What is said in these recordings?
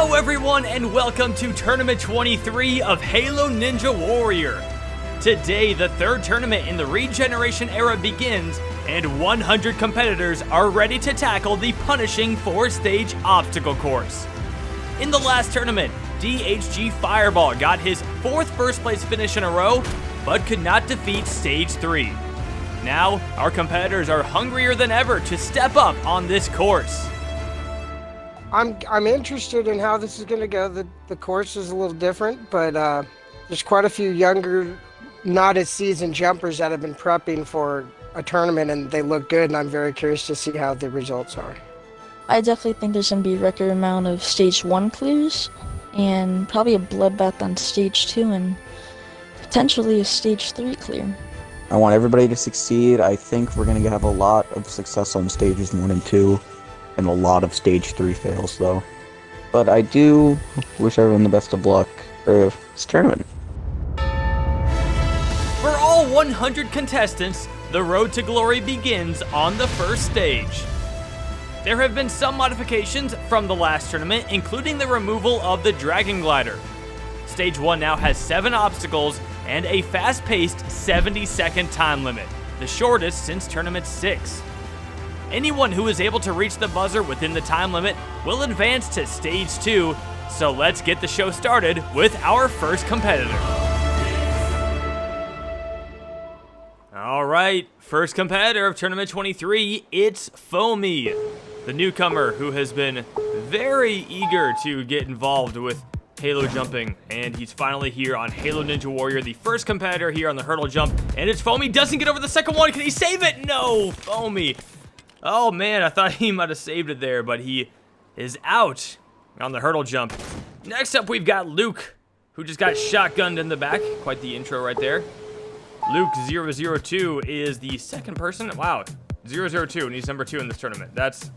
Hello everyone and welcome to Tournament 23 of Halo Ninja Warrior. Today, the third tournament in the Regeneration Era begins, and 100 competitors are ready to tackle the punishing 4-stage obstacle course. In the last tournament, DHG Fireball got his 4th first place finish in a row, but could not defeat Stage 3. Now, our competitors are hungrier than ever to step up on this course. I'm interested in how this is going to go. The course is a little different, but there's quite a few younger, not as seasoned jumpers that have been prepping for a tournament, and they look good, and I'm very curious to see how the results are. I definitely think there's going to be a record amount of Stage 1 clears, and probably a bloodbath on Stage 2, and potentially a Stage 3 clear. I want everybody to succeed. I think we're going to have a lot of success on Stages 1 and 2. And a lot of Stage 3 fails, though. But I do wish everyone the best of luck for this tournament. For all 100 contestants, the road to glory begins on the first stage. There have been some modifications from the last tournament, including the removal of the Dragon Glider. Stage 1 now has 7 obstacles and a fast-paced 70-second time limit, the shortest since Tournament 6. Anyone who is able to reach the buzzer within the time limit will advance to Stage 2, so let's get the show started with our first competitor. Alright, first competitor of Tournament 23, it's Foamy, the newcomer who has been very eager to get involved with Halo jumping, and he's finally here on Halo Ninja Warrior, the first competitor here on the hurdle jump, and it's Foamy, doesn't get over the second one, can he save it? No, Foamy. Oh man, I thought he might have saved it there, but he is out on the hurdle jump. Next up, we've got Luke, who just got shotgunned in the back. Quite the intro right there. Luke 002 is the second person. Wow, 002, and he's number 2 in this tournament. That's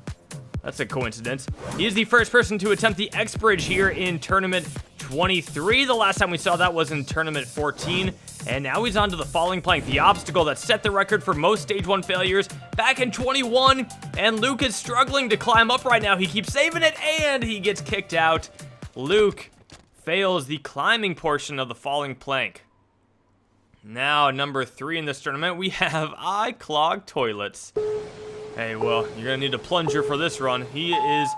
a coincidence. He is the first person to attempt the X Bridge here in Tournament 23. The last time we saw that was in Tournament 14. And now he's on to the falling plank, the obstacle that set the record for most Stage 1 failures back in 21. And Luke is struggling to climb up right now. He keeps saving it, and he gets kicked out. Luke fails the climbing portion of the falling plank. Now, number 3 in this tournament, we have Clog Toilets. Hey, well, you're going to need a plunger for this run. He is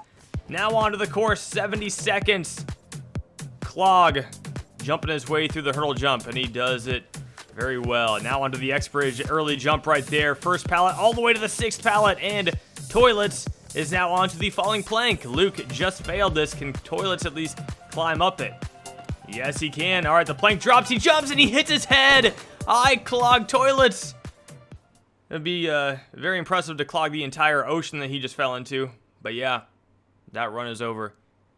now onto the course, 70 seconds. Clog jumping his way through the hurdle jump, and he does it very well. Now onto the X Bridge, early jump right there. First pallet all the way to the 6th pallet, and Toilets is now onto the falling plank. Luke just failed this. Can Toilets at least climb up it? Yes, he can. All right, the plank drops, he jumps, and he hits his head. Clog Toilets. It'd be very impressive to clog the entire ocean that he just fell into. But yeah, that run is over.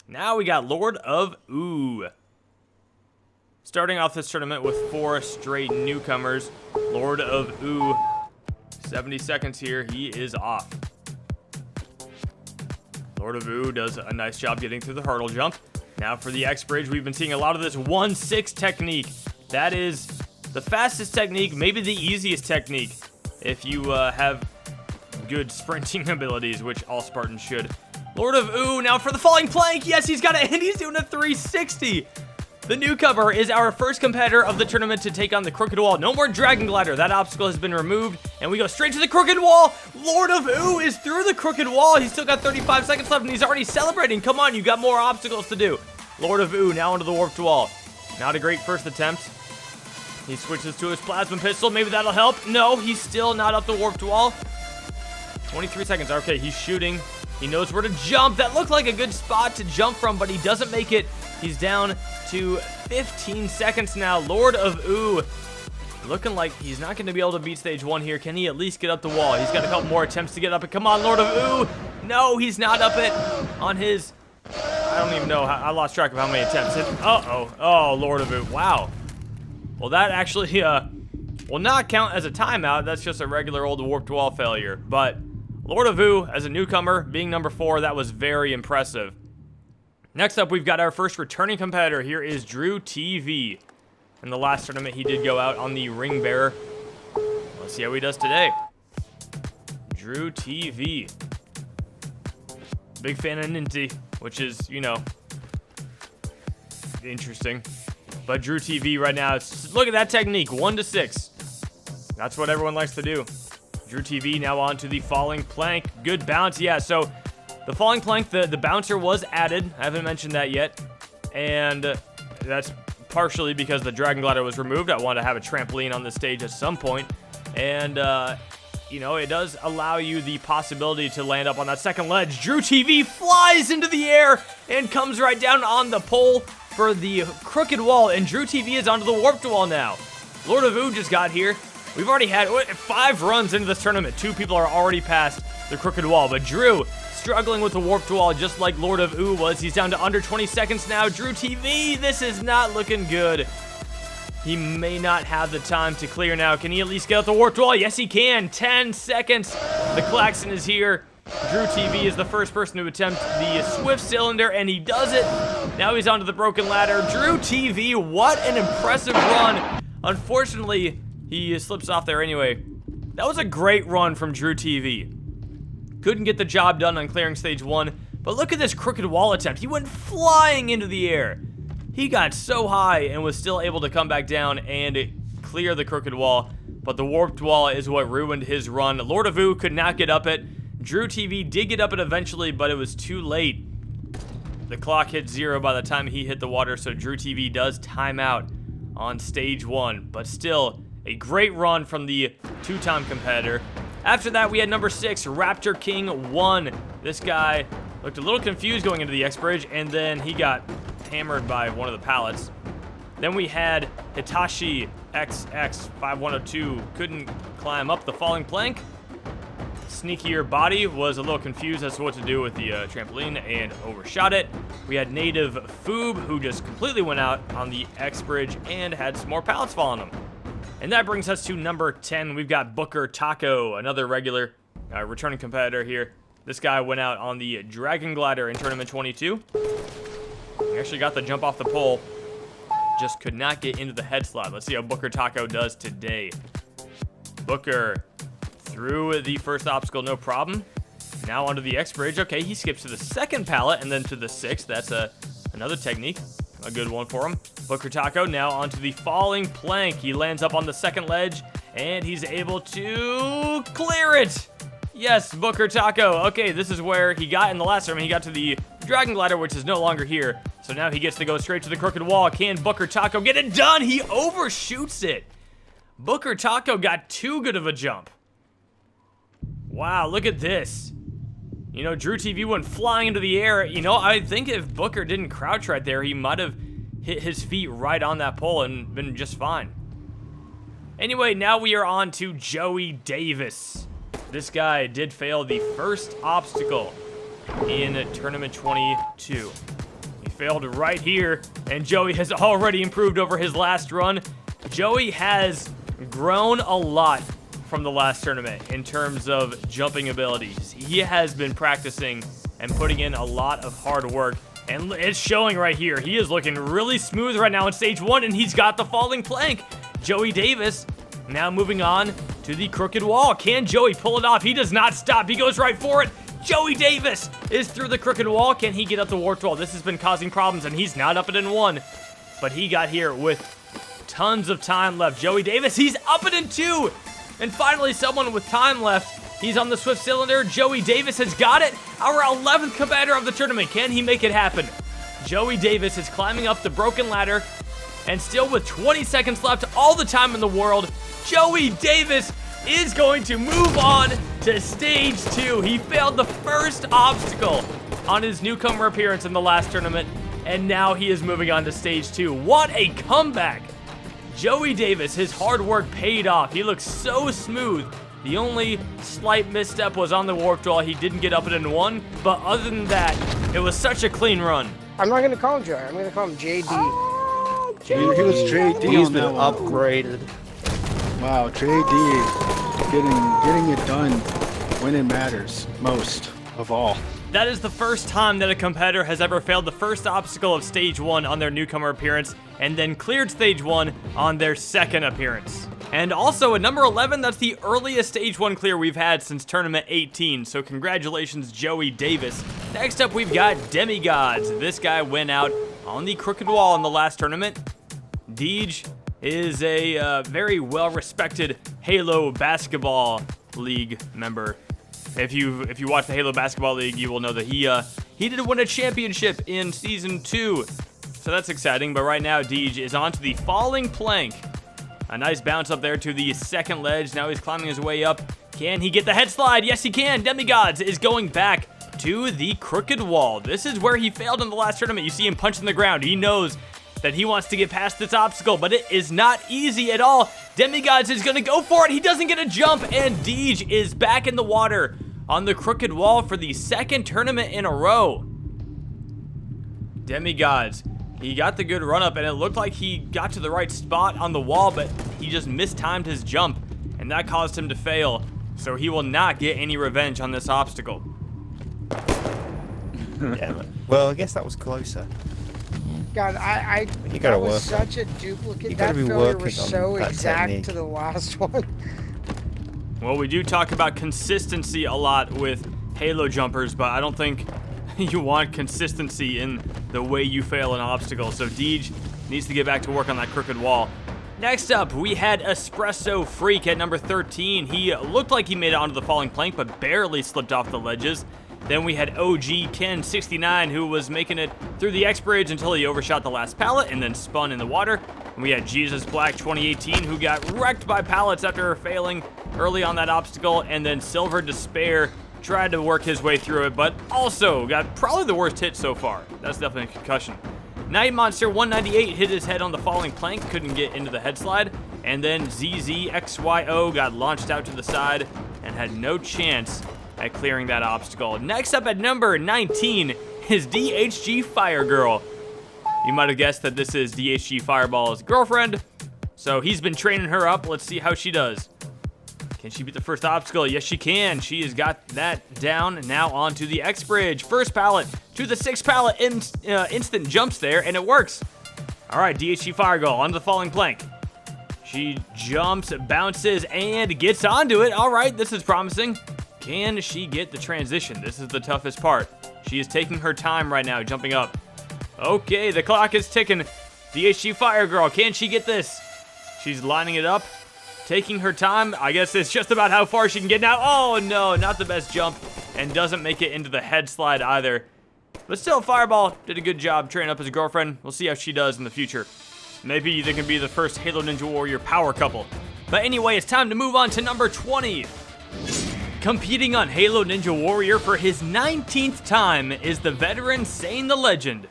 Now we got Lord of Ooh. Starting off this tournament with 4 straight newcomers. Lord of Ooh, 70 seconds here, he is off. Lord of Ooh does a nice job getting through the hurdle jump. Now for the X Bridge, we've been seeing a lot of this 1-6 technique. That is the fastest technique, maybe the easiest technique, if you have good sprinting abilities, which all Spartans should. Lord of Ooh, now for the falling plank. Yes, he's got it, and he's doing a 360. The newcomer is our first competitor of the tournament to take on the crooked wall. No more Dragon Glider. That obstacle has been removed, and we go straight to the crooked wall. Lord of Ooh is through the crooked wall. He's still got 35 seconds left, and he's already celebrating. Come on, you got more obstacles to do. Lord of Ooh now onto the warped wall. Not a great first attempt. He switches to his plasma pistol. Maybe that'll help. No, he's still not up the warped wall. 23 seconds. Okay, he's shooting. He knows where to jump. That looked like a good spot to jump from, but he doesn't make it. He's down to 15 seconds now. Lord of Ooh looking like he's not going to be able to beat Stage 1 here. Can he at least get up the wall? He's got a couple more attempts to get up it. Come on, Lord of Ooh. No, he's not up it on his... I don't even know. I lost track of how many attempts. Uh-oh. Oh, Lord of Ooh. Wow. Well, that actually will not count as a timeout. That's just a regular old warped wall failure. But Lord of Ooh, as a newcomer, being number 4, that was very impressive. Next up, we've got our first returning competitor. Here is Drew TV. In the last tournament, he did go out on the ring bearer. Let's see how he does today. Drew TV. Big fan of Ninty, which is, you know, interesting. But Drew TV right now, look at that technique, 1 to 6. That's what everyone likes to do. Drew TV now on to the falling plank. Good bounce, yeah. So the falling plank, the bouncer was added. I haven't mentioned that yet. And that's partially because the Dragon Glider was removed. I wanted to have a trampoline on this stage at some point. And, you know, it does allow you the possibility to land up on that second ledge. Drew TV flies into the air and comes right down on the pole for the crooked wall. And Drew TV is onto the warped wall now. Lord of Ooh just got here. We've already had 5 runs into this tournament. 2 people are already past the crooked wall. But Drew struggling with the warped wall just like Lord of Ooh was. He's down to under 20 seconds now. Drew TV, this is not looking good. He may not have the time to clear now. Can he at least get out the warped wall? Yes, he can. 10 seconds. The klaxon is here. Drew TV is the first person to attempt the swift cylinder, and he does it. Now he's onto the broken ladder. Drew TV, what an impressive run. Unfortunately, he slips off there anyway. That was a great run from Drew TV. Couldn't get the job done on clearing stage 1, but look at this crooked wall attempt. He went flying into the air. He got so high and was still able to come back down and clear the crooked wall, but the warped wall is what ruined his run. Lord of Ooh could not get up it. Drew TV did get up it eventually, but it was too late. The clock hit 0 by the time he hit the water, so Drew TV does time out on stage 1, but still a great run from the 2-time competitor. After that, we had number 6, Raptor King 1. This guy looked a little confused going into the X Bridge, and then he got hammered by one of the pallets. Then we had Hitachi XX5102. Couldn't climb up the falling plank. Sneakier Body was a little confused as to what to do with the trampoline and overshot it. We had Native Foob, who just completely went out on the X Bridge and had some more pallets fall on him. And that brings us to number 10. We've got Booker Taco, another regular returning competitor here. This guy went out on the Dragon Glider in Tournament 22. He actually got the jump off the pole. Just could not get into the head slot. Let's see how Booker Taco does today. Booker through the first obstacle, no problem. Now onto the X Bridge. Okay, he skips to the second pallet and then to the 6th. That's another technique. A good one for him. Booker Taco now onto the falling plank. He lands up on the second ledge, and he's able to clear it. Yes, Booker Taco. Okay, this is where he got in the last tournament. He got to the Dragon Glider, which is no longer here. So now he gets to go straight to the crooked wall. Can Booker Taco get it done? He overshoots it. Booker Taco got too good of a jump. Wow, look at this. You know, Drew TV went flying into the air. You know, I think if Booker didn't crouch right there, he might have hit his feet right on that pole and been just fine. Anyway, now we are on to Joey Davis. This guy did fail the first obstacle in Tournament 22. He failed right here, and Joey has already improved over his last run. Joey has grown a lot from the last tournament in terms of jumping abilities. He has been practicing and putting in a lot of hard work, and it's showing right here. He is looking really smooth right now in stage 1, and he's got the falling plank. Joey Davis now moving on to the crooked wall. Can Joey pull it off? He does not stop. He goes right for it. Joey Davis is through the crooked wall. Can he get up the warped wall? This has been causing problems, and he's not up it in 1, but he got here with tons of time left. Joey Davis, he's up it in 2. And finally, someone with time left. He's on the swift cylinder. Joey Davis has got it. Our 11th competitor of the tournament. Can he make it happen? Joey Davis is climbing up the broken ladder. And still with 20 seconds left, all the time in the world, Joey Davis is going to move on to stage 2. He failed the first obstacle on his newcomer appearance in the last tournament. And now he is moving on to stage 2. What a comeback. Joey Davis, his hard work paid off. He looks so smooth. The only slight misstep was on the warped wall. He didn't get up it in 1, but other than that, it was such a clean run. I'm not going to call him Joey. I'm going to call him JD. Oh, he was JD. He's been upgraded. Wow, JD getting it done when it matters most of all. That is the first time that a competitor has ever failed the first obstacle of stage 1 on their newcomer appearance and then cleared stage 1 on their second appearance. And also at number 11, that's the earliest stage 1 clear we've had since tournament 18, so congratulations Joey Davis. Next up we've got Demigods. This guy went out on the crooked wall in the last tournament. Deej is a very well-respected Halo Basketball League member. If you watch the Halo Basketball League, you will know that he did win a championship in Season 2. So that's exciting, but right now Deej is onto the falling plank. A nice bounce up there to the second ledge. Now he's climbing his way up. Can he get the head slide? Yes, he can. Demigods is going back to the crooked wall. This is where he failed in the last tournament. You see him punching the ground. He knows that he wants to get past this obstacle, but it is not easy at all. Demigods is going to go for it. He doesn't get a jump, and Deej is back in the water on the crooked wall for the second tournament in a row. Demigods, he got the good run up, and it looked like he got to the right spot on the wall, but he just mistimed his jump, and that caused him to fail. So he will not get any revenge on this obstacle. Yeah, well, I guess that was closer. God, You gotta that was work. such a duplicate. You That gotta be failure working was on so that exact technique. to the last one. Well, we do talk about consistency a lot with Halo jumpers, but I don't think you want consistency in the way you fail an obstacle. So Deej needs to get back to work on that crooked wall. Next up, we had Espresso Freak at number 13. He looked like he made it onto the falling plank, but barely slipped off the ledges. Then we had OG Ken 69, who was making it through the X Bridge until he overshot the last pallet and then spun in the water. And we had Jesus Black 2018, who got wrecked by pallets after failing early on that obstacle. And then Silver Despair tried to work his way through it, but also got probably the worst hit so far. That's definitely a concussion. Night Monster 198 hit his head on the falling plank, couldn't get into the head slide. And then ZZXYO got launched out to the side and had no chance at clearing that obstacle. Next up at number 19 is DHG Fire Girl. You might have guessed that this is DHG Fireball's girlfriend. So he's been training her up. Let's see how she does. Can she beat the first obstacle? Yes, she can. She has got that down. Now onto the X Bridge. First pallet to the sixth pallet. Instant jumps there, and it works. All right, DHG Fire Girl onto the falling plank. She jumps, bounces, and gets onto it. All right, this is promising. Can she get the transition? This is the toughest part. She is taking her time right now, jumping up. Okay, the clock is ticking. DHG Fire Girl, can she get this? She's lining it up, taking her time. I guess it's just about how far she can get now. Oh no, not the best jump, and doesn't make it into the head slide either. But still, Fireball did a good job training up his girlfriend. We'll see how she does in the future. Maybe they can be the first Halo Ninja Warrior power couple. But anyway, it's time to move on to number 20. Competing on Halo Ninja Warrior for his 19th time is the veteran Sane the Legend.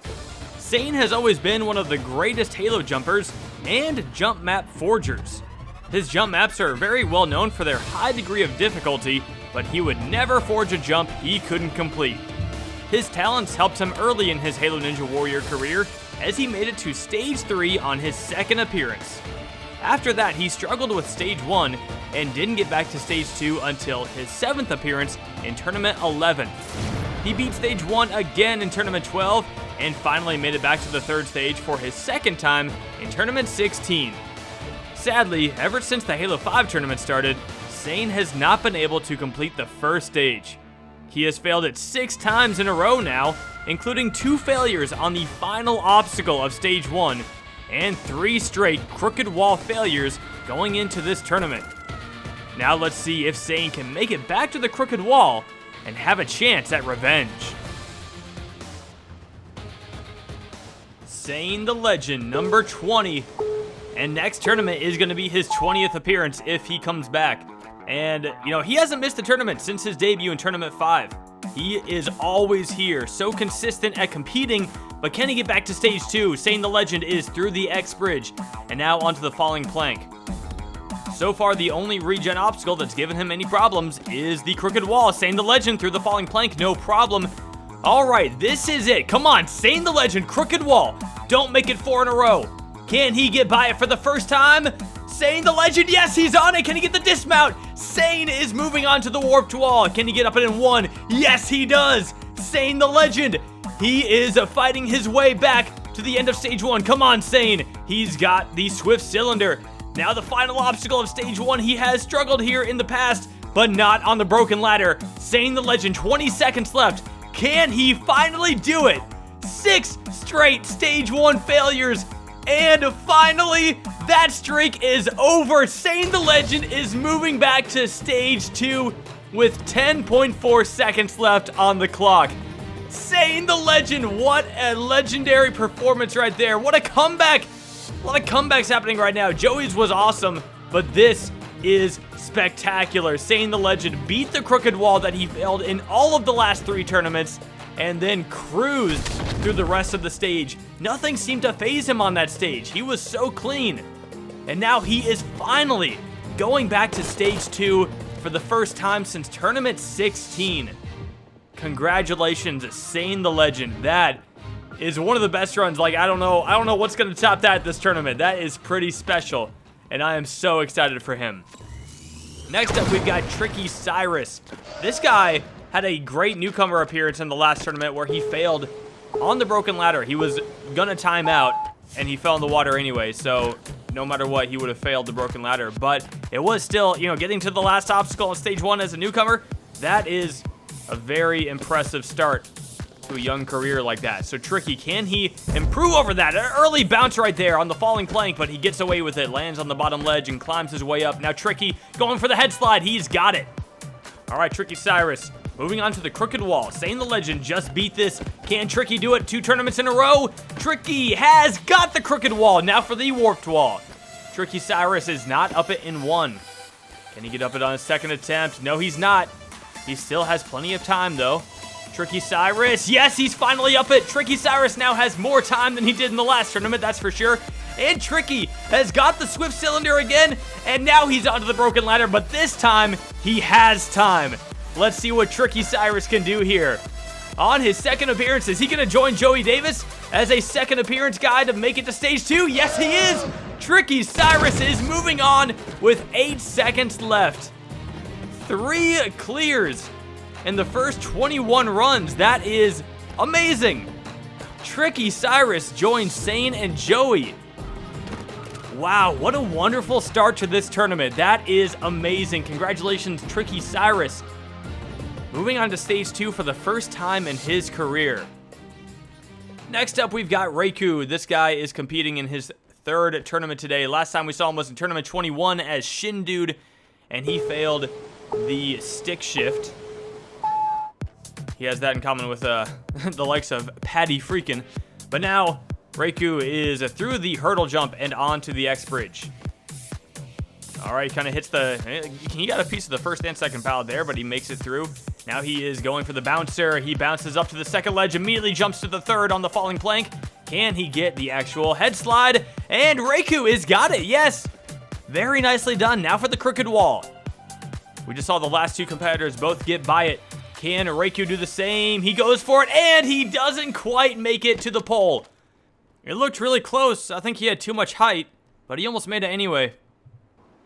Sane has always been one of the greatest Halo jumpers and jump map forgers. His jump maps are very well known for their high degree of difficulty, but he would never forge a jump he couldn't complete. His talents helped him early in his Halo Ninja Warrior career, as he made it to Stage 3 on his second appearance. After that, he struggled with Stage 1 and didn't get back to Stage 2 until his 7th appearance in Tournament 11. He beat Stage 1 again in Tournament 12 and finally made it back to the 3rd stage for his second time in Tournament 16. Sadly, ever since the Halo 5 tournament started, Sane has not been able to complete the first stage. He has failed it 6 times in a row now, including 2 failures on the final obstacle of Stage 1 and 3 straight crooked wall failures going into this tournament. Now let's see if Sane can make it back to the crooked wall and have a chance at revenge. Sane the Legend, number 20. And next tournament is going to be his 20th appearance if he comes back. And, you know, he hasn't missed a tournament since his debut in Tournament 5. He is always here, so consistent at competing, but can he get back to Stage 2? Sane the Legend is through the X Bridge, and now onto the falling plank. So far, the only regen obstacle that's given him any problems is the crooked wall. Sane the Legend through the falling plank, no problem. All right, this is it. Come on, Sane the Legend, crooked wall. Don't make it 4 in a row. Can he get by it for the first time? Sane the Legend, yes, he's on it. Can he get the dismount? Sane is moving on to the warped wall. Can he get up it in 1? Yes, he does. Sane the Legend, he is fighting his way back to the end of Stage 1. Come on, Sane. He's got the Swift Cylinder. Now the final obstacle of Stage 1. He has struggled here in the past, but not on the broken ladder. Sane the Legend, 20 seconds left. Can he finally do it? 6 straight stage 1 failures. And finally, that streak is over. Sane the Legend is moving back to stage 2 with 10.4 seconds left on the clock. Sane the Legend, what a legendary performance right there. What a comeback. A lot of comebacks happening right now. Joey's was awesome, but this is spectacular. Sane the Legend beat the crooked wall that he failed in all of the last 3 tournaments and then cruised through the rest of the stage. Nothing seemed to faze him on that stage. He was so clean. And now he is finally going back to stage 2 for the first time since tournament 16. Congratulations, Sane the Legend. That is one of the best runs. Like, I don't know what's going to top that this tournament. That is pretty special, and I am so excited for him. Next up, we've got Tricky Cyrus. This guy had a great newcomer appearance in the last tournament where he failed on the broken ladder. He was gonna time out, and he fell in the water anyway, so no matter what, he would have failed the broken ladder. But it was still, getting to the last obstacle on stage 1 as a newcomer, that is a very impressive start to a young career like that. So Tricky, can he improve over that? An early bounce right there on the falling plank, but he gets away with it, lands on the bottom ledge and climbs his way up. Now Tricky going for the head slide. He's got it. All right, Tricky Cyrus moving on to the crooked wall. Sane the Legend just beat this. Can Tricky do it 2 tournaments in a row? Tricky has got the crooked wall. Now for the warped wall. Tricky Cyrus is not up it in 1. Can he get up it on his second attempt? No, he's not. He still has plenty of time though. Tricky Cyrus, yes, he's finally up it. Tricky Cyrus now has more time than he did in the last tournament, that's for sure. And Tricky has got the Swift Cylinder again, and now he's onto the broken ladder, but this time, he has time. Let's see what Tricky Cyrus can do here. On his second appearance, is he going to join Joey Davis as a second appearance guy to make it to stage 2? Yes, he is. Tricky Cyrus is moving on with 8 seconds left. 3 clears in the first 21 runs. That is amazing. Tricky Cyrus joins Sane and Joey. Wow, what a wonderful start to this tournament. That is amazing. Congratulations, Tricky Cyrus. Moving on to stage 2 for the first time in his career. Next up, we've got Reiku. This guy is competing in his 3rd tournament today. Last time we saw him was in tournament 21 as Shin Dude, and he failed the stick shift. He has that in common with the likes of Patty Freakin'. But now, Reiku is through the hurdle jump and onto the X bridge. All right, kind of hits he got a piece of the first and second pallet there, but he makes it through. Now he is going for the bouncer. He bounces up to the second ledge, immediately jumps to the third on the falling plank. Can he get the actual head slide? And Reiku has got it, yes. Very nicely done. Now for the crooked wall. We just saw the last 2 competitors both get by it. Can Reiku do the same? He goes for it, and he doesn't quite make it to the pole. It looked really close. I think he had too much height, but he almost made it anyway.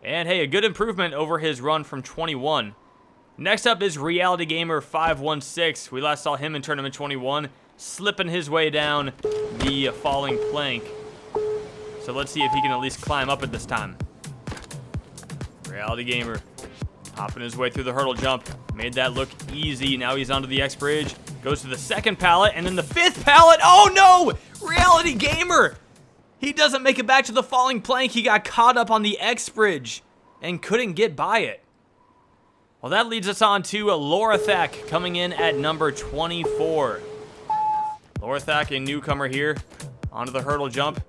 And hey, a good improvement over his run from 21. Next up is Reality Gamer 516. We last saw him in tournament 21, slipping his way down the falling plank. So let's see if he can at least climb up it this time. Reality Gamer hopping his way through the hurdle jump. Made that look easy. Now he's onto the X bridge. Goes to the second pallet and then the 5th pallet. Oh no! Reality Gamer! He doesn't make it back to the falling plank. He got caught up on the X bridge and couldn't get by it. Well, that leads us on to Lorathak coming in at number 24. Lorathak, a newcomer here, onto the hurdle jump.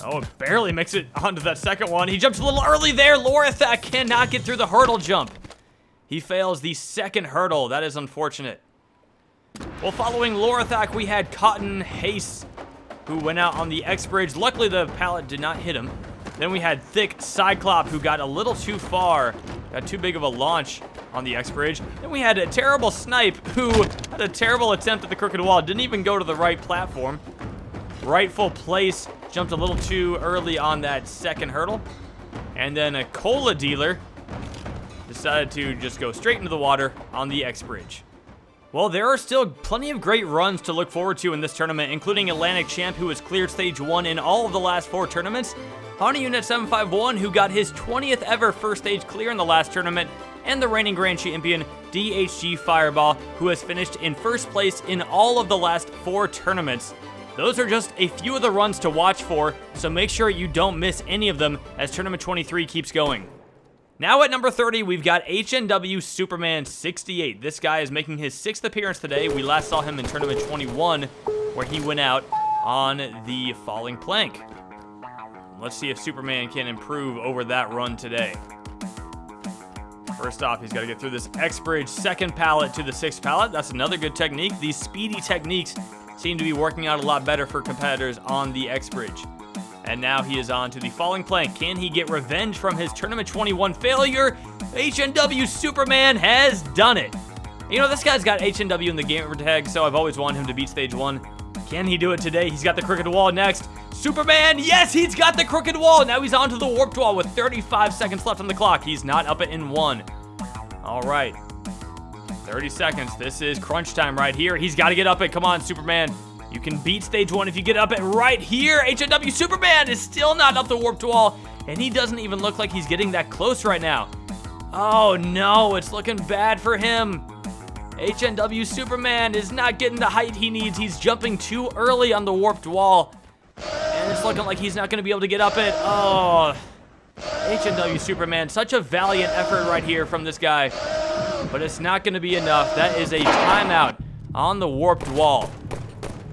Oh, barely makes it onto that second one. He jumps a little early there. Lorathak cannot get through the hurdle jump. He fails the second hurdle. That is unfortunate. Well, following Lorathak, we had Cotton Hace, who went out on the X bridge. Luckily, the pallet did not hit him. Then we had Thick Cyclop, who got a little too far, got too big of a launch on the X bridge. Then we had a Terrible Snipe, who had a terrible attempt at the crooked wall. Didn't even go to the right platform. Rightful place, jumped a little too early on that second hurdle. And then a Cola Dealer decided to just go straight into the water on the X bridge. Well, there are still plenty of great runs to look forward to in this tournament, including Atlantic Champ, who has cleared stage 1 in all of the last 4 tournaments, Honey Unit 751, who got his 20th ever first stage clear in the last tournament, and the reigning grand champion, DHG Fireball, who has finished in first place in all of the last 4 tournaments. Those are just a few of the runs to watch for, so make sure you don't miss any of them as Tournament 23 keeps going. Now at number 30, we've got HNW Superman 68. This guy is making his 6th appearance today. We last saw him in Tournament 21, where he went out on the falling plank. Let's see if Superman can improve over that run today. First off, he's got to get through this X bridge, second pallet to the 6th pallet. That's another good technique. These speedy techniques seem to be working out a lot better for competitors on the X bridge. And now he is on to the falling plank. Can he get revenge from his Tournament 21 failure? HNW Superman has done it. You know, this guy's got HNW in the gamer tag, so I've always wanted him to beat stage 1. Can he do it today? He's got the crooked wall next. Superman, yes, he's got the crooked wall. Now he's on to the warped wall with 35 seconds left on the clock. He's not up it in 1. All right. 30 seconds. This is crunch time right here. He's got to get up it. Come on, Superman. You can beat stage 1 if you get up it right here. HNW Superman is still not up the warped wall, and he doesn't even look like he's getting that close right now. Oh no, it's looking bad for him. HNW Superman is not getting the height he needs. He's jumping too early on the warped wall, and it's looking like he's not going to be able to get up it. Oh, HNW Superman, such a valiant effort right here from this guy, but it's not going to be enough. That is a timeout on the warped wall.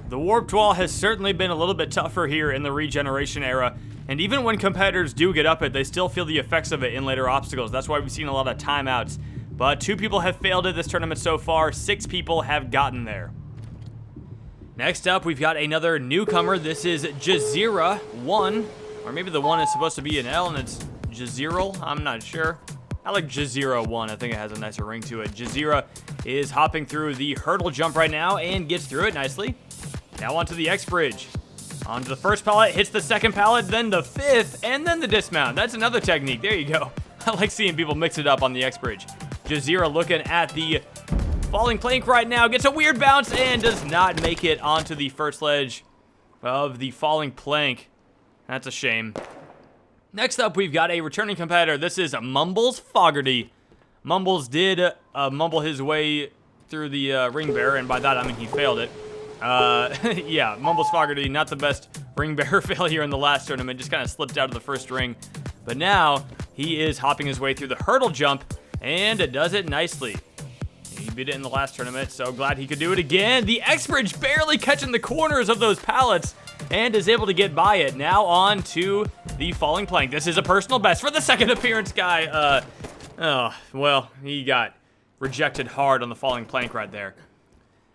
The warped wall has certainly been a little bit tougher here in the Regeneration Era, and even when competitors do get up it, they still feel the effects of it in later obstacles. That's why we've seen a lot of timeouts. But 2 people have failed at this tournament so far, 6 people have gotten there. Next up, we've got another newcomer. This is Jazeera 1, or maybe the 1 is supposed to be an L and it's Jazeera, I'm not sure. I like Jazeera 1, I think it has a nicer ring to it. Jazeera is hopping through the hurdle jump right now and gets through it nicely. Now onto the X bridge. Onto the first pallet, hits the second pallet, then the 5th, and then the dismount. That's another technique. There you go. I like seeing people mix it up on the X bridge. Jazeera looking at the falling plank right now, gets a weird bounce and does not make it onto the first ledge of the falling plank. That's a shame. Next up, we've got a returning competitor. This is Mumbles Fogarty. Mumbles did mumble his way through the ring bearer, and by that I mean he failed it. Yeah, Mumbles Fogarty, not the best ring bearer failure in the last tournament, just kind of slipped out of the first ring. But now he is hopping his way through the hurdle jump and it does it nicely. He beat it in the last tournament, so glad he could do it again. The X bridge barely catching the corners of those pallets and is able to get by it. Now on to the falling plank. This is a personal best for the 2nd appearance guy. Oh, well, he got rejected hard on the falling plank right there.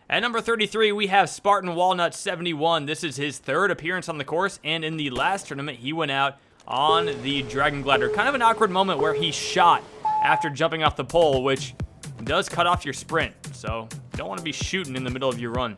At number 33, we have Spartan Walnut 71. This is his 3rd appearance on the course, and in the last tournament, he went out on the Dragon Glider. Kind of an awkward moment where he shot after jumping off the pole, which does cut off your sprint, so you don't want to be shooting in the middle of your run.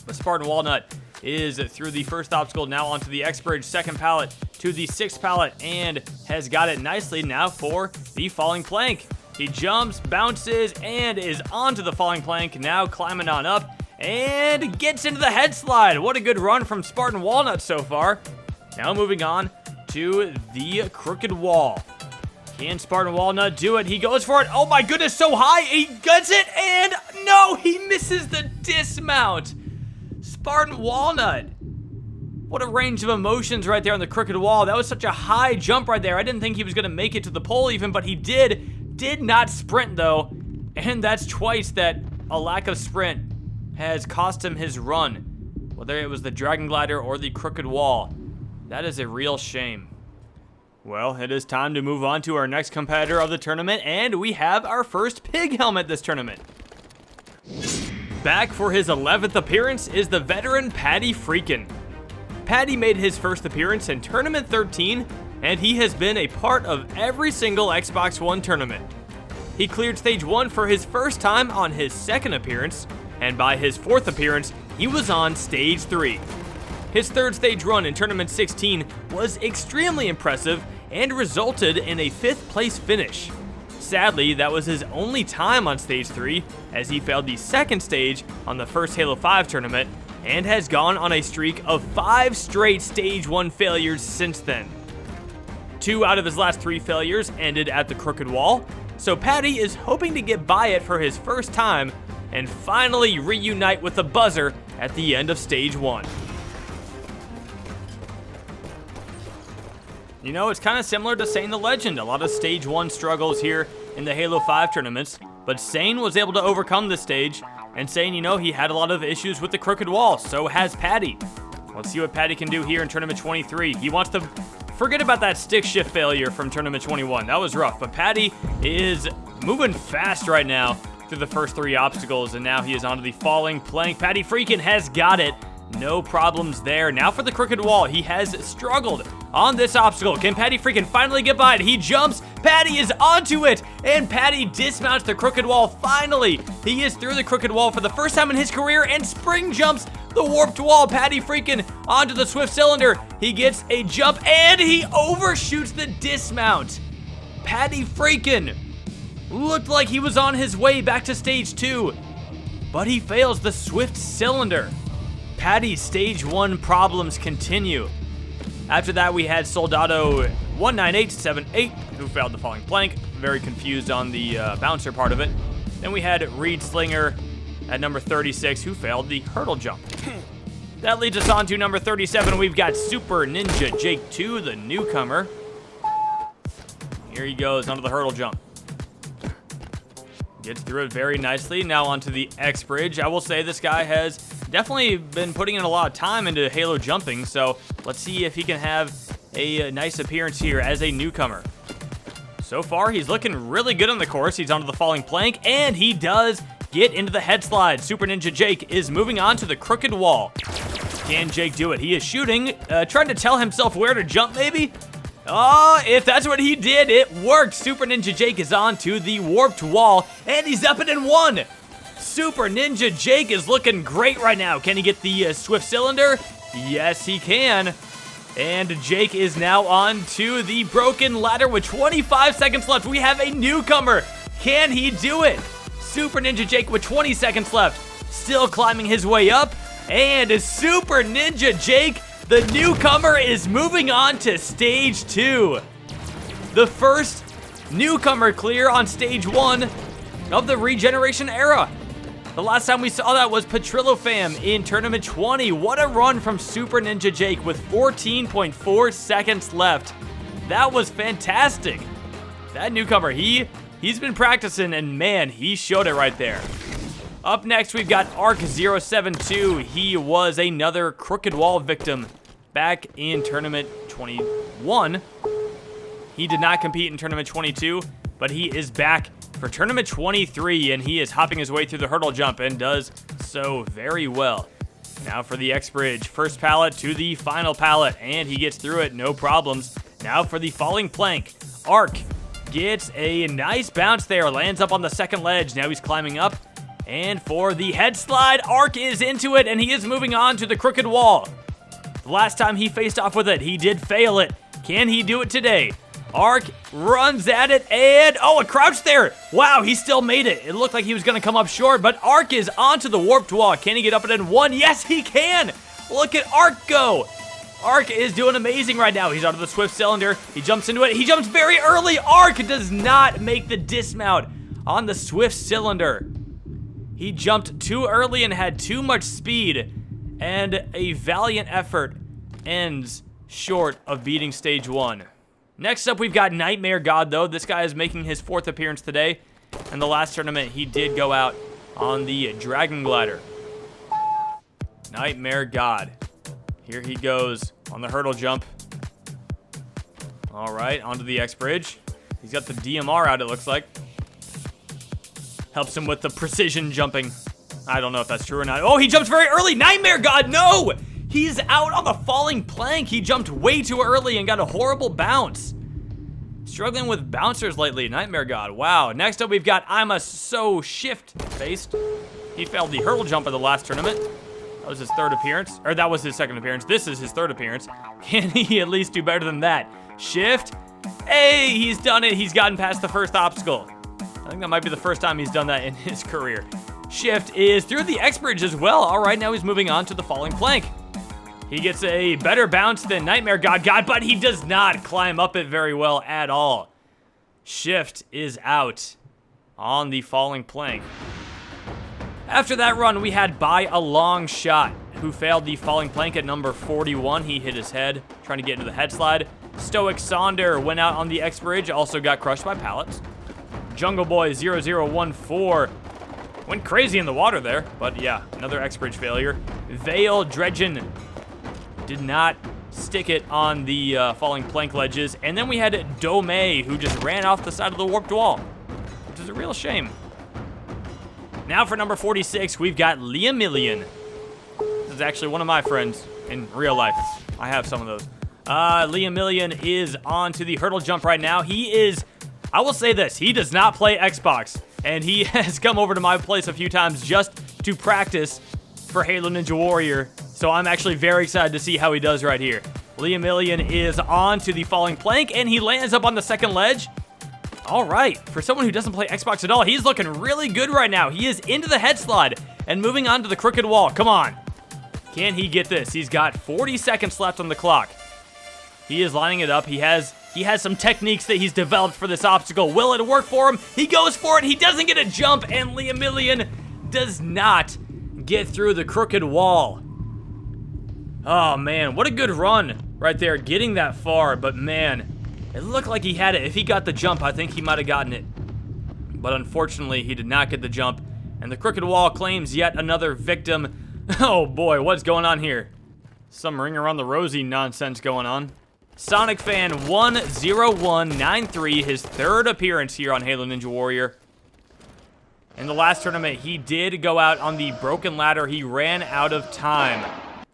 But Spartan Walnut is through the first obstacle, now onto the X bridge, 2nd pallet to the 6th pallet, and has got it nicely now for the falling plank. He jumps, bounces, and is onto the falling plank, now climbing on up, and gets into the head slide. What a good run from Spartan Walnut so far. Now moving on to the crooked wall. Can Spartan Walnut do it? He goes for it. Oh my goodness, so high. He gets it, and no, he misses the dismount. Spartan Walnut. What a range of emotions right there on the crooked wall. That was such a high jump right there. I didn't think he was going to make it to the pole even, but he did. Did not sprint though, and that's twice that a lack of sprint has cost him his run, whether it was the Dragon Glider or the crooked wall. That is a real shame. Well, it is time to move on to our next competitor of the tournament, and we have our first pig helmet this tournament. Back for his 11th appearance is the veteran Patty Freakin'. Patty made his first appearance in Tournament 13, and he has been a part of every single Xbox One tournament. He cleared Stage 1 for his first time on his 2nd appearance, and by his 4th appearance, he was on Stage 3. His 3rd stage run in Tournament 16 was extremely impressive and resulted in a 5th place finish. Sadly, that was his only time on Stage 3, as he failed the 2nd stage on the first Halo 5 tournament, and has gone on a streak of 5 straight Stage 1 failures since then. 2 out of his last 3 failures ended at the crooked wall, so Patty is hoping to get by it for his first time and finally reunite with the buzzer at the end of stage 1. You know, it's kind of similar to Sane the Legend. A lot of stage 1 struggles here in the Halo 5 tournaments, but Sane was able to overcome this stage, and Sane, you know, he had a lot of issues with the crooked wall, so has Patty. Let's see what Patty can do here in Tournament 23. He wants to forget about that stick shift failure from Tournament 21. That was rough, but Patty is moving fast right now through the first 3 obstacles, and now he is onto the falling plank. Patty freaking has got it. No problems there. Now for the crooked wall. He has struggled on this obstacle. Can Patty freaking finally get by it? He jumps. Patty is onto it. And Patty dismounts the crooked wall finally. He is through the crooked wall for the first time in his career and spring jumps the warped wall. Patty freaking onto the swift cylinder. He gets a jump and he overshoots the dismount. Patty freaking looked like he was on his way back to stage 2, but he fails the swift cylinder. Patty's stage 1 problems continue. After that, we had Soldado 19878, who failed the falling plank. Very confused on the bouncer part of it. Then we had Reed Slinger at number 36, who failed the hurdle jump. That leads us on to number 37. We've got Super Ninja Jake 2, the newcomer. Here he goes onto the hurdle jump. Gets through it very nicely. Now onto the X Bridge. I will say this guy has definitely been putting in a lot of time into Halo jumping, so let's see if he can have a nice appearance here as a newcomer. So far, he's looking really good on the course. He's onto the falling plank, and he does get into the head slide. Super Ninja Jake is moving on to the crooked wall. Can Jake do it? He is shooting, trying to tell himself where to jump, maybe? Oh, if that's what he did, it worked. Super Ninja Jake is on to the warped wall, and he's up it in 1. Super Ninja Jake is looking great right now. Can he get the swift cylinder? Yes, he can. And Jake is now on to the broken ladder with 25 seconds left. We have a newcomer. Can he do it? Super Ninja Jake with 20 seconds left. Still climbing his way up. And Super Ninja Jake, the newcomer, is moving on to stage 2. The first newcomer clear on stage 1 of the Regeneration Era. The last time we saw that was Petrillo Fam in Tournament 20. What a run from Super Ninja Jake with 14.4 seconds left. That was fantastic. That newcomer, he's been practicing, and man, he showed it right there. Up next, we've got Arc072. He was another crooked wall victim back in Tournament 21. He did not compete in Tournament 22, but he is back for Tournament 23, and he is hopping his way through the hurdle jump and does so very well. Now for the X Bridge. First pallet to the final pallet, and he gets through it, no problems. Now for the falling plank. Arc gets a nice bounce there, lands up on the second ledge. Now he's climbing up. And for the head slide, Arc is into it, and he is moving on to the crooked wall. The last time he faced off with it, he did fail it. Can he do it today? Arc runs at it, and oh, a crouch there. Wow, he still made it. It looked like he was going to come up short, but Arc is onto the warped wall. Can he get up it in 1? Yes, he can. Look at Arc go. Arc is doing amazing right now. He's onto the swift cylinder. He jumps into it. He jumps very early. Arc does not make the dismount on the swift cylinder. He jumped too early and had too much speed, and a valiant effort ends short of beating stage 1. Next up, we've got Nightmare God, though. This guy is making his 4th appearance today. In the last tournament, he did go out on the Dragon Glider. Nightmare God. Here he goes on the hurdle jump. All right, onto the X Bridge. He's got the DMR out, it looks like. Helps him with the precision jumping. I don't know if that's true or not. Oh, he jumps very early. Nightmare God, no! He's out on the falling plank. He jumped way too early and got a horrible bounce. Struggling with bouncers lately, Nightmare God. Wow. Next up, we've got I'm a So Shift-faced. He failed the hurdle jump in the last tournament. That was his 3rd appearance. Or that was his 2nd appearance. This is his 3rd appearance. Can he at least do better than that? Shift. Hey, he's done it. He's gotten past the first obstacle. I think that might be the first time he's done that in his career. Shift is through the X Bridge as well. All right, now he's moving on to the falling plank. He gets a better bounce than Nightmare God got, but he does not climb up it very well at all. Shift is out on the falling plank. After that run, we had By a Long Shot, who failed the falling plank at number 41. He hit his head trying to get into the head slide. Stoic Sonder went out on the X bridge, also got crushed by pallets. Jungle Boy 0014 went crazy in the water there, but yeah, another X bridge failure. Vale Dredgen did not stick it on the falling plank ledges. And then we had Dome, who just ran off the side of the warped wall, which is a real shame. Now for number 46, we've got Liamillion. This is actually one of my friends in real life. I have some of those. Liamillion is on to the hurdle jump right now. He is, I will say this, he does not play Xbox. And he has come over to my place a few times just to practice for Halo Ninja Warrior. So I'm actually very excited to see how he does right here. Liamillion is on to the falling plank, and he lands up on the second ledge. All right, for someone who doesn't play Xbox at all, he's looking really good right now. He is into the head slide and moving on to the crooked wall. Come on. Can he get this? He's got 40 seconds left on the clock. He is lining it up. He has some techniques that he's developed for this obstacle. Will it work for him? He goes for it. He doesn't get a jump, and Liamillion does not get through the crooked wall. Oh, man, what a good run right there, getting that far. But, man, it looked like he had it. If he got the jump, I think he might have gotten it. But unfortunately, he did not get the jump. And the crooked wall claims yet another victim. Oh, boy, what's going on here? Some ring around the rosy nonsense going on. Sonic Fan 10193, his third appearance here on Halo Ninja Warrior. In the last tournament, he did go out on the broken ladder. He ran out of time,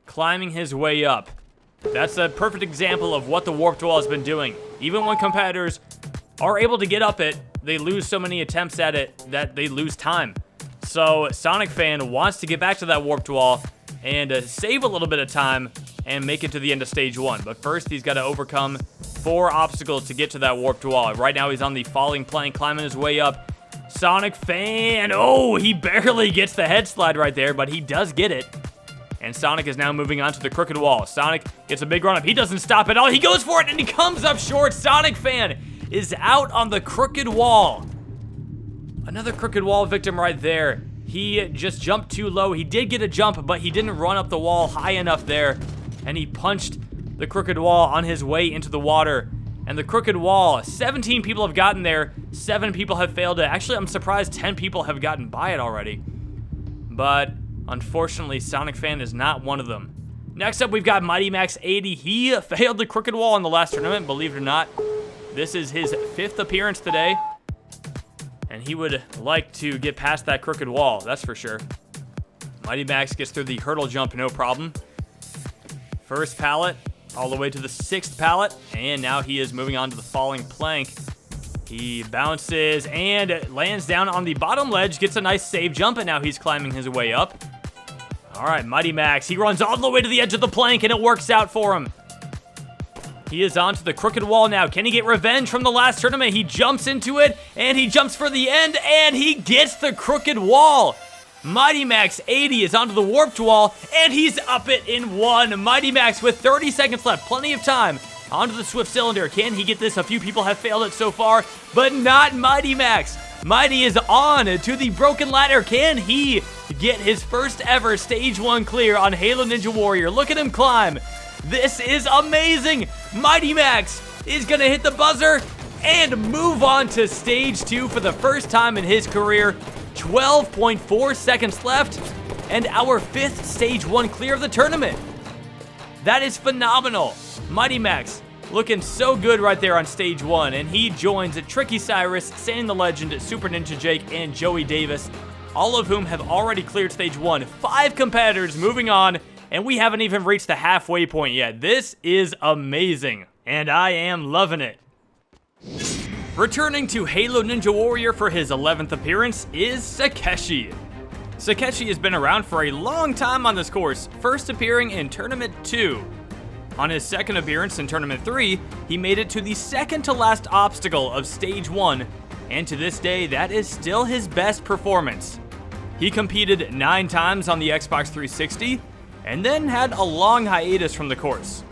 climbing his way up. That's a perfect example of what the warped wall has been doing. Even when competitors are able to get up it, they lose so many attempts at it that they lose time. So Sonic Fan wants to get back to that warped wall and save a little bit of time and make it to the end of stage 1. But first, he's got to overcome 4 obstacles to get to that warped wall. Right now, he's on the falling plank, climbing his way up. Sonic Fan, oh, he barely gets the head slide right there, but he does get it. And Sonic is now moving on to the crooked wall. Sonic gets a big run up. He doesn't stop at all. He goes for it, and he comes up short. Sonic Fan is out on the crooked wall. Another crooked wall victim right there. He just jumped too low. He did get a jump, but he didn't run up the wall high enough there. And he punched the crooked wall on his way into the water. And the crooked wall, 17 people have gotten there. 7 people have failed it. Actually, I'm surprised 10 people have gotten by it already. But unfortunately, Sonic Fan is not one of them. Next up, we've got Mighty Max 80. He failed the crooked wall in the last tournament, believe it or not. This is his 5th appearance today. And he would like to get past that crooked wall, that's for sure. Mighty Max gets through the hurdle jump, no problem. First pallet, all the way to the 6th pallet, and now he is moving on to the falling plank. He bounces and lands down on the bottom ledge, gets a nice save jump, and now he's climbing his way up. All right, Mighty Max, he runs all the way to the edge of the plank, and it works out for him. He is onto the crooked wall now. Can he get revenge from the last tournament? He jumps into it, and he jumps for the end, and he gets the crooked wall. Mighty Max 80 is onto the warped wall, and he's up it in 1. Mighty Max with 30 seconds left, plenty of time. Onto the swift cylinder. Can he get this? A few people have failed it so far, but not Mighty Max. Mighty is on to the broken ladder. Can he get his first ever stage 1 clear on Halo Ninja Warrior? Look at him climb. This is amazing. Mighty Max is gonna hit the buzzer and move on to stage 2 for the first time in his career. 12.4 seconds left, and our 5th stage 1 clear of the tournament. That is phenomenal. Mighty Max looking so good right there on stage 1, and he joins Tricky Cyrus, Sandy the Legend, Super Ninja Jake, and Joey Davis, all of whom have already cleared stage 1. 5 competitors moving on, and we haven't even reached the halfway point yet. This is amazing, and I am loving it. Returning to Halo Ninja Warrior for his 11th appearance is Sakeshi. Sakeshi has been around for a long time on this course, first appearing in Tournament 2. On his 2nd appearance in Tournament 3, he made it to the second to last obstacle of Stage 1, and to this day, that is still his best performance. He competed 9 times on the Xbox 360, and then had a long hiatus from the course.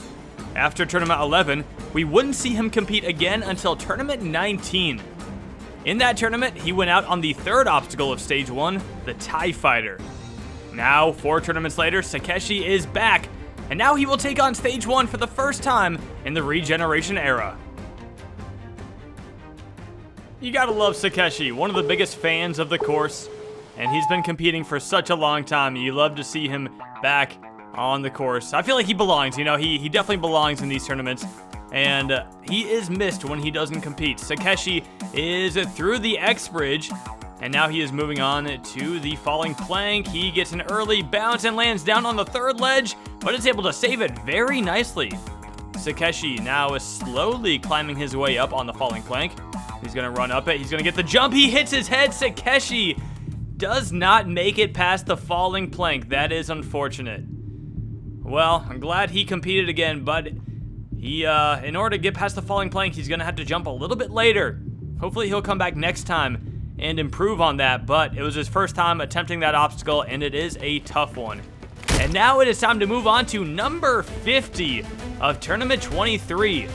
After Tournament 11, we wouldn't see him compete again until Tournament 19. In that tournament, he went out on the third obstacle of Stage 1, the TIE Fighter. Now, 4 tournaments later, Sakeshi is back, and now he will take on Stage 1 for the first time in the Regeneration Era. You gotta love Sakeshi, one of the biggest fans of the course, and he's been competing for such a long time. You love to see him back on the course. I feel like he belongs, you know, he definitely belongs in these tournaments, and he is missed when he doesn't compete. Sakeshi is through the X Bridge, and now he is moving on to the falling plank. He gets an early bounce and lands down on the third ledge, but is able to save it very nicely. Sakeshi now is slowly climbing his way up on the falling plank. He's gonna run up it, he's gonna get the jump, he hits his head. Sakeshi does not make it past the falling plank. That is unfortunate. Well, I'm glad he competed again, but he, in order to get past the falling plank, he's gonna have to jump a little bit later. Hopefully he'll come back next time and improve on that, but it was his first time attempting that obstacle, and it is a tough one. And now it is time to move on to number 50 of Tournament 23.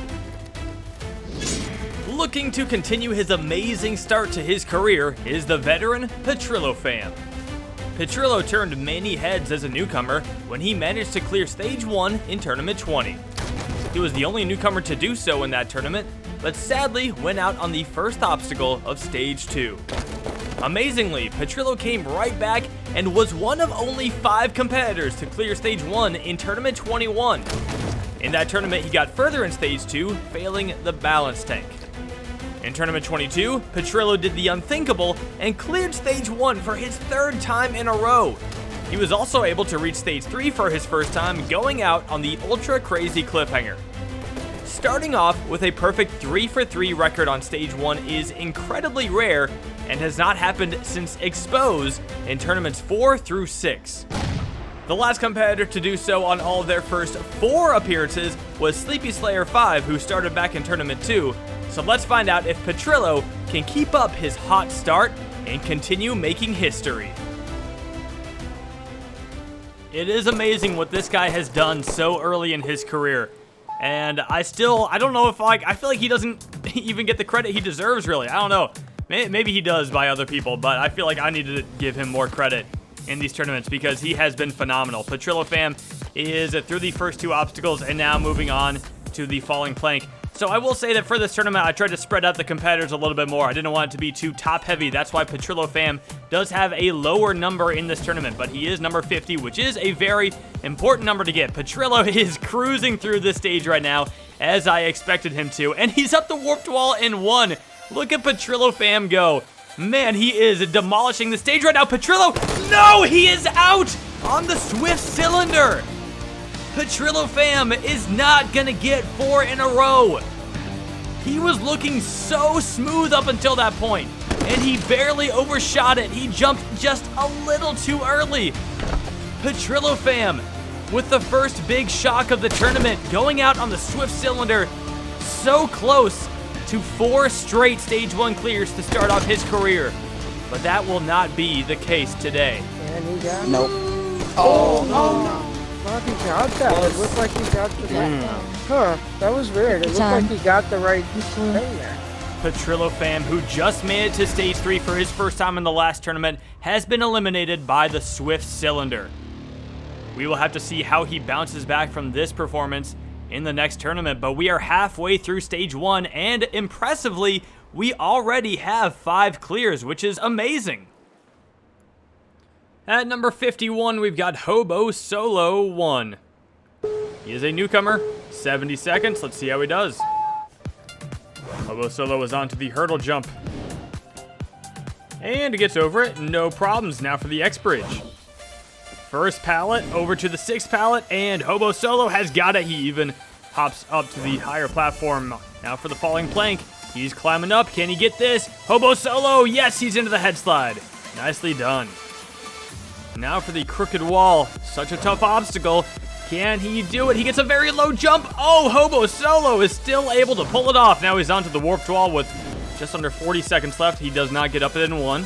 Looking to continue his amazing start to his career is the veteran Petrillo fam. Petrillo turned many heads as a newcomer when he managed to clear Stage 1 in Tournament 20. He was the only newcomer to do so in that tournament, but sadly went out on the first obstacle of Stage 2. Amazingly, Petrillo came right back and was one of only 5 competitors to clear Stage 1 in Tournament 21. In that tournament, he got further in Stage 2, failing the balance tank. In Tournament 22, Petrillo did the unthinkable and cleared Stage 1 for his 3rd time in a row. He was also able to reach Stage 3 for his first time, going out on the ultra crazy cliffhanger. Starting off with a perfect 3 for 3 record on Stage 1 is incredibly rare and has not happened since Expose in Tournaments 4 through 6. The last competitor to do so on all of their first 4 appearances was Sleepy Slayer 5, who started back in Tournament 2, so let's find out if Petrillo can keep up his hot start and continue making history. It is amazing what this guy has done so early in his career. And I don't know if, I feel like he doesn't even get the credit he deserves, really. I don't know. Maybe he does by other people, but I feel like I need to give him more credit in these tournaments because he has been phenomenal. Petrillo fam is through the first 2 obstacles and now moving on to the falling plank. So I will say that for this tournament, I tried to spread out the competitors a little bit more. I didn't want it to be too top heavy. That's why Petrillo fam does have a lower number in this tournament, but he is number 50, which is a very important number to get. Petrillo is cruising through this stage right now, as I expected him to, and he's up the warped wall in 1. Look at Petrillo fam go. Man, he is demolishing the stage right now. Petrillo, no, he is out on the Swift cylinder. Petrillo fam is not gonna get 4 in a row. He was looking so smooth up until that point, and he barely overshot it. He jumped just a little too early. Petrillo fam, with the first big shock of the tournament, going out on the Swift cylinder, so close to 4 straight Stage 1 clears to start off his career. But that will not be the case today. And he got Nope. Oh, no. Well, he got that. It looked like he got the Huh, that was weird. It looked like he got the right thing there. Petrillo fam, who just made it to Stage 3 for his first time in the last tournament, has been eliminated by the Swift cylinder. We will have to see how he bounces back from this performance in the next tournament, but we are halfway through Stage 1, and impressively, we already have 5 clears, which is amazing. At number 51, we've got Hobo Solo 1. He is a newcomer, 70 seconds. Let's see how he does. Hobo Solo is onto the hurdle jump. And he gets over it, no problems. Now for the X Bridge. First pallet over to the 6th pallet, and Hobo Solo has got it. He even hops up to the higher platform. Now for the falling plank. He's climbing up. Can he get this? Hobo Solo, yes, he's into the head slide. Nicely done. Now for the crooked wall. Such a tough obstacle. Can he do it? He gets a very low jump. Oh, Hobo Solo is still able to pull it off. Now he's onto the warped wall with just under 40 seconds left. He does not get up it in 1.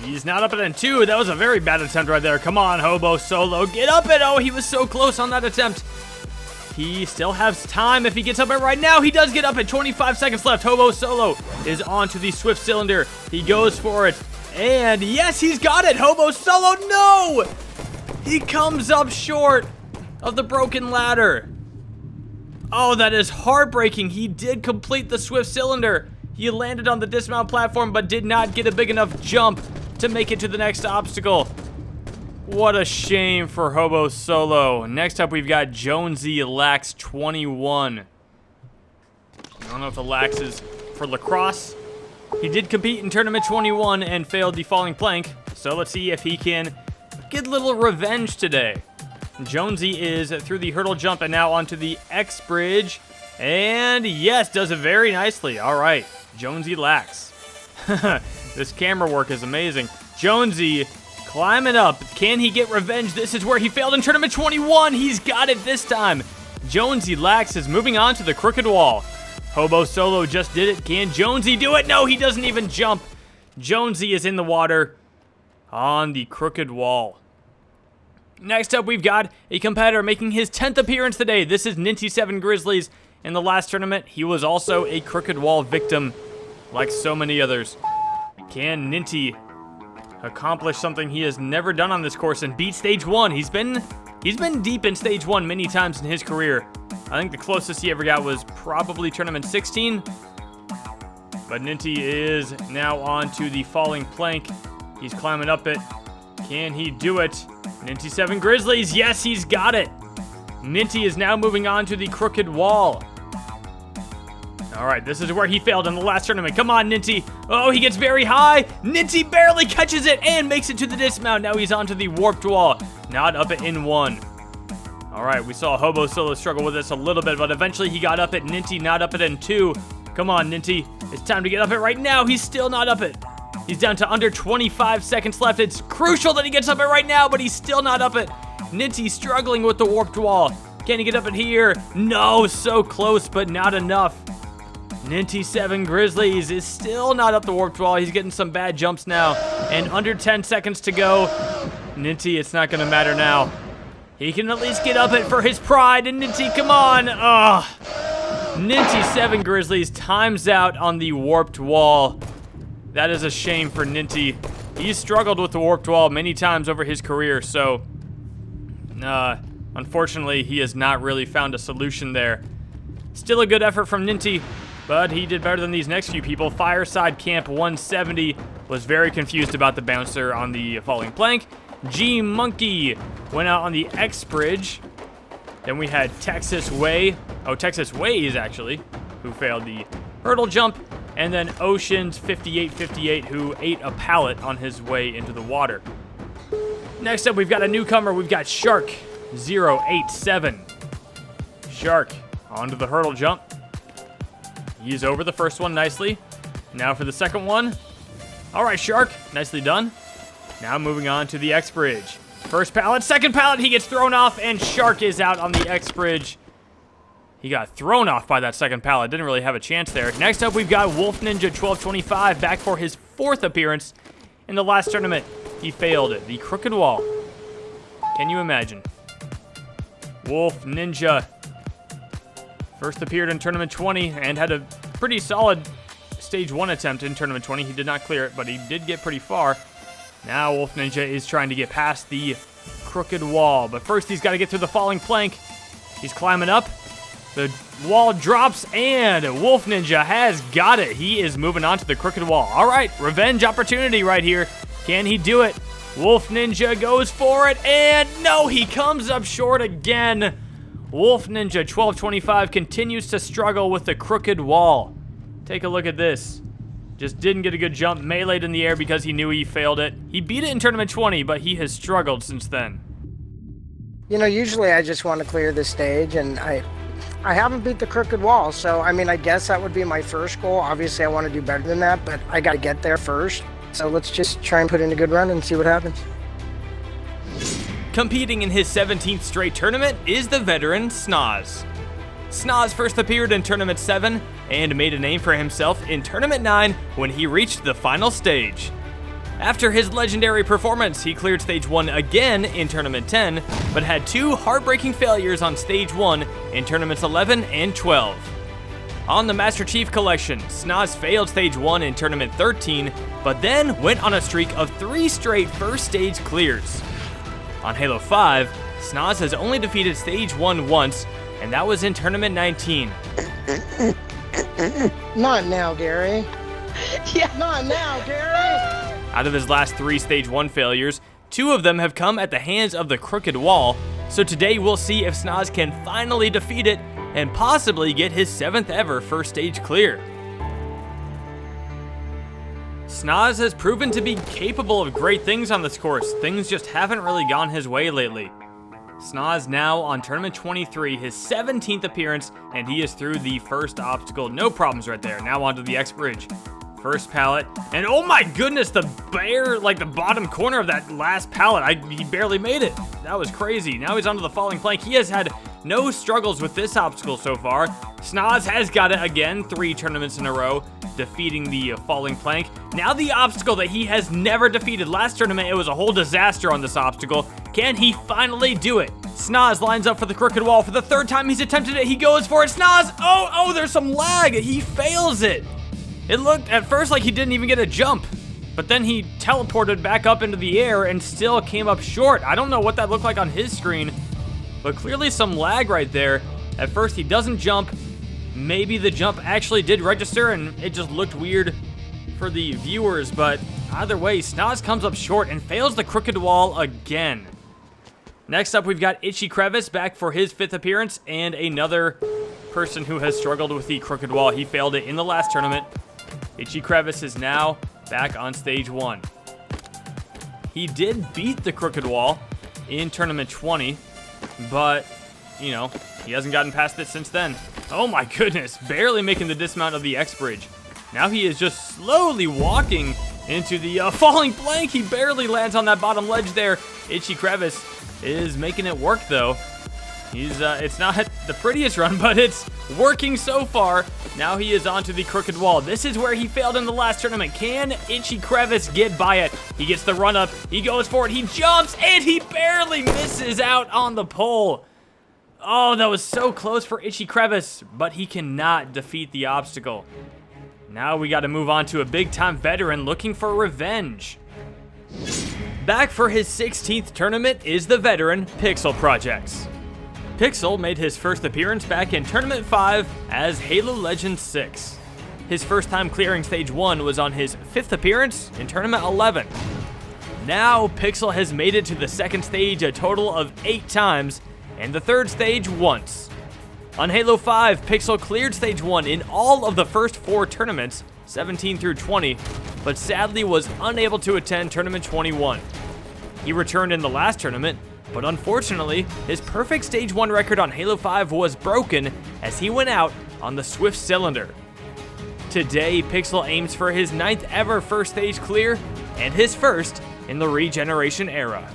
He's not up it in 2. That was a very bad attempt right there. Come on, Hobo Solo. Get up it. Oh, he was so close on that attempt. he still has time if he gets up it right now. He does get up at 25 seconds left. Hobo Solo is onto the Swift Cylinder. He goes for it. And yes, he's got it. Hobo Solo, no! He comes up short of the broken ladder. Oh, that is heartbreaking. He did complete the Swift Cylinder. He landed on the dismount platform, but did not get a big enough jump to make it to the next obstacle. What a shame for Hobo Solo. Next up, we've got Jonesy Lax 21. I don't know if the Lax is for lacrosse. He did compete in Tournament 21 and failed the falling plank. So let's see if he can get a little revenge today. Jonesy is through the hurdle jump and now onto the X bridge. And yes, does it very nicely. All right, Jonesy Lax. This camera work is amazing. Jonesy climbing up. Can he get revenge? This is where he failed in Tournament 21. He's got it this time. Jonesy Lax is moving on to the crooked wall. Hobo Solo just did it. Can Jonesy do it? No, he doesn't even jump. Jonesy is in the water on the crooked wall. Next up, we've got a competitor making his 10th appearance today. This is Ninty7 Grizzlies. In the last tournament, he was also a crooked wall victim, like so many others. Can Ninty accomplish something he has never done on this course and beat Stage 1? He's been deep in Stage 1 many times in his career. I think the closest he ever got was probably Tournament 16. But Ninty is now on to the falling plank. He's climbing up it. Can he do it? Ninty7 Grizzlies, yes, he's got it. Ninty is now moving on to the crooked wall. All right, this is where he failed in the last tournament. Come on, Ninty. Oh, he gets very high. Ninty barely catches it and makes it to the dismount. Now he's onto the warped wall. Not up it in one. All right, we saw Hobo Solo struggle with this a little bit, but eventually he got up it. Ninty not up it in two. Come on, Ninty. It's time to get up it right now. He's still not up it. He's down to under 25 seconds left. It's crucial that he gets up it right now, but he's still not up it. Ninty struggling with the warped wall. Can he get up it here? No, so close, but not enough. Ninty7 Grizzlies is still not up the warped wall. He's getting some bad jumps now. And under 10 seconds to go. Ninty, it's not going to matter now. He can at least get up it for his pride. And Ninty, come on. Ninty7 Grizzlies times out on the warped wall. That is a shame for Ninty. He's struggled with the warped wall many times over his career, so unfortunately, he has not really found a solution there. Still a good effort from Ninty, but he did better than these next few people. Fireside Camp 170 was very confused about the bouncer on the falling plank. G Monkey went out on the X bridge. Then we had Texas Way. Oh, Texas Ways, actually, who failed the hurdle jump. And then Oceans 5858, who ate a pallet on his way into the water. Next up, we've got a newcomer. We've got Shark 087. Shark onto the hurdle jump. He's over the first one nicely. Now for the second one. All right, Shark, nicely done. Now moving on to the X bridge. First pallet, second pallet, he gets thrown off, and Shark is out on the X bridge. He got thrown off by that second pallet. Didn't really have a chance there. Next up, we've got Wolf Ninja 1225 back for his 4th appearance. In the last tournament, he failed the crooked wall. Can you imagine? Wolf Ninja first appeared in Tournament 20 and had a pretty solid Stage 1 attempt in Tournament 20. He did not clear it, but he did get pretty far. Now Wolf Ninja is trying to get past the crooked wall. But first, he's got to get through the falling plank. He's climbing up. The wall drops, and Wolf Ninja has got it. He is moving on to the crooked wall. All right, revenge opportunity right here. Can he do it? Wolf Ninja goes for it, and no, he comes up short again. Wolf Ninja 1225 continues to struggle with the crooked wall. Take a look at this. Just didn't get a good jump, meleeed in the air because he knew he failed it. He beat it in Tournament 20, but he has struggled since then. You know, usually I just want to clear the stage, and I haven't beat the crooked wall, so I mean, I guess that would be my first goal. Obviously, I want to do better than that, but I got to get there first. So let's just try and put in a good run and see what happens. Competing in his 17th straight tournament is the veteran Snoz. Snoz first appeared in Tournament 7 and made a name for himself in Tournament 9 when he reached the final stage. After his legendary performance, he cleared stage 1 again in Tournament 10, but had 2 heartbreaking failures on stage 1 in Tournaments 11 and 12. On the Master Chief Collection, Snoz failed stage 1 in Tournament 13, but then went on a streak of 3 straight first stage clears. On Halo 5, Snoz has only defeated stage 1 once, and that was in Tournament 19. Not now, Gary. Yeah. Not now, Gary. Out of his last 3 stage 1 failures, 2 of them have come at the hands of the Crooked Wall, so today we'll see if Snoz can finally defeat it and possibly get his 7th ever first stage clear. Snoz has proven to be capable of great things on this course. Things just haven't really gone his way lately. Snoz now on Tournament 23, his 17th appearance, and he is through the first obstacle. No problems right there. Now onto the X Bridge. First pallet, and oh my goodness, the bottom corner of that last pallet, he barely made it. That was crazy. Now he's onto the falling plank. He has had no struggles with this obstacle so far. Snoz has got it again, 3 tournaments in a row, defeating the falling plank. Now the obstacle that he has never defeated. Last tournament, it was a whole disaster on this obstacle. Can he finally do it? Snoz lines up for the Crooked Wall. For the 3rd time he's attempted it, he goes for it. Snoz, oh, there's some lag. He fails it. It looked at first like he didn't even get a jump, but then he teleported back up into the air and still came up short. I don't know what that looked like on his screen, but clearly some lag right there. At first he doesn't jump. Maybe the jump actually did register and it just looked weird for the viewers, but either way, Snoz comes up short and fails the Crooked Wall again. Next up, we've got Itchy Crevice back for his 5th appearance, and another person who has struggled with the Crooked Wall. He failed it in the last tournament. Itchy Crevice is now back on stage 1. He did beat the Crooked Wall in Tournament 20, but, you know, he hasn't gotten past it since then. Oh my goodness, barely making the dismount of the X Bridge. Now he is just slowly walking into the falling plank. He barely lands on that bottom ledge there. Itchy Crevice is making it work though. It's not the prettiest run, but it's working so far. Now he is onto the Crooked Wall. This is where he failed in the last tournament. Can Itchy Crevice get by it? He gets the run up, he goes for it, he jumps, and he barely misses out on the pole. Oh, that was so close for Itchy Crevice, but he cannot defeat the obstacle. Now we got to move on to a big-time veteran looking for revenge. Back for his 16th tournament is the veteran Pixel Projects. Pixel made his first appearance back in Tournament 5 as Halo Legends 6. His first time clearing stage 1 was on his 5th appearance in Tournament 11. Now Pixel has made it to the 2nd stage a total of 8 times, and the 3rd stage once. On Halo 5, Pixel cleared stage 1 in all of the first 4 tournaments, 17 through 20, but sadly was unable to attend Tournament 21. He returned in the last tournament, but unfortunately, his perfect stage 1 record on Halo 5 was broken as he went out on the Swift Cylinder. Today, Pixel aims for his 9th ever first stage clear, and his first in the Regeneration Era.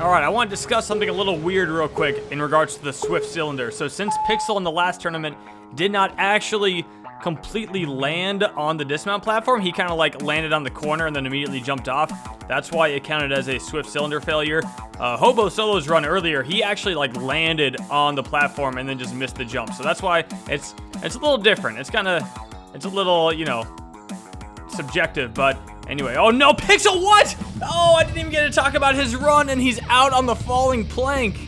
Alright, I want to discuss something a little weird real quick in regards to the Swift Cylinder. So since Pixel in the last tournament did not actually completely land on the dismount platform, he kind of like landed on the corner and then immediately jumped off. That's why it counted as a Swift Cylinder failure. Hobo Solo's run earlier, he actually like landed on the platform and then just missed the jump. So that's why it's a little different. It's a little, you know, subjective, but anyway. Oh no, Pixel, what? Oh, I didn't even get to talk about his run and he's out on the falling plank.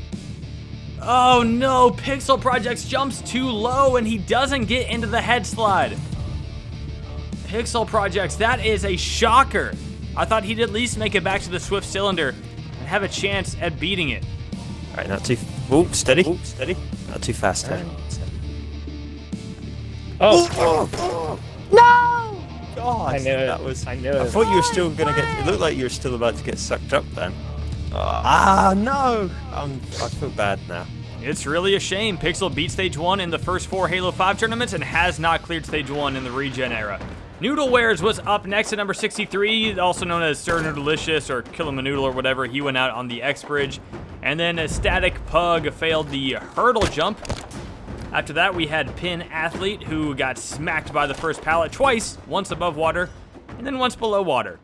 Oh no, Pixel Projects jumps too low and he doesn't get into the head slide. Pixel Projects, that is a shocker. I thought he'd at least make it back to the Swift Cylinder and have a chance at beating it. All right, not too... Oh, steady. Not too fast, Ted. Oh. No! God, I knew it. I knew it. I thought you were still going to get... It looked like you were still about to get sucked up then. No! I feel bad now. It's really a shame. Pixel beat Stage 1 in the first 4 Halo 5 tournaments and has not cleared Stage 1 in the Regen Era. Noodlewares was up next at number 63, also known as Sir Noodalicious or Kill Him a Noodle or whatever. He went out on the X Bridge. And then a Static Pug failed the hurdle jump. After that, we had Pin Athlete, who got smacked by the first pallet twice, once above water, and then once below water.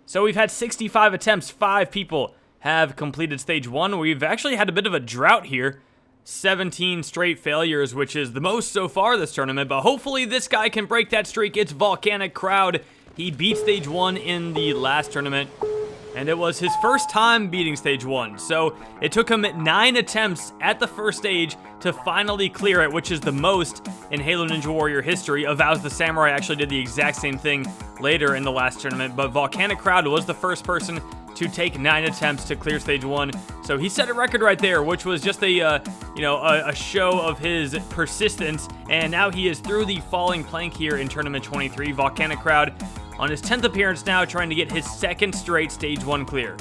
So we've had 65 attempts, 5 people have completed stage 1. We've actually had a bit of a drought here. 17 straight failures, which is the most so far this tournament, but hopefully this guy can break that streak. It's Volcanic Crowd. He beat stage 1 in the last tournament, and it was his first time beating stage 1. So it took him 9 attempts at the first stage to finally clear it, which is the most in Halo Ninja Warrior history. Avows the Samurai actually did the exact same thing later in the last tournament, but Volcanic Crowd was the first person to take 9 attempts to clear stage 1. So he set a record right there, which was just a show of his persistence. And now he is through the falling plank here in Tournament 23. Volcanic Crowd on his 10th appearance now, trying to get his 2nd straight stage 1 clear.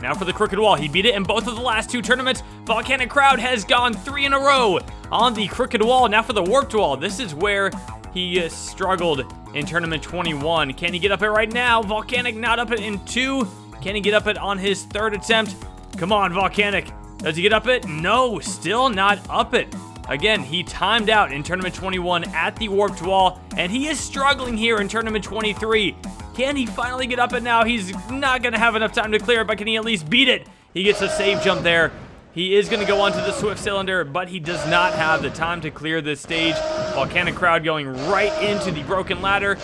Now for the Crooked Wall. He beat it in both of the last 2 tournaments. Volcanic Crowd has gone 3 in a row on the Crooked Wall. Now for the Warped Wall. This is where he struggled in Tournament 21. Can he get up it right now? Volcanic not up it in 2. Can he get up it on his 3rd attempt? Come on, Volcanic. Does he get up it? No, still not up it. Again, he timed out in Tournament 21 at the Warped Wall, and he is struggling here in Tournament 23. Can he finally get up it now? He's not going to have enough time to clear it, but can he at least beat it? He gets a save jump there. He is going to go onto the Swift Cylinder, but he does not have the time to clear this stage. Volcanic Crowd going right into the Broken Ladder,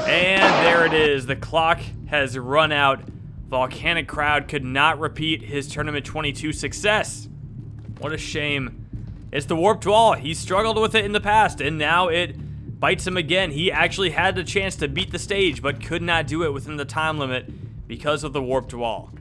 and there it is. The clock has run out. Volcanic Crowd could not repeat his Tournament 22 success. What a shame. It's the Warped Wall. He struggled with it in the past, and now it bites him again. He actually had the chance to beat the stage, but could not do it within the time limit because of the Warped Wall.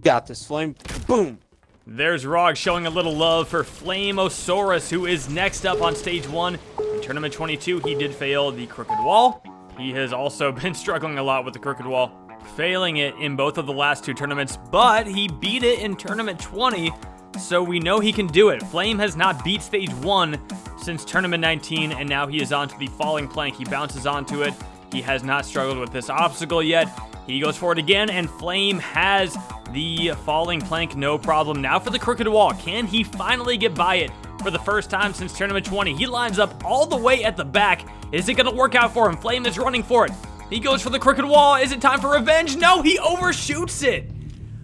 Got this, Flame. Boom. There's Rog showing a little love for Flameosaurus, who is next up on stage 1. In Tournament 22, he did fail the Crooked Wall. He has also been struggling a lot with the Crooked Wall, failing it in both of the last 2 tournaments, but he beat it in Tournament 20, so we know he can do it. Flame has not beat stage 1 since Tournament 19, and now he is onto the falling plank. He bounces onto it. He has not struggled with this obstacle yet. He goes for it again, and Flame has the falling plank, no problem. Now for the Crooked Wall. Can he finally get by it for the first time since Tournament 20? He lines up all the way at the back. Is it going to work out for him? Flame is running for it. He goes for the Crooked Wall. Is it time for revenge? No, he overshoots it.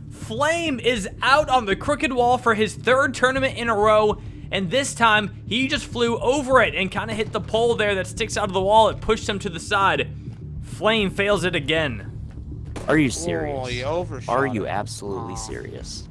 Flame is out on the Crooked Wall for his 3rd tournament in a row, and this time he just flew over it and kind of hit the pole there that sticks out of the wall. It pushed him to the side. Flame fails it again. Are you serious? Oh, he overshot Are you it. absolutely serious?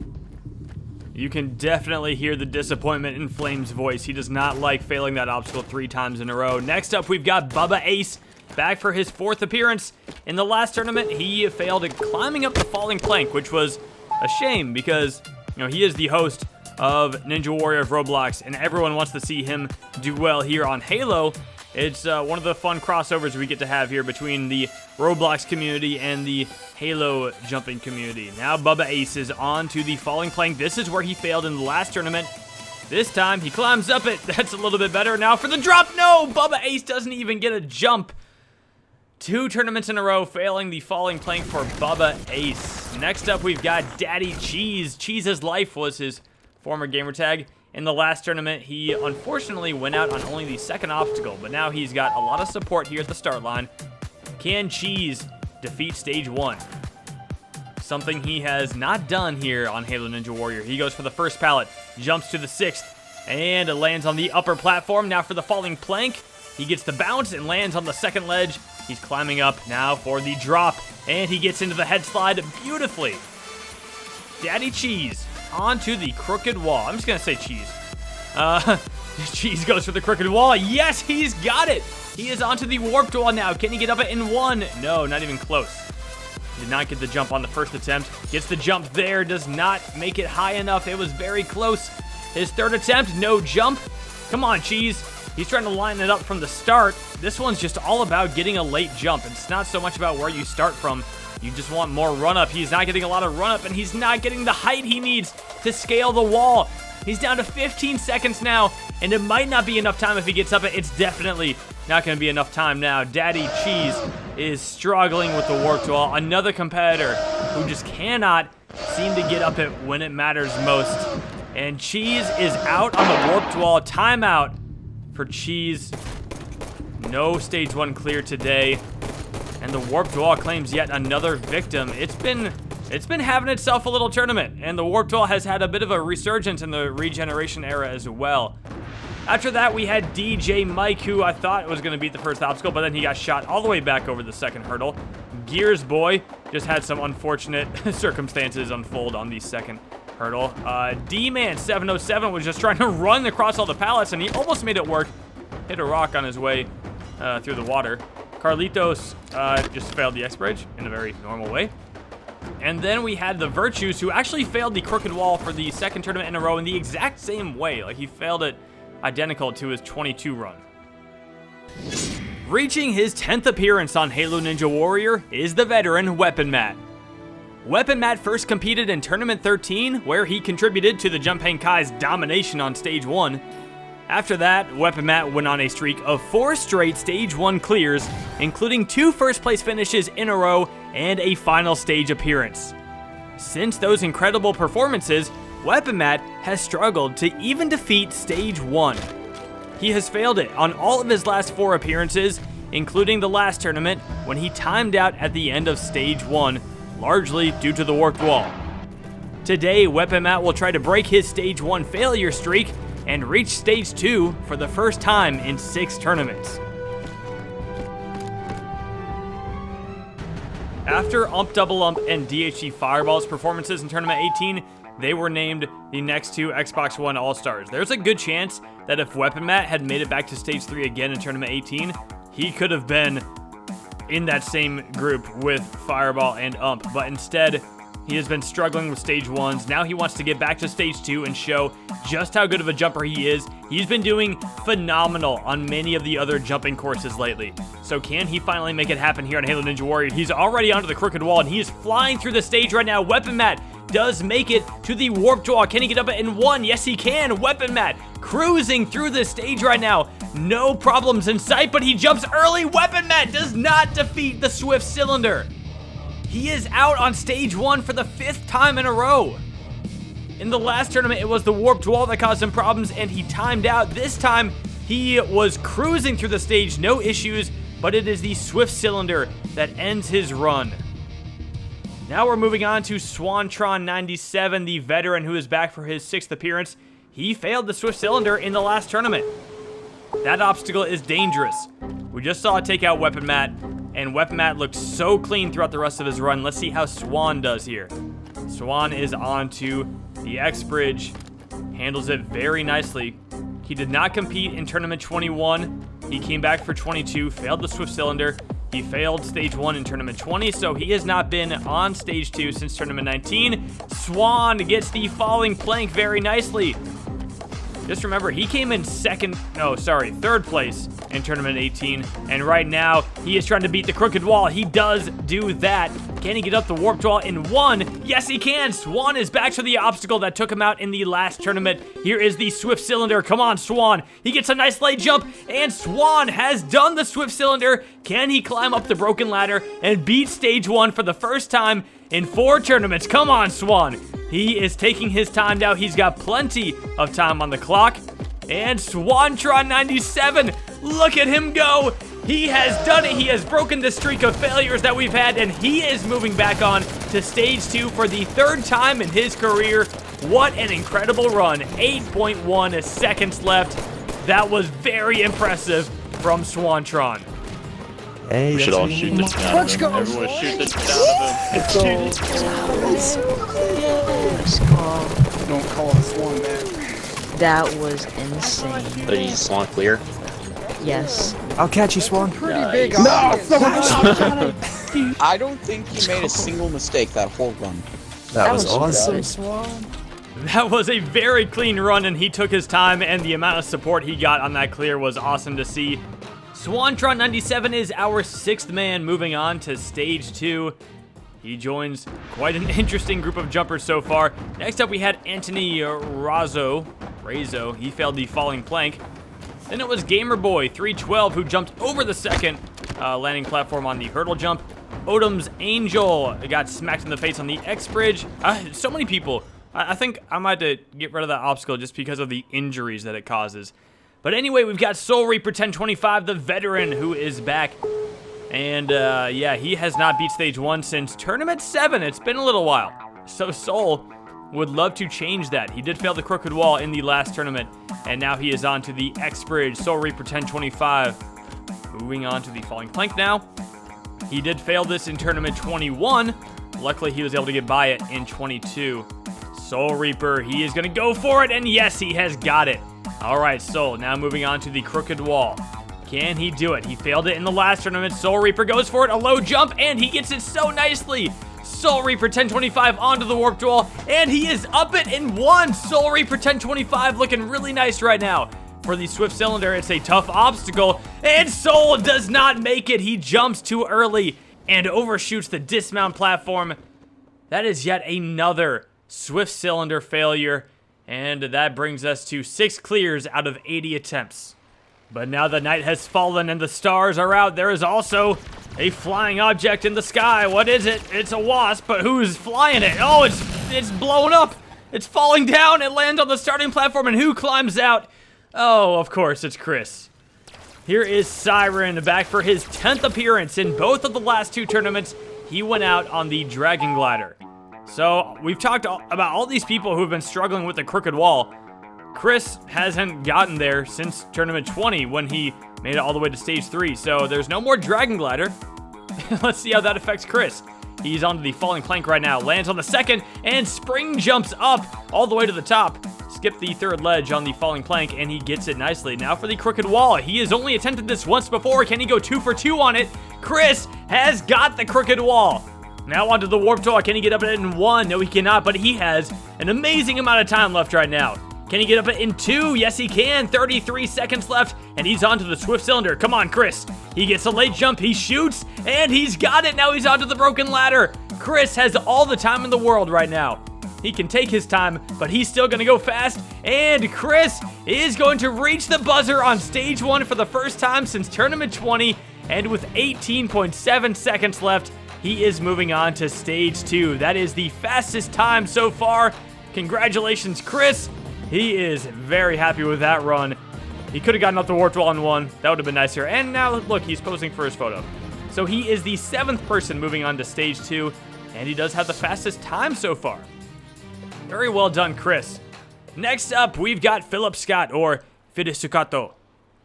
You can definitely hear the disappointment in Flame's voice. He does not like failing that obstacle 3 times in a row. Next up, we've got Bubba Ace, back for his 4th appearance. In the last tournament, he failed at climbing up the falling plank, which was a shame because, he is the host of Ninja Warrior of Roblox, and everyone wants to see him do well here on Halo. It's one of the fun crossovers we get to have here between the Roblox community and the Halo jumping community. Now Bubba Ace is on to the falling plank. This is where he failed in the last tournament. This time he climbs up it. That's a little bit better. Now for the drop. No, Bubba Ace doesn't even get a jump. 2 tournaments in a row failing the falling plank for Bubba Ace. Next up, we've got Daddy Cheese. Cheese's Life was his former gamer tag. In the last tournament, he unfortunately went out on only the 2nd obstacle, but now he's got a lot of support here at the start line. Can Cheese defeat stage 1? Something he has not done here on Halo Ninja Warrior. He goes for the first pallet, jumps to the 6th, and lands on the upper platform. Now for the falling plank. He gets the bounce and lands on the 2nd ledge. He's climbing up now for the drop, and he gets into the head slide beautifully. Daddy Cheese onto the Crooked Wall. I'm just going to say Cheese. Cheese goes for the Crooked Wall. Yes, he's got it. He is onto the Warped Wall now. Can he get up it in 1? No, not even close. Did not get the jump on the first attempt. Gets the jump there. Does not make it high enough. It was very close. His 3rd attempt, no jump. Come on, Cheese. He's trying to line it up from the start. This one's just all about getting a late jump. It's not so much about where you start from. You just want more run-up. He's not getting a lot of run-up, and he's not getting the height he needs to scale the wall. He's down to 15 seconds now, and it might not be enough time if he gets up it. It's definitely not going to be enough time now. Daddy Cheese is struggling with the Warped Wall. Another competitor who just cannot seem to get up it when it matters most. And Cheese is out on the Warped Wall. Timeout for Cheese. No stage 1 clear today. And the Warped Wall claims yet another victim. It's been having itself a little tournament, and the Warped Wall has had a bit of a resurgence in the Regeneration Era as well. After that, we had DJ Mike, who I thought was going to beat the first obstacle, but then he got shot all the way back over the second hurdle. Gears Boy just had some unfortunate circumstances unfold on the second hurdle. D-Man 707 was just trying to run across all the pallets, and he almost made it work. Hit a rock on his way through the water. Carlitos just failed the X-Bridge in a very normal way. And then we had the Virtues, who actually failed the Crooked Wall for the second tournament in a row in the exact same way. Like, he failed it identical to his 22 run. Reaching his 10th appearance on Halo Ninja Warrior is the veteran Weapon Matt. Weapon Matt first competed in Tournament 13, where he contributed to the Junpei Kai's domination on Stage 1. After that, Weapon Matt went on a streak of 4 straight Stage 1 clears, including 2 first-place finishes in a row and a final stage appearance. Since those incredible performances, Weapon Matt has struggled to even defeat Stage 1. He has failed it on all of his last 4 appearances, including the last tournament when he timed out at the end of Stage 1, largely due to the Warped Wall. Today, Weapon Matt will try to break his Stage 1 failure streak and reach Stage 2 for the first time in 6 tournaments. After Ump Double Ump and DHG Fireball's performances in Tournament 18, they were named the next 2 Xbox One All-Stars. There's a good chance that if Weapon Matt had made it back to Stage 3 again in Tournament 18, he could have been in that same group with Fireball and Ump, but instead, he has been struggling with Stage 1s. Now he wants to get back to Stage 2 and show just how good of a jumper he is. He's been doing phenomenal on many of the other jumping courses lately. So can he finally make it happen here on Halo Ninja Warrior? He's already onto the Crooked Wall, and he is flying through the stage right now. Weapon Matt does make it to the Warped Wall. Can he get up it in 1? Yes, he can. Weapon Matt cruising through the stage right now. No problems in sight, but he jumps early. Weapon Matt does not defeat the Swift Cylinder. He is out on Stage 1 for the 5th time in a row. In the last tournament, it was the Warped Wall that caused him problems, and he timed out. This time, he was cruising through the stage, no issues, but it is the Swift Cylinder that ends his run. Now we're moving on to Swantron97, the veteran who is back for his 6th appearance. He failed the Swift Cylinder in the last tournament. That obstacle is dangerous. We just saw it take out Weapon Matt, and Weapon Matt looked so clean throughout the rest of his run. Let's see how Swan does here. Swan is on to the X-Bridge, handles it very nicely. He did not compete in Tournament 21. He came back for 22, failed the Swift Cylinder. He failed Stage 1 in Tournament 20, so he has not been on Stage 2 since Tournament 19. Swan gets the falling plank very nicely. Just remember, he came in third place in Tournament 18, and right now, he is trying to beat the Crooked Wall. He does do that. Can he get up the Warped Wall in 1? Yes, he can. Swan is back to the obstacle that took him out in the last tournament. Here is the Swift Cylinder. Come on, Swan. He gets a nice late jump, and Swan has done the Swift Cylinder. Can he climb up the broken ladder and beat Stage 1 for the first time in 4 tournaments? Come on, Swan. He is taking his time now. He's got plenty of time on the clock. And Swantron97, look at him go. He has done it. He has broken the streak of failures that we've had, and he is moving back on to Stage 2 for the 3rd time in his career. What an incredible run. 8.1 seconds left. That was very impressive from Swantron. Hey, We should all shoot the shit out of Let's him. go, Everyone Swan. shoot the shit out of him. Don't call the Swan back. That was insane. But he's Swan clear. Yes. I'll catch you, Swan. Pretty big No, audience. I don't think he made a single mistake that whole run. That was was awesome, good. Swan. That was a very clean run, and he took his time, and the amount of support he got on that clear was awesome to see. Swantron97 is our 6th man moving on to Stage 2. He joins quite an interesting group of jumpers so far. Next up, we had Anthony Razo. He failed the falling plank. Then it was Gamerboy312 who jumped over the second landing platform on the hurdle jump. Odom's Angel got smacked in the face on the X-Bridge. So many people. I think I might have to get rid of that obstacle just because of the injuries that it causes. But anyway, we've got Soul Reaper 1025, the veteran, who is back. And yeah, he has not beat stage 1 since Tournament 7. It's been a little while. So Soul would love to change that. He did fail the Crooked Wall in the last tournament, and now he is on to the X-Bridge, Soul Reaper 1025. Moving on to the Falling Plank now. He did fail this in Tournament 21. Luckily, he was able to get by it in 22. Soul Reaper, he is going to go for it, and yes, he has got it. All right, Soul, now moving on to the Crooked Wall. Can he do it? He failed it in the last tournament. Soul Reaper goes for it, a low jump, and he gets it so nicely. Soul Reaper 1025 onto the Warped Wall, and he is up it in 1. Soul Reaper 1025 looking really nice right now. For the Swift Cylinder, it's a tough obstacle, and Soul does not make it. He jumps too early and overshoots the dismount platform. That is yet another Swift Cylinder failure, and that brings us to 6 clears out of 80 attempts. But now the night has fallen and the stars are out, there is also a flying object in the sky. What is it? It's a wasp, but who's flying it? Oh, it's blowing up. It's falling down. It lands on the starting platform, and who climbs out? Oh, of course, it's Chris. Here is Siren back for his 10th appearance. In both of the last 2 tournaments, he went out on the Dragon Glider. So we've talked about all these people who've been struggling with the Crooked Wall. Chris hasn't gotten there since Tournament 20 when he made it all the way to Stage 3. So there's no more Dragon Glider. Let's see how that affects Chris. He's onto the Falling Plank right now. Lands on the second and spring jumps up all the way to the top. Skip the 3rd ledge on the Falling Plank and he gets it nicely. Now for the Crooked Wall. He has only attempted this once before. Can he go 2 for 2 on it? Chris has got the Crooked Wall. Now onto the Warped Wall. Can he get up it in 1? No, he cannot, but he has an amazing amount of time left right now. Can he get up it in 2? Yes, he can. 33 seconds left, and he's onto the Swift Cylinder. Come on, Chris. He gets a late jump. He shoots, and he's got it. Now he's onto the Broken Ladder. Chris has all the time in the world right now. He can take his time, but he's still going to go fast, and Chris is going to reach the buzzer on Stage 1 for the first time since Tournament 20, and with 18.7 seconds left, he is moving on to Stage 2. That is the fastest time so far. Congratulations, Chris. He is very happy with that run. He could have gotten up the Warped Wall in 1. That would have been nicer. And now, look, he's posing for his photo. So he is the 7th person moving on to Stage 2, and he does have the fastest time so far. Very well done, Chris. Next up, we've got Philip Scott, or Fidisukato.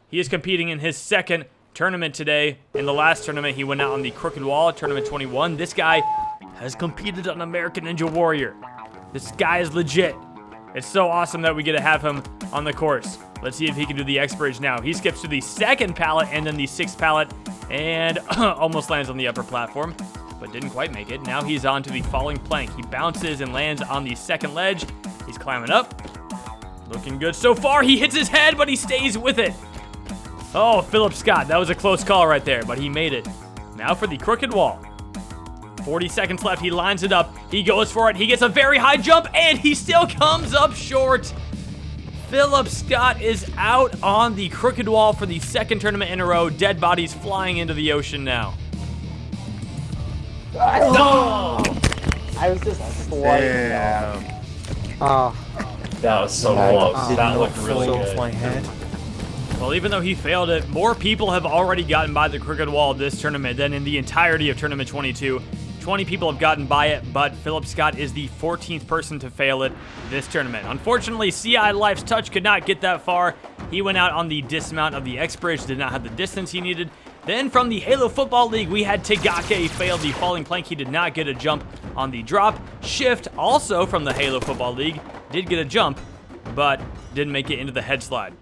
He is competing in his 2nd tournament today. In the last tournament, he went out on the Crooked Wall, Tournament 21. This guy has competed on American Ninja Warrior. This guy is legit. It's so awesome that we get to have him on the course. Let's see if he can do the X-Bridge now. He skips to the 2nd pallet and then the 6th pallet and almost lands on the upper platform, but didn't quite make it. Now he's on to the Falling Plank. He bounces and lands on the 2nd ledge. He's climbing up. Looking good so far. He hits his head, but he stays with it. Oh, Philip Scott. That was a close call right there, but he made it. Now for the Crooked Wall. 40 seconds left. He lines it up. He goes for it. He gets a very high jump, and he still comes up short. Philip Scott is out on the Crooked Wall for the 2nd tournament in a row. Dead bodies flying into the ocean now. No! I was just slightly off. Oh. That was so close. That looked really good. My head. Well, even though he failed it, more people have already gotten by the Crooked Wall this tournament than in the entirety of Tournament 22. 20 people have gotten by it, but Philip Scott is the 14th person to fail it this tournament. Unfortunately, CI Life's Touch could not get that far. He went out on the dismount of the X-Bridge, did not have the distance he needed. Then from the Halo Football League, we had Tagake failed the Falling Plank. He did not get a jump on the drop. Shift, also from the Halo Football League, did get a jump, but didn't make it into the head slide.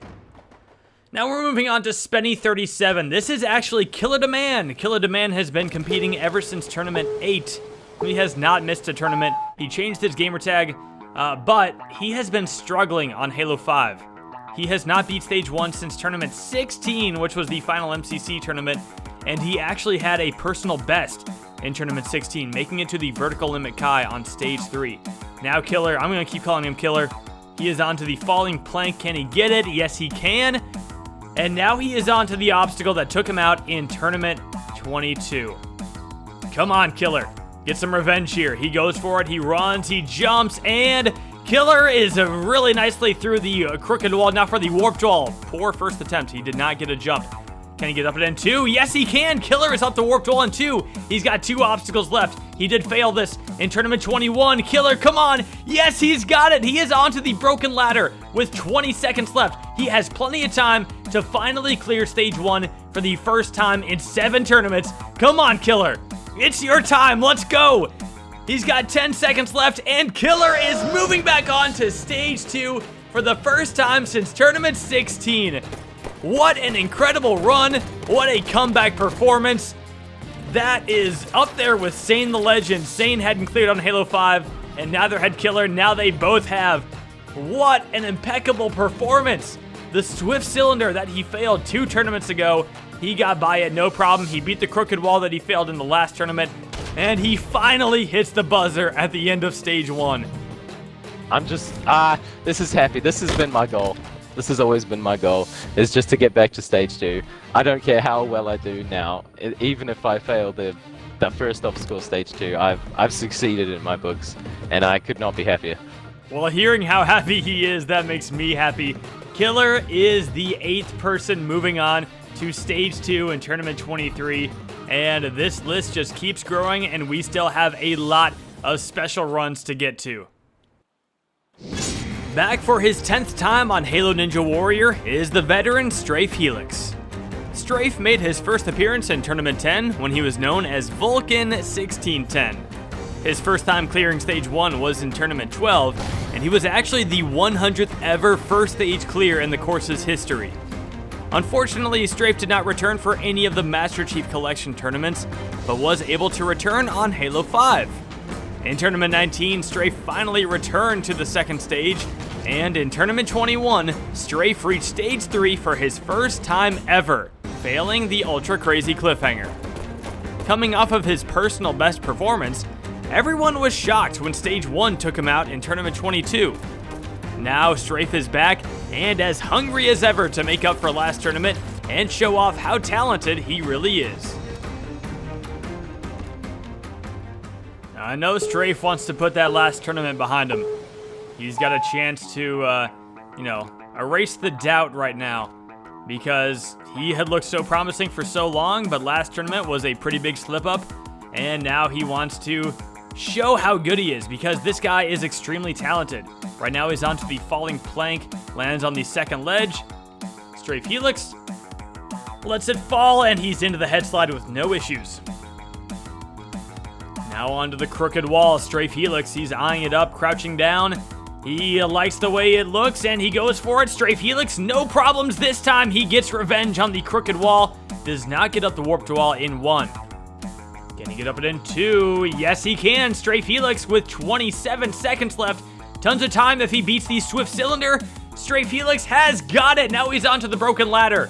Now we're moving on to Spenny 37. This is actually Killer Demand. Killer Demand has been competing ever since Tournament 8. He has not missed a tournament. He changed his gamertag, but he has been struggling on Halo 5. He has not beat Stage 1 since Tournament 16, which was the final MCC tournament, and he actually had a personal best in Tournament 16, making it to the Vertical Limit Kai on Stage 3. Now Killer, I'm going to keep calling him Killer. He is onto the Falling Plank. Can he get it? Yes, he can. And now he is on to the obstacle that took him out in Tournament 22. Come on, Killer. Get some revenge here. He goes for it. He runs. He jumps. And Killer is really nicely through the Crooked Wall. Now for the Warped Wall. Poor first attempt. He did not get a jump. Can he get up at N2? Yes, he can. Killer is up the warped wall in 2. He's got 2 obstacles left. He did fail this in Tournament 21. Killer, come on. Yes, he's got it. He is onto the broken ladder with 20 seconds left. He has plenty of time to finally clear Stage 1 for the first time in 7 tournaments. Come on, Killer. It's your time. Let's go. He's got 10 seconds left, and Killer is moving back on to Stage 2 for the first time since Tournament 16. What an incredible run. What a comeback performance. That is up there with Sane the Legend. Sane hadn't cleared on Halo 5, and neither had Killer. Now they both have. What an impeccable performance. The Swift Cylinder that he failed 2 tournaments ago, he got by it no problem. He beat the crooked wall that he failed in the last tournament, and he finally hits the buzzer at the end of Stage 1. I'm just, this is happy. This has been my goal. This has always been my goal, is just to get back to Stage 2. I don't care how well I do now. Even if I fail the first obstacle, Stage 2, I've succeeded in my books, and I could not be happier. Well, hearing how happy he is, that makes me happy. Killer is the 8th person moving on to Stage 2 in Tournament 23, and this list just keeps growing, and we still have a lot of special runs to get to. Back for his 10th time on Halo Ninja Warrior is the veteran Strafe Helix. Strafe made his first appearance in Tournament 10 when he was known as Vulcan 1610. His first time clearing Stage 1 was in Tournament 12, and he was actually the 100th ever first stage clear in the course's history. Unfortunately, Strafe did not return for any of the Master Chief Collection tournaments, but was able to return on Halo 5. In Tournament 19, Strafe finally returned to the second stage, and in Tournament 21, Strafe reached Stage 3 for his first time ever, failing the Ultra Crazy Cliffhanger. Coming off of his personal best performance, everyone was shocked when Stage 1 took him out in Tournament 22. Now Strafe is back and as hungry as ever to make up for last tournament and show off how talented he really is. I know Strafe wants to put that last tournament behind him. He's got a chance to, erase the doubt right now, because he had looked so promising for so long, but last tournament was a pretty big slip up, and now he wants to show how good he is, because this guy is extremely talented. Right now he's onto the falling plank, lands on the second ledge. Strafe Helix lets it fall, and he's into the head slide with no issues. Now onto the crooked wall. Strafe Helix, he's eyeing it up, crouching down. He likes the way it looks, and he goes for it. Strafe Helix, no problems this time. He gets revenge on the crooked wall. Does not get up the warped wall in 1. Can he get up it in 2? Yes, he can. Strafe Helix with 27 seconds left. Tons of time if he beats the Swift Cylinder. Strafe Helix has got it. Now he's onto the broken ladder.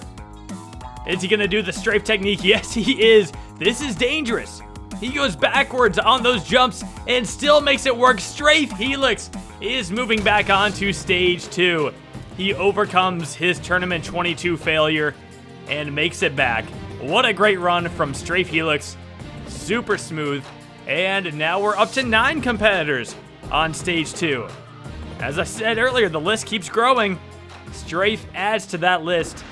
Is he going to do the strafe technique? Yes, he is. This is dangerous. He goes backwards on those jumps and still makes it work. Strafe Helix is moving back onto Stage 2. He overcomes his Tournament 22 failure and makes it back. What a great run from Strafe Helix. Super smooth. And now we're up to 9 competitors on Stage 2. As I said earlier, the list keeps growing. Strafe adds to that list.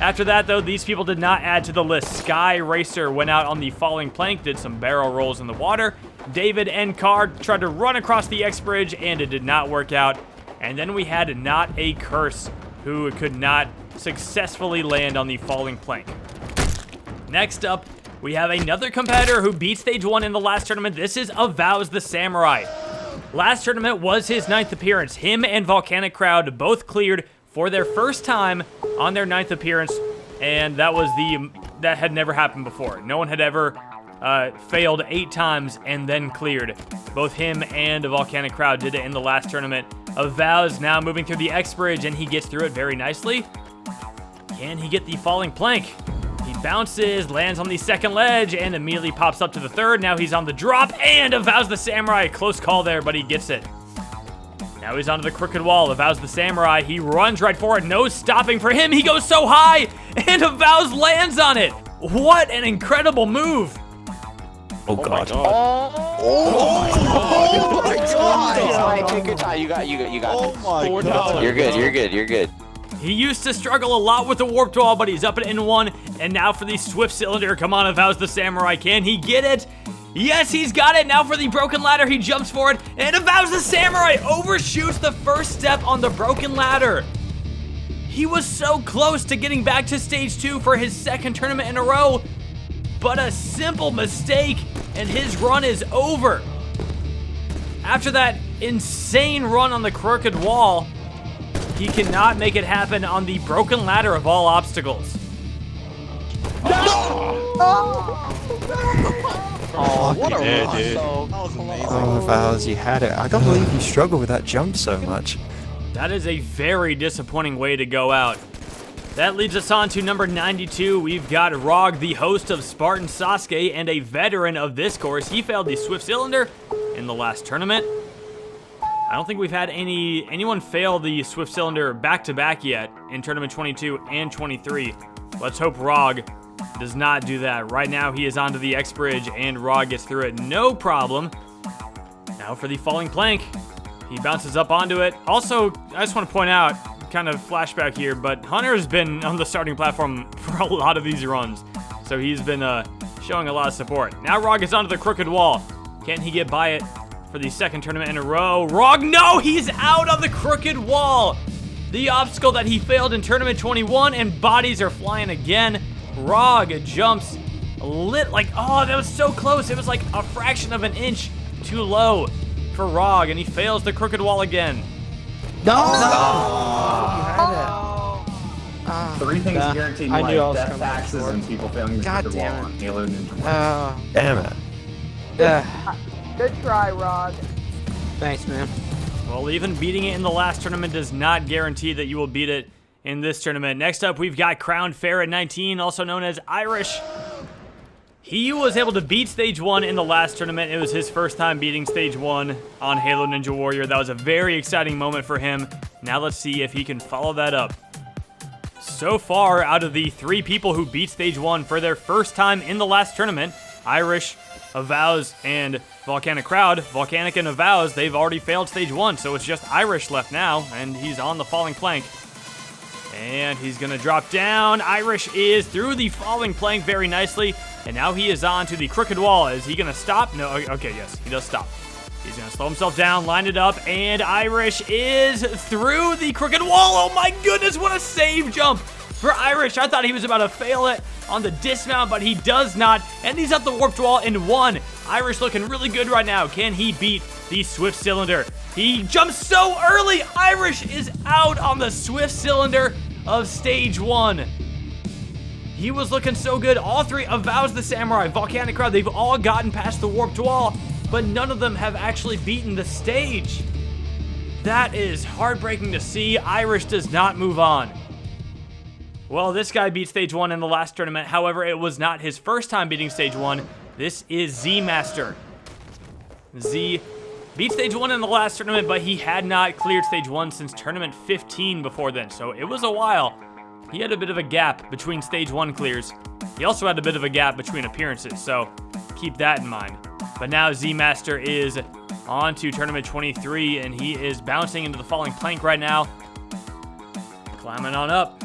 After that, though, these people did not add to the list. Sky Racer went out on the falling plank, did some barrel rolls in the water. David and Card tried to run across the X Bridge, and it did not work out. And then we had Not a Curse, who could not successfully land on the falling plank. Next up, we have another competitor who beat Stage 1 in the last tournament. This is Avows the Samurai. Last tournament was his 9th appearance. Him and Volcanic Crowd both cleared for their first time on their 9th appearance, and that had never happened before. No one had ever failed 8 times and then cleared. Both him and a Volcanic Crowd did it in the last tournament. Avows now moving through the X Bridge, and he gets through it very nicely. Can he get the falling plank? He bounces, lands on the second ledge, and immediately pops up to the third. Now he's on the drop, and Avows the Samurai. Close call there, but he gets it. Now he's onto the crooked wall. Avows the Samurai. He runs right for it. No stopping for him. He goes so high, and Avows lands on it. What an incredible move. Oh, God. Oh my God. Take your time. You got Oh, my God. You're good. He used to struggle a lot with the warped wall, but he's up at N1. And now for the swift cylinder. Come on, Avows the Samurai. Can he get it? Yes, he's got it. Now for the broken ladder, he jumps for it. And Avows the Samurai overshoots the first step on the broken ladder. He was so close to getting back to stage 2 for his second tournament in a row. But a simple mistake, and his run is over. After that insane run on the crooked wall, he cannot make it happen on the broken ladder of all obstacles. Oh, what a run, dude. That was amazing. Oh, Vows, you had it. I can't believe you struggled with that jump so much. That is a very disappointing way to go out. That leads us on to number 92. We've got Rog, the host of Spartan Sasuke and a veteran of this course. He failed the Swift Cylinder in the last tournament. I don't think we've had anyone fail the Swift Cylinder back-to-back yet in Tournament 22 and 23. Let's hope Rog does not do that. Right now, he is onto the X Bridge, and Rog gets through it no problem. Now for the falling plank. He bounces up onto it. Also, I just want to point out, kind of flashback here, but Hunter's been on the starting platform for a lot of these runs. So he's been showing a lot of support. Now Rog is onto the crooked wall. Can he get by it for the second tournament in a row? Rog, no! He's out of the crooked wall! The obstacle that he failed in Tournament 21, and bodies are flying again. Rog jumps oh, that was so close. It was like a fraction of an inch too low for Rog, and he fails the crooked wall again. Three things guaranteed in life: death, taxes, and people failing the crooked wall on Halo Ninja. Damn it. Good try, Rog. Thanks, man. Well, even beating it in the last tournament does not guarantee that you will beat it in this tournament. Next up, we've got Crowned Fair at 19, also known as Irish. He was able to beat Stage 1 in the last tournament. It was his first time beating Stage 1 on Halo Ninja Warrior. That was a very exciting moment for him. Now let's see if he can follow that up. So far, out of the 3 people who beat Stage 1 for their first time in the last tournament, Irish, Avows, and Volcanic Crowd, Volcanic and Avows, they've already failed Stage 1, so it's just Irish left now, and he's on the falling plank. And he's going to drop down. Irish is through the falling plank very nicely. And now he is on to the crooked wall. Is he going to stop? No. Okay, yes, he does stop. He's going to slow himself down, line it up, and Irish is through the crooked wall. Oh my goodness, what a save jump for Irish. I thought he was about to fail it on the dismount, but he does not. And he's up the warped wall in 1. Irish looking really good right now. Can he beat the Swift Cylinder? He jumps so early. Irish is out on the Swift Cylinder of Stage 1. He was looking so good. All 3, Avows the Samurai, Volcanic Crowd, they've all gotten past the warped wall, but none of them have actually beaten the stage. That is heartbreaking to see. Irish does not move on. Well, this guy beat Stage 1 in the last tournament. However, it was not his first time beating Stage 1. This is Z-Master. Z beat Stage 1 in the last tournament, but he had not cleared Stage 1 since Tournament 15 before then, so it was a while. He had a bit of a gap between Stage 1 clears. He also had a bit of a gap between appearances, so keep that in mind. But now Z-Master is on to Tournament 23, and he is bouncing into the falling plank right now. Climbing on up.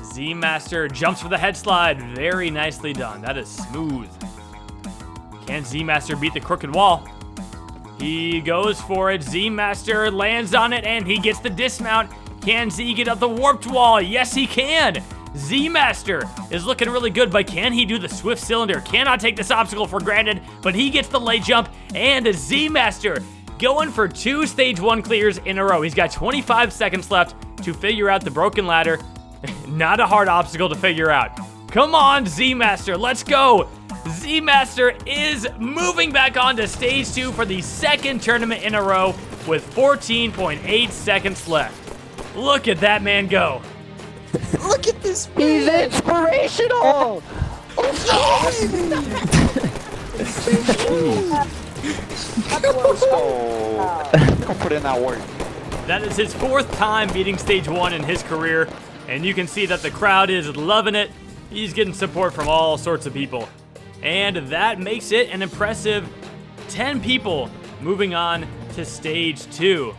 Z-Master jumps for the head slide. Very nicely done. That is smooth. Can Z-Master beat the crooked wall? He goes for it. Z-Master lands on it, and he gets the dismount. Can Z get up the warped wall? Yes, he can. Z-Master is looking really good, but can he do the Swift Cylinder? Cannot take this obstacle for granted, but he gets the late jump, and Z-Master going for 2 Stage 1 clears in a row. He's got 25 seconds left to figure out the broken ladder. Not a hard obstacle to figure out. Come on, Z-Master, let's go. Z-Master is moving back on to Stage 2 for the second tournament in a row with 14.8 seconds left. Look at that man go. Look at this. He's inspirational! Don't put in that work. That is his 4th time beating Stage 1 in his career, and you can see that the crowd is loving it. He's getting support from all sorts of people. And that makes it an impressive 10 people moving on to Stage 2.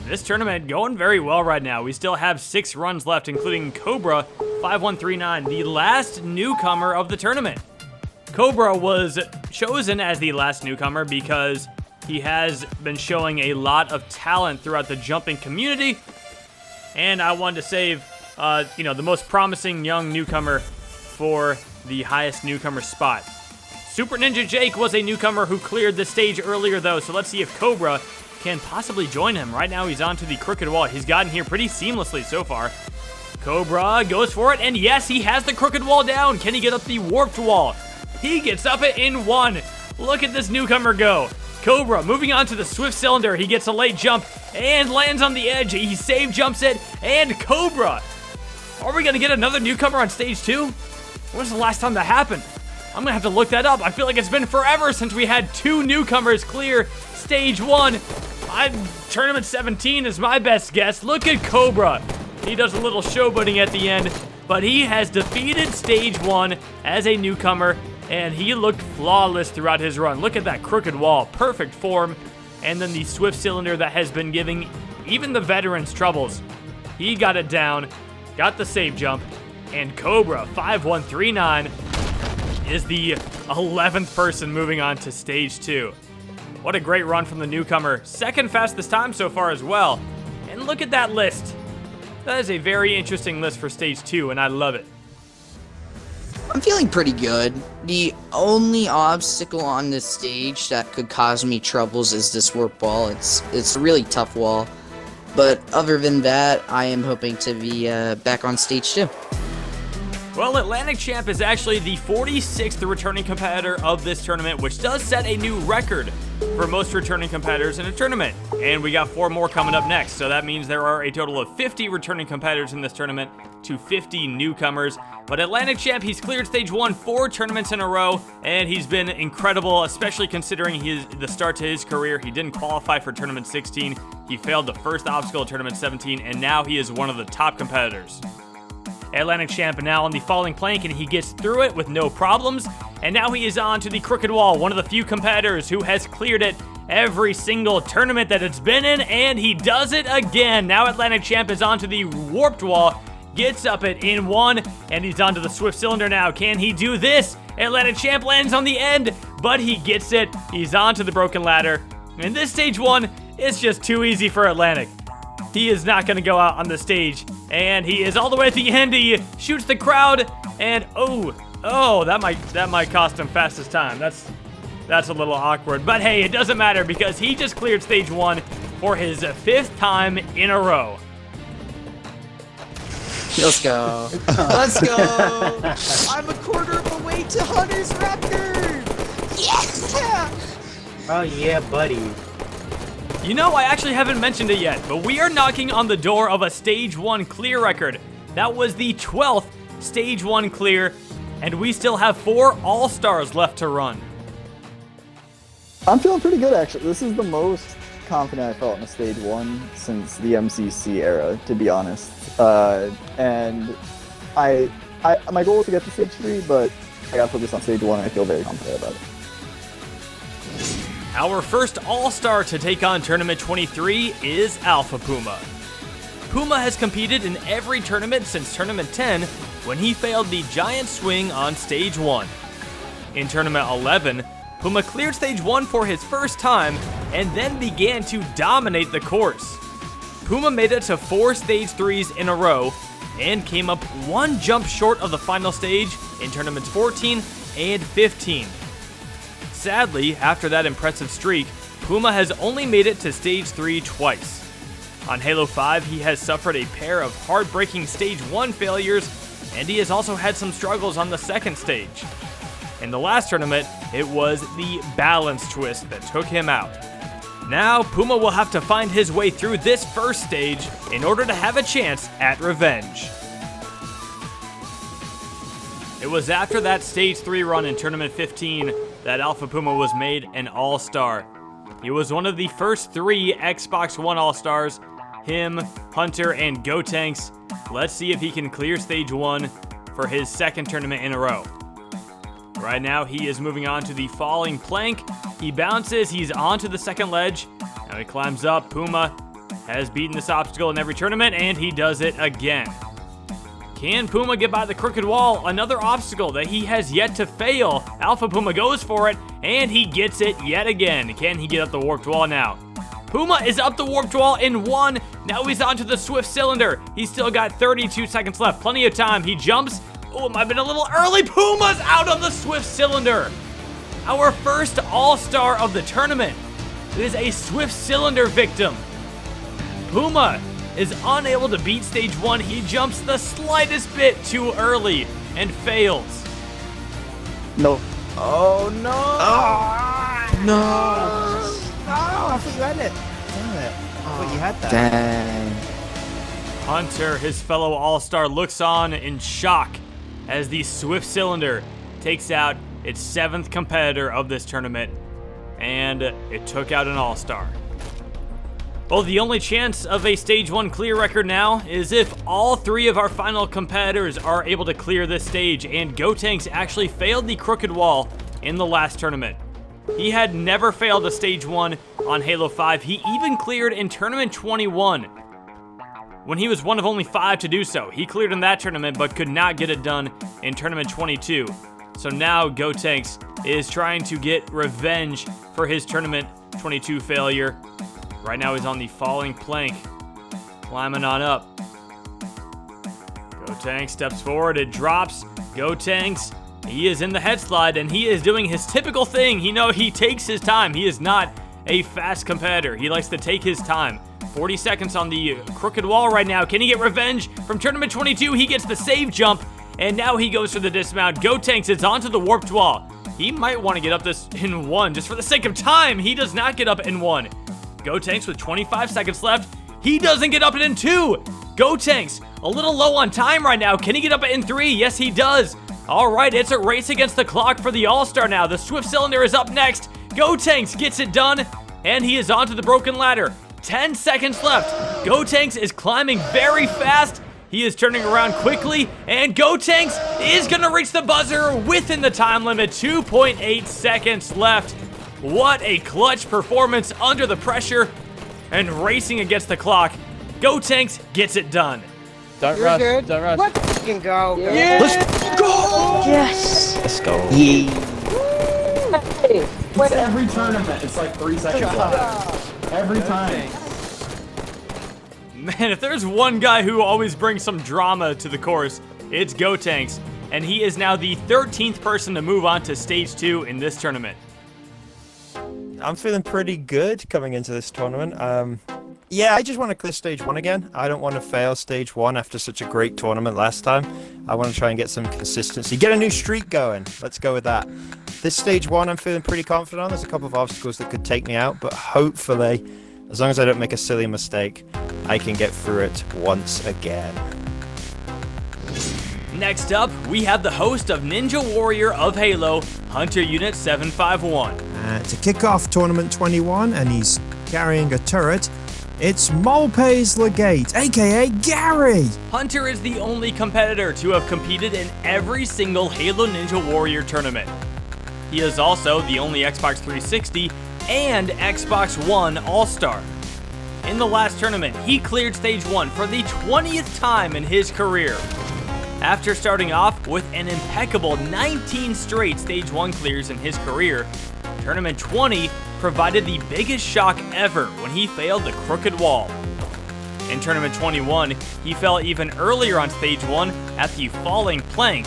this tournament going very well right now. We still have 6 runs left, including Cobra 5139, the last newcomer of the tournament. Cobra was chosen as the last newcomer because he has been showing a lot of talent throughout the jumping community, and I wanted to save, the most promising young newcomer for the highest newcomer spot. Super Ninja Jake was a newcomer who cleared the stage earlier, though, so let's see if Cobra can possibly join him. Right now, he's onto the crooked wall. He's gotten here pretty seamlessly so far. Cobra goes for it, and yes, he has the crooked wall down. Can he get up the warped wall? He gets up it in 1. Look at this newcomer go. Cobra moving on to the swift cylinder. He gets a late jump and lands on the edge. He save jumps it, and Cobra. Are we going to get another newcomer on stage 2? When's the last time that happened? I'm gonna have to look that up. I feel like it's been forever since we had 2 newcomers clear stage 1. Tournament 17 is my best guess. Look at Cobra. He does a little showboating at the end, but he has defeated stage 1 as a newcomer, and he looked flawless throughout his run. Look at that crooked wall, perfect form, and then the swift cylinder that has been giving even the veterans troubles. He got it down, got the save jump, and Cobra 5139 is the 11th person moving on to stage 2. What a great run from the newcomer. Second fastest time so far as well. And look at that list. That is a very interesting list for stage 2, and I love it. I'm feeling pretty good. The only obstacle on this stage that could cause me troubles is this warp wall. It's a really tough wall. But other than that, I am hoping to be back on stage 2. Well, Atlantic Champ is actually the 46th returning competitor of this tournament, which does set a new record for most returning competitors in a tournament. And we got 4 more coming up next, so that means there are a total of 50 returning competitors in this tournament to 50 newcomers. But Atlantic Champ, he's cleared stage 1 4 tournaments in a row, and he's been incredible, especially considering the start to his career. He didn't qualify for Tournament 16, he failed the first obstacle at Tournament 17, and now he is one of the top competitors. Atlantic Champ now on the falling plank, and he gets through it with no problems. And now he is on to the crooked wall, one of the few competitors who has cleared it every single tournament that it's been in, and he does it again. Now Atlantic Champ is onto the warped wall, gets up it in 1, and he's onto the swift cylinder now. Can he do this? Atlantic Champ lands on the end, but he gets it. He's onto the broken ladder. And this stage 1 is just too easy for Atlantic. He is not going to go out on the stage, and he is all the way at the end. He shoots the crowd, and that might cost him fastest time. That's a little awkward, but hey, it doesn't matter because he just cleared stage 1 for his 5th time in a row. Let's go. Let's go. I'm a quarter of the way to Hunter's record. Yeah. Oh yeah, buddy. You know, I actually haven't mentioned it yet, but we are knocking on the door of a stage 1 clear record. That was the 12th stage 1 clear, and we still have 4 all-stars left to run. I'm feeling pretty good, actually. This is the most confident I felt in a stage 1 since the MCC era, to be honest. And my goal is to get to stage 3, but I gotta focus on stage 1, and I feel very confident about it. Our first all-star to take on Tournament 23 is Alpha Puma. Puma has competed in every tournament since Tournament 10 when he failed the giant swing on stage 1. In Tournament 11, Puma cleared stage 1 for his first time and then began to dominate the course. Puma made it to 4 stage 3s in a row and came up 1 jump short of the final stage in Tournaments 14 and 15. Sadly, after that impressive streak, Puma has only made it to stage 3 twice. On Halo 5, he has suffered a pair of heartbreaking stage 1 failures, and he has also had some struggles on the second stage. In the last tournament, it was the balance twist that took him out. Now, Puma will have to find his way through this first stage in order to have a chance at revenge. It was after that stage 3 run in Tournament 15 that Alpha Puma was made an all-star. He was one of the first 3 Xbox One all-stars, him, Hunter, and Gotenks. Let's see if he can clear stage 1 for his second tournament in a row. Right now, he is moving on to the falling plank. He bounces, he's onto the second ledge. Now he climbs up. Puma has beaten this obstacle in every tournament, and he does it again. Can Puma get by the crooked wall? Another obstacle that he has yet to fail. Alpha Puma goes for it, and he gets it yet again. Can he get up the warped wall now? Puma is up the warped wall in 1. Now he's onto the swift cylinder. He's still got 32 seconds left. Plenty of time. He jumps. Oh, it might have been a little early. Puma's out on the swift cylinder. Our first all-star of the tournament is a swift cylinder victim. Puma is unable to beat stage 1. He jumps the slightest bit too early and fails. No. Oh no! Oh, no! Oh, I thought you had it. Damn it. I thought you had that. Dang. Hunter, his fellow all-star, looks on in shock as the swift cylinder takes out its 7th competitor of this tournament, and it took out an all-star. Well, the only chance of a stage 1 clear record now is if all 3 of our final competitors are able to clear this stage, and Gotenks actually failed the crooked wall in the last tournament. He had never failed a stage 1 on Halo 5. He even cleared in tournament 21 when he was one of only 5 to do so. He cleared in that tournament but could not get it done in tournament 22. So now Gotenks is trying to get revenge for his tournament 22 failure. Right now he's on the falling plank, climbing on up. Gotenks steps forward, it drops. Gotenks, he is in the head slide, and he is doing his typical thing. He takes his time. He is not a fast competitor. He likes to take his time. 40 seconds on the crooked wall right now. Can he get revenge from tournament 22? He gets the save jump, and now he goes for the dismount. Gotenks is onto the warped wall. He might want to get up this in 1 just for the sake of time. He does not get up in 1. Gotenks with 25 seconds left. He doesn't get up in 2. Gotenks a little low on time right now. Can he get up in 3? Yes, he does. All right, it's a race against the clock for the All-Star now. The swift cylinder is up next. Gotenks gets it done, and he is onto the broken ladder. 10 seconds left. Gotenks is climbing very fast. He is turning around quickly, and Gotenks is going to reach the buzzer within the time limit. 2.8 seconds left. What a clutch performance under the pressure and racing against the clock. Gotenks gets it done. Don't rush. Good. Don't rush. Let's fucking go. Yeah. Let's go! Yes! Let's go. Yeah. It's every tournament. It's like 3 seconds left. Every time. Man, if there's one guy who always brings some drama to the course, it's Gotenks. And he is now the 13th person to move on to stage 2 in this tournament. I'm feeling pretty good coming into this tournament. Yeah, I just want to clear stage 1 again. I don't want to fail stage 1 after such a great tournament last time. I want to try and get some consistency. Get a new streak going. Let's go with that. This stage 1 I'm feeling pretty confident on. There's a couple of obstacles that could take me out, but hopefully, as long as I don't make a silly mistake, I can get through it once again. Next up, we have the host of Ninja Warrior of Halo, Hunter Unit 751. To kick off Tournament 21, and he's carrying a turret, it's Malpays Legate, aka Gary! Hunter is the only competitor to have competed in every single Halo Ninja Warrior tournament. He is also the only Xbox 360 and Xbox One All-Star. In the last tournament, he cleared stage 1 for the 20th time in his career. After starting off with an impeccable 19 straight stage 1 clears in his career, Tournament 20 provided the biggest shock ever when he failed the crooked wall. In Tournament 21, he fell even earlier on stage 1 at the falling plank,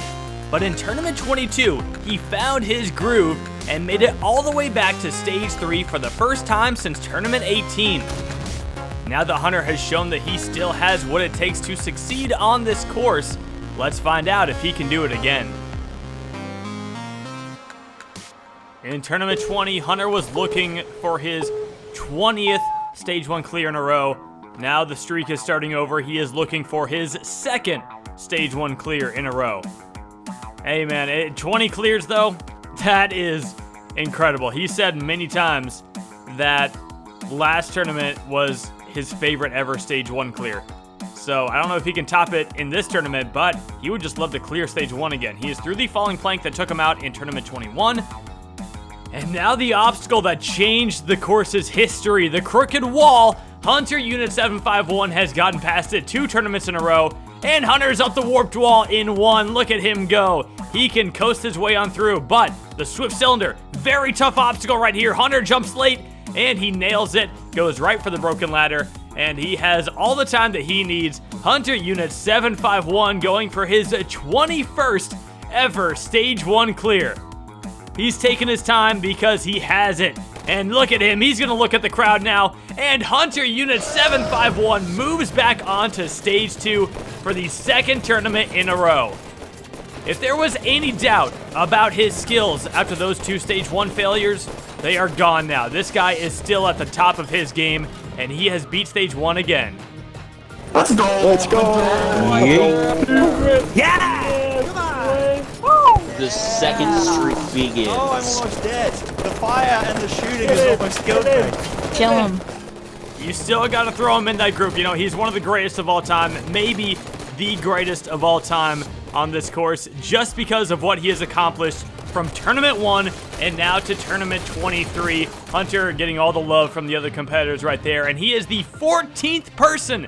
but in Tournament 22, he found his groove and made it all the way back to stage 3 for the first time since Tournament 18. Now that Hunter has shown that he still has what it takes to succeed on this course, let's find out if he can do it again. In Tournament 20, Hunter was looking for his 20th Stage 1 clear in a row. Now the streak is starting over. He is looking for his 2nd Stage 1 clear in a row. Hey man, 20 clears though, that is incredible. He said many times that last tournament was his favorite ever Stage 1 clear. So I don't know if he can top it in this tournament, but he would just love to clear Stage 1 again. He is through the falling plank that took him out in Tournament 21. And now the obstacle that changed the course's history, the crooked wall. Hunter Unit 751 has gotten past it 2 tournaments in a row, and Hunter's up the warped wall in 1. Look at him go. He can coast his way on through, but the Swift Cylinder, very tough obstacle right here. Hunter jumps late, and he nails it, goes right for the broken ladder, and he has all the time that he needs. Hunter Unit 751 going for his 21st ever Stage 1 clear. He's taking his time because he has it. And look at him, he's gonna look at the crowd now. And Hunter Unit 751 moves back onto Stage 2 for the 2nd tournament in a row. If there was any doubt about his skills after those 2 Stage 1 failures, they are gone now. This guy is still at the top of his game, and he has beat Stage 1 again. Let's go! Let's go! Yeah! The second streak begins. Oh, I'm almost dead. The fire and the shooting has almost killed me. Kill him. You still gotta throw him in that group. You know, he's one of the greatest of all time, maybe the greatest of all time on this course, just because of what he has accomplished from Tournament 1 and now to Tournament 23. Hunter getting all the love from the other competitors right there, and he is the 14th person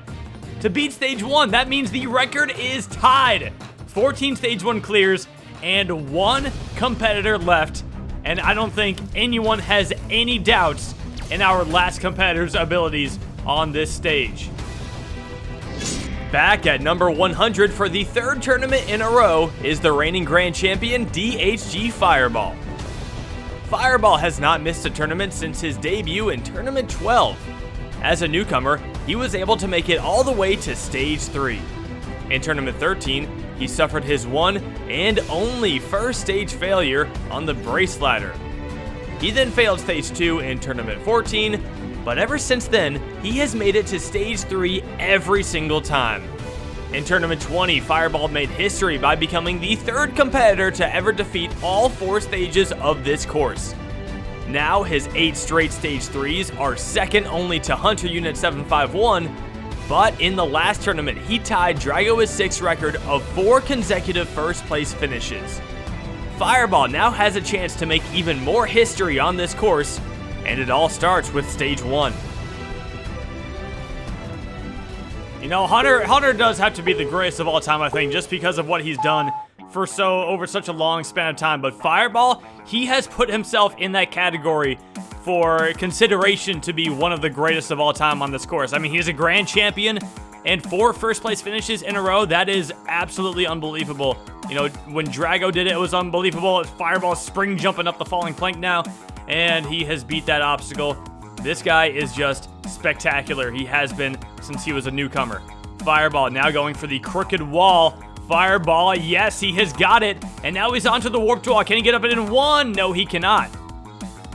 to beat Stage 1. That means the record is tied. 14 Stage 1 clears and 1 competitor left, and I don't think anyone has any doubts in our last competitor's abilities on this stage. Back at number 100 for the 3rd tournament in a row is the reigning grand champion DHG Fireball. Fireball has not missed a tournament since his debut in Tournament 12. As a newcomer, he was able to make it all the way to Stage 3. In Tournament 13, he suffered his one and only first stage failure on the brace ladder. He then failed Stage 2 in Tournament 14, but ever since then, he has made it to Stage 3 every single time. In Tournament 20, Fireball made history by becoming the 3rd competitor to ever defeat all 4 stages of this course. Now his 8 straight Stage 3s are second only to Hunter Unit 751, but in the last tournament, he tied Drago's 6 record of 4 consecutive first place finishes. Fireball now has a chance to make even more history on this course, and it all starts with Stage 1. You know, Hunter does have to be the greatest of all time, I think, just because of what he's done for over such a long span of time. But Fireball, he has put himself in that category for consideration to be one of the greatest of all time on this course. I mean, he's a grand champion, and 4 first place finishes in a row, that is absolutely unbelievable. You know, when Drago did it, it was unbelievable. Fireball spring jumping up the falling plank now, and he has beat that obstacle. This guy is just spectacular. He has been since he was a newcomer. Fireball now going for the crooked wall. Fireball, yes, he has got it, and now he's onto the warped wall. Can he get up it in 1? No, he cannot.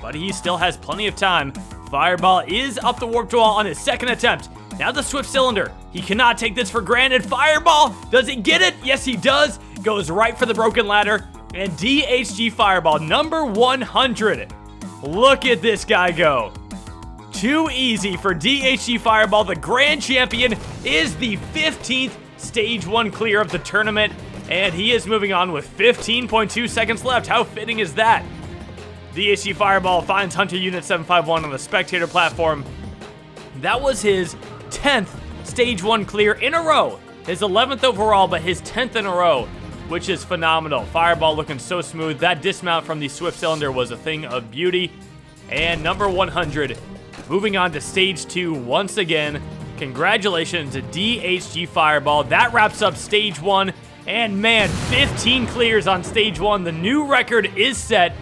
But he still has plenty of time. Fireball is up the warped wall on his 2nd attempt. Now the Swift Cylinder. He cannot take this for granted. Fireball, does he get it? Yes, he does. Goes right for the broken ladder. And DHG Fireball, number 100. Look at this guy go. Too easy for DHG Fireball. The grand champion is the 15th Stage 1 clear of the tournament. And he is moving on with 15.2 seconds left. How fitting is that? DHG Fireball finds Hunter Unit 751 on the spectator platform. That was his 10th Stage 1 clear in a row. His 11th overall, but his 10th in a row, which is phenomenal. Fireball looking so smooth. That dismount from the Swift Cylinder was a thing of beauty. And number 100, moving on to Stage 2 once again. Congratulations to DHG Fireball. That wraps up Stage 1. And man, 15 clears on Stage 1. The new record is set.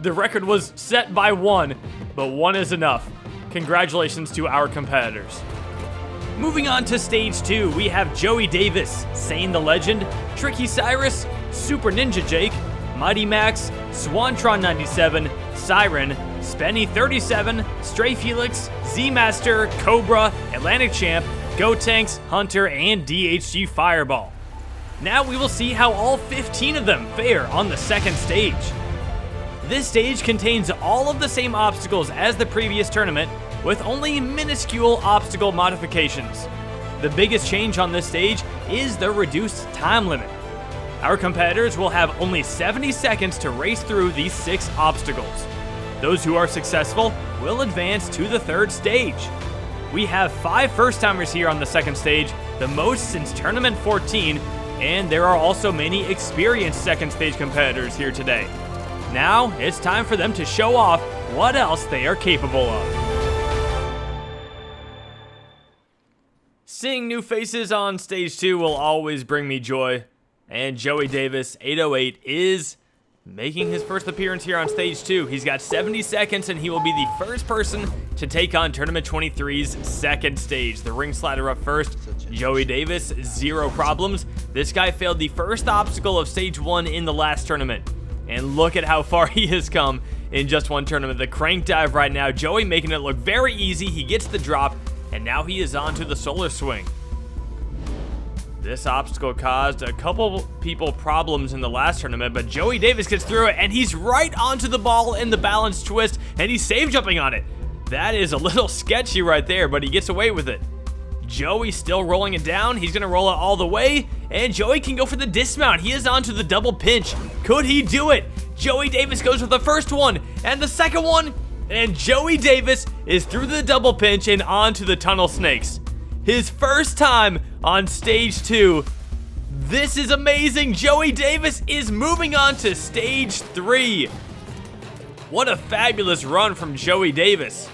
The record was set by 1, but 1 is enough. Congratulations to our competitors. Moving on to Stage 2, we have Joey Davis, Sane the Legend, Tricky Cyrus, Super Ninja Jake, Mighty Max, Swantron 97, Siren, Spenny 37, Stray Felix, Z-Master, Cobra, Atlantic Champ, Gotenks, Hunter, and DHG Fireball. Now we will see how all 15 of them fare on the 2nd stage. This stage contains all of the same obstacles as the previous tournament, with only minuscule obstacle modifications. The biggest change on this stage is the reduced time limit. Our competitors will have only 70 seconds to race through these 6 obstacles. Those who are successful will advance to the third stage. We have 5 first-timers here on the second stage, the most since Tournament 14, and there are also many experienced second stage competitors here today. Now, it's time for them to show off what else they are capable of. Seeing new faces on stage 2 will always bring me joy, and Joey Davis, 808, is making his first appearance here on stage 2. He's got 70 seconds, and he will be the first person to take on Tournament 23's second stage. The ring slider up first. Joey Davis, 0 problems. This guy failed the first obstacle of stage 1 in the last tournament. And look at how far he has come in just one tournament. The crank dive right now. Joey making it look very easy. He gets the drop, and now he is on to the solar swing. This obstacle caused a couple people problems in the last tournament, but Joey Davis gets through it, and he's right onto the ball in the balance twist, and he's save jumping on it. That is a little sketchy right there, but he gets away with it. Joey still rolling it down. He's going to roll it all the way, and Joey can go for the dismount. He is onto the double pinch. Could he do it? Joey Davis goes with the first one, and the second one, and Joey Davis is through the double pinch and onto the tunnel snakes. His first time on stage 2. This is amazing. Joey Davis is moving on to stage 3. What a fabulous run from Joey Davis.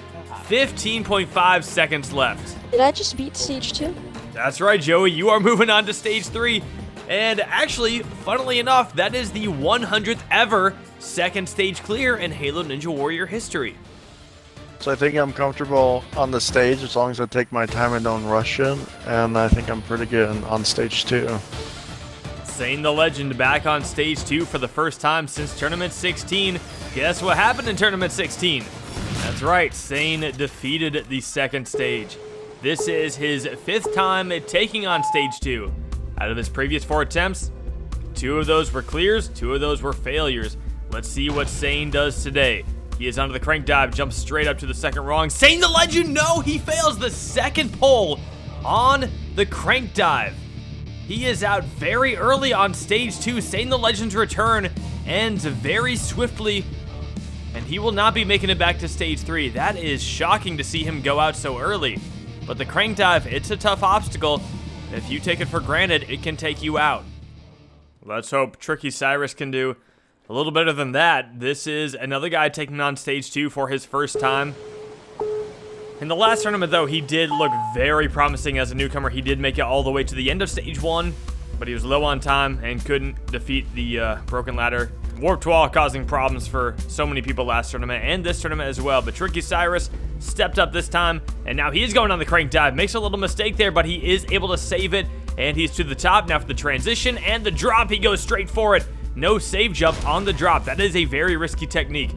15.5 seconds left. Did I just beat stage 2? That's right, Joey. You are moving on to stage 3. And actually, funnily enough, that is the 100th ever second stage clear in Halo Ninja Warrior history. So I think I'm comfortable on the stage as long as I take my time and don't rush in, and I think I'm pretty good on stage 2. Sane the Legend back on stage 2 for the first time since Tournament 16. Guess what happened in Tournament 16? That's right, Sane defeated the second stage. This is his 5th time taking on stage 2. Out of his previous 4 attempts, 2 of those were clears, 2 of those were failures. Let's see what Sane does today. He is onto the crank dive, jumps straight up to the second rung. Sane the Legend, no, he fails the second pull on the crank dive. He is out very early on stage 2. Sane the Legend's return ends very swiftly, and he will not be making it back to stage 3. That is shocking to see him go out so early. But the crank dive, it's a tough obstacle. If you take it for granted, it can take you out. Let's hope Tricky Cyrus can do a little better than that. This is another guy taking on stage 2 for his first time. In the last tournament, though, he did look very promising as a newcomer. He did make it all the way to the end of stage 1, but he was low on time and couldn't defeat the broken ladder. Warped wall causing problems for so many people last tournament and this tournament as well. But Tricky Cyrus stepped up this time, and now he is going on the crank dive. Makes a little mistake there, but he is able to save it, and he's to the top. Now for the transition and the drop, he goes straight for it. No save jump on the drop. That is a very risky technique.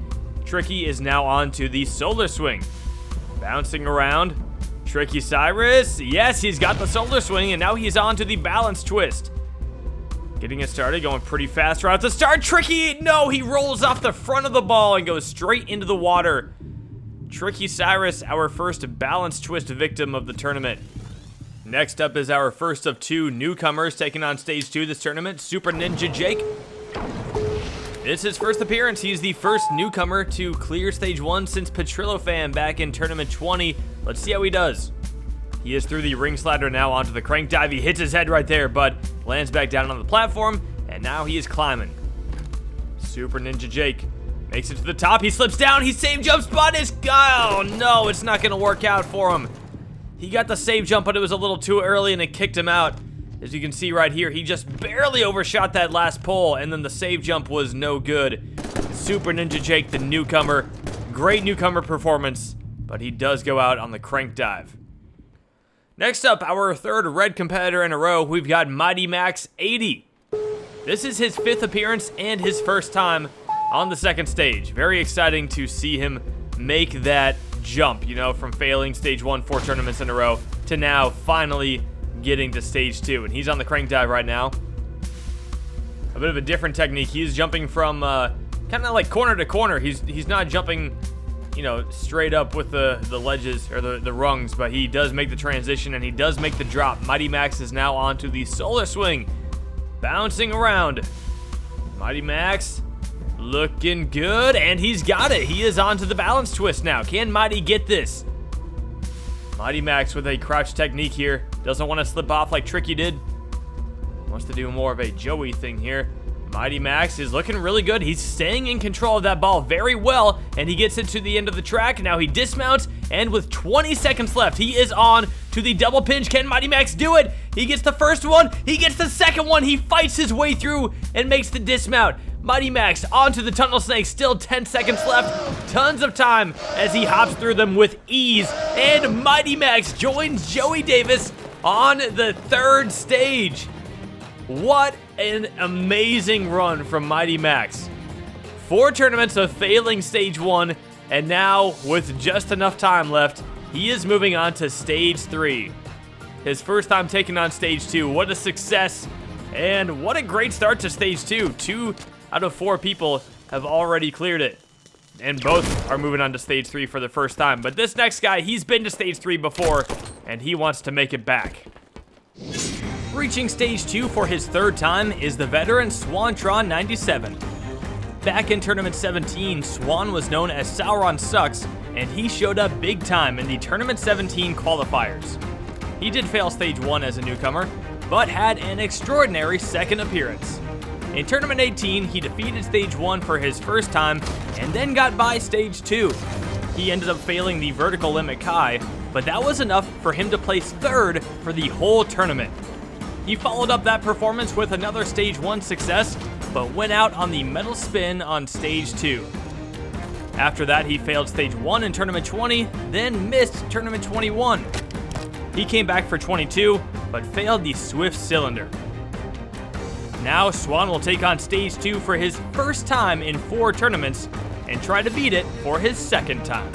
Tricky is now on to the solar swing. Bouncing around. Tricky Cyrus. Yes, he's got the solar swing, and now he's on to the balance twist. Getting it started, going pretty fast right at the start. Tricky, no, he rolls off the front of the ball and goes straight into the water. Tricky Cyrus, our first balance twist victim of the tournament. Next up is our first of 2 newcomers taking on stage 2 this tournament, Super Ninja Jake. It's his first appearance. He's the first newcomer to clear stage 1 since Petrillo Fan back in Tournament 20. Let's see how he does. He is through the ring slider now onto the crank dive. He hits his head right there, but lands back down on the platform, and now he is climbing. Super Ninja Jake makes it to the top. He slips down. He save jumps, but oh no, it's not going to work out for him. He got the save jump, but it was a little too early, and it kicked him out. As you can see right here, he just barely overshot that last pull, and then the save jump was no good. Super Ninja Jake, the newcomer. Great newcomer performance, but he does go out on the crank dive. Next up, our third red competitor in a row, we've got Mighty Max 80. This is his 5th appearance and his first time on the second stage. Very exciting to see him make that jump, you know, from failing stage 1 4 tournaments in a row to now finally getting to stage 2. And he's on the crank dive right now. A bit of a different technique. He's jumping from kind of like corner to corner. He's not jumping, you know, straight up with the ledges or the rungs, but he does make the transition and he does make the drop. Mighty Max is now onto the solar swing, bouncing around. Mighty Max Looking good, and he's got it. He is on to the balance twist now. Can Mighty get this? Mighty Max with a crouch technique here. Doesn't want to slip off like Tricky did. Wants to do more of a Joey thing here. Mighty Max is looking really good. He's staying in control of that ball very well, and he gets it to the end of the track. Now he dismounts, and with 20 seconds left, he is on to the double pinch. Can Mighty Max do it? He gets the first one. He gets the second one. He fights his way through and makes the dismount. Mighty Max onto the tunnel snake. Still 10 seconds left. Tons of time as he hops through them with ease. And Mighty Max joins Joey Davis on the third stage. What an amazing run from Mighty Max. 4 tournaments of failing stage 1, and now with just enough time left, he is moving on to stage 3. His first time taking on stage 2. What a success, and what a great start to stage 2. 2 out of 4 people have already cleared it, and both are moving on to stage 3 for the first time. But this next guy, he's been to stage 3 before, and he wants to make it back. Reaching stage 2 for his third time is the veteran Swantron 97. Back in Tournament 17, Swan was known as Sauron Sucks, and he showed up big time in the Tournament 17 qualifiers. He did fail stage 1 as a newcomer, but had an extraordinary second appearance. In Tournament 18, he defeated stage 1 for his first time, and then got by stage 2. He ended up failing the vertical limit Kai, but that was enough for him to place third for the whole tournament. He followed up that performance with another stage 1 success, but went out on the metal spin on stage 2. After that, he failed stage 1 in Tournament 20, then missed Tournament 21. He came back for 22, but failed the Swift Cylinder. Now, Swan will take on stage 2 for his first time in 4 tournaments, and try to beat it for his second time.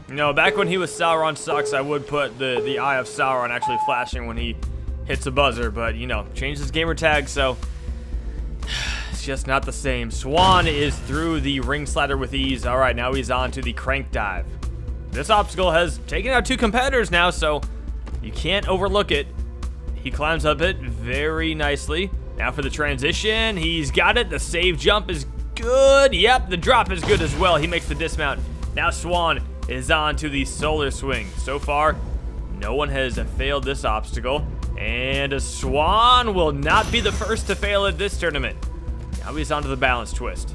No, back when he was Sauron Sucks, I would put the eye of Sauron actually flashing when he hits a buzzer, but, you know, changed his gamer tag, so it's just not the same. Swan is through the ring slider with ease. All right, now he's on to the crank dive. This obstacle has taken out 2 competitors now, so you can't overlook it. He climbs up it very nicely. Now for the transition, he's got it. The save jump is good. Yep, the drop is good as well. He makes the dismount. Now Swan is on to the solar swing. So far, no one has failed this obstacle, and Swan will not be the first to fail at this tournament. Now he's on to the balance twist.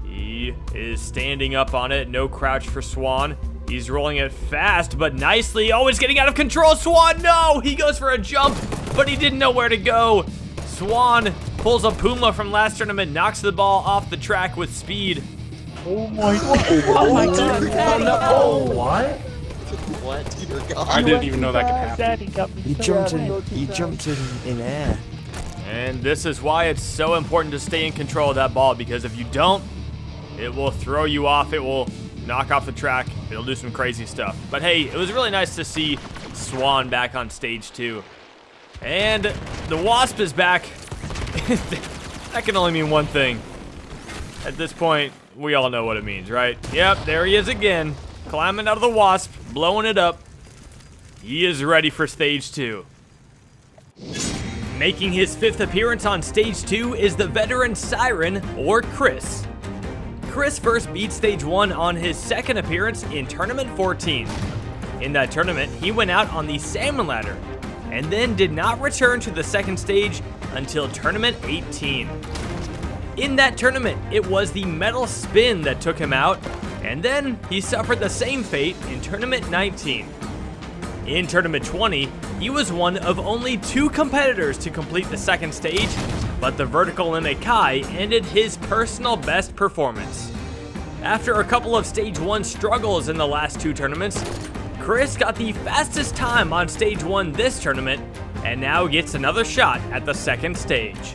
He is standing up on it. No crouch for Swan. He's rolling it fast, but nicely. Oh, it's getting out of control. Swan, no! He goes for a jump, but he didn't know where to go. Swan pulls a Puma from last tournament, knocks the ball off the track with speed. Oh my god. Oh my god. Oh, what? What? I didn't even know that could happen. He jumped in air. And this is why it's so important to stay in control of that ball, because if you don't, it will throw you off. It will knock off the track. It'll do some crazy stuff. But hey, it was really nice to see Swan back on stage 2. And the Wasp is back. That can only mean one thing. At this point, we all know what it means, right? Yep, there he is again. Climbing out of the Wasp, blowing it up. He is ready for stage 2. Making his 5th appearance on stage 2 is the veteran Siren, or Chris. Chris first beat stage 1 on his 2nd appearance in Tournament 14. In that tournament, he went out on the Salmon Ladder, and then did not return to the 2nd stage until Tournament 18. In that tournament, it was the metal spin that took him out, and then he suffered the same fate in Tournament 19. In Tournament 20, he was one of only 2 competitors to complete the 2nd stage, but the vertical limit Kai ended his personal best performance. After a couple of stage 1 struggles in the last 2 tournaments, Chris got the fastest time on stage 1 this tournament, and now gets another shot at the 2nd stage.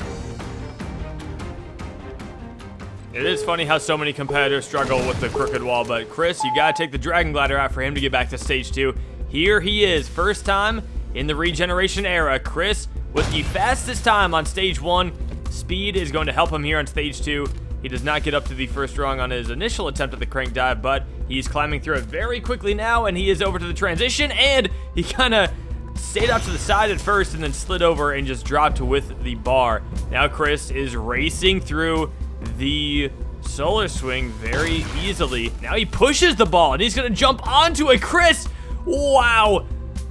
It is funny how so many competitors struggle with the crooked wall, but Chris, you gotta take the Dragon Glider out for him to get back to stage 2. Here he is, first time in the Regeneration Era. Chris with the fastest time on stage 1. Speed is going to help him here on stage 2. He does not get up to the first rung on his initial attempt at the crank dive, but he's climbing through it very quickly now, and he is over to the transition, and he kind of stayed up to the side at first and then slid over and just dropped with the bar. Now Chris is racing through the solar swing very easily. Now he pushes the ball and he's gonna jump onto it. Chris, wow,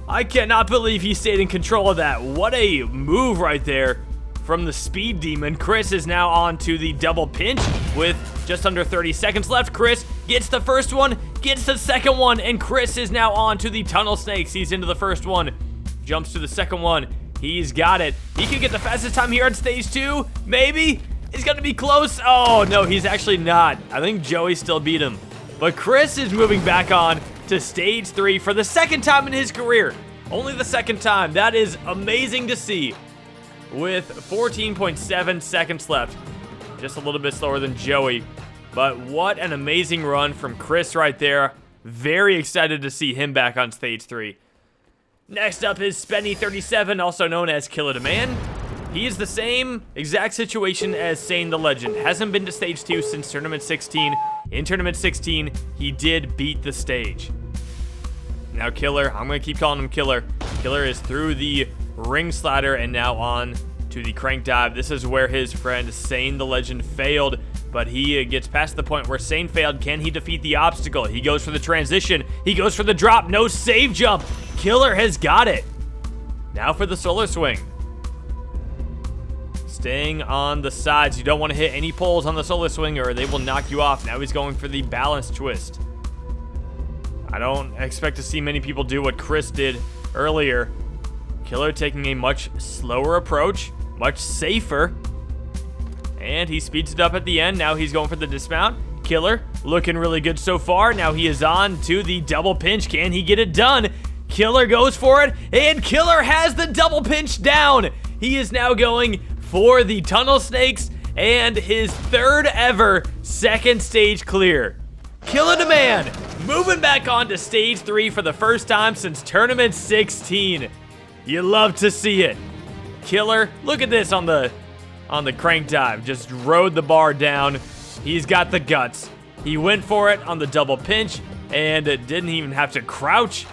I cannot believe he stayed in control of that. What a move right there from the speed demon. Chris is now on to the double pinch with just under 30 seconds left. Chris gets the first one, gets the second one, and Chris is now on to the tunnel snakes. He's into the first one, jumps to the second one. He's got it. He can get the fastest time here on stage 2, maybe. He's gonna be close. Oh no, he's actually not. I think Joey still beat him. But Chris is moving back on to stage 3 for the second time in his career. Only the second time. That is amazing to see. With 14.7 seconds left. Just a little bit slower than Joey. But what an amazing run from Chris right there. Very excited to see him back on stage 3. Next up is Spenny37, also known as Killer Demand. He is the same exact situation as Sane the Legend. Hasn't been to stage 2 since Tournament 16. In Tournament 16, he did beat the stage. Now Killer, I'm going to keep calling him Killer. Killer is through the ring slider and now on to the crank dive. This is where his friend Sane the Legend failed, but he gets past the point where Sane failed. Can he defeat the obstacle? He goes for the transition. He goes for the drop. No save jump. Killer has got it. Now for the solar swing. Staying on the sides. You don't want to hit any poles on the solar swing or they will knock you off. Now he's going for the balance twist. I don't expect to see many people do what Chris did earlier. Killer taking a much slower approach, much safer. And he speeds it up at the end. Now he's going for the dismount. Killer looking really good so far. Now he is on to the double pinch. Can he get it done? Killer goes for it, and Killer has the double pinch down. He is now going for the tunnel snakes and his third ever second stage clear. Killer Demand moving back on to stage 3 for the first time since Tournament 16. You love to see it. Killer, look at this on the crank dive. Just rode the bar down. He's got the guts. He went for it on the double pinch and didn't even have to crouch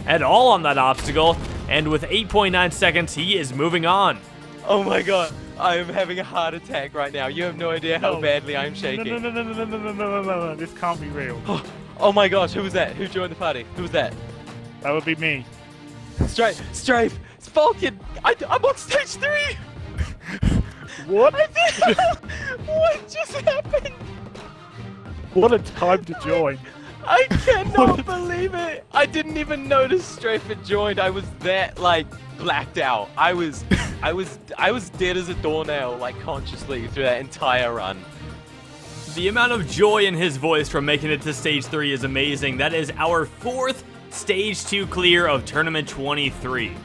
at all on that obstacle. And with 8.9 seconds, he is moving on. Oh my god, I am having a heart attack right now. You have no idea how badly I'm shaking. No, this can't be real. Oh my gosh, who was that? Who joined the party? Who was that? That would be me. Strafe, it's Falcon. I'm on stage 3. What? What just happened? What a time to join. I cannot believe it. I didn't even notice Strafe had joined. I was that like blacked out. I was dead as a doornail, like consciously through that entire run. The amount of joy in his voice from making it to stage 3 is amazing. That is our 4th stage 2 clear of Tournament 23.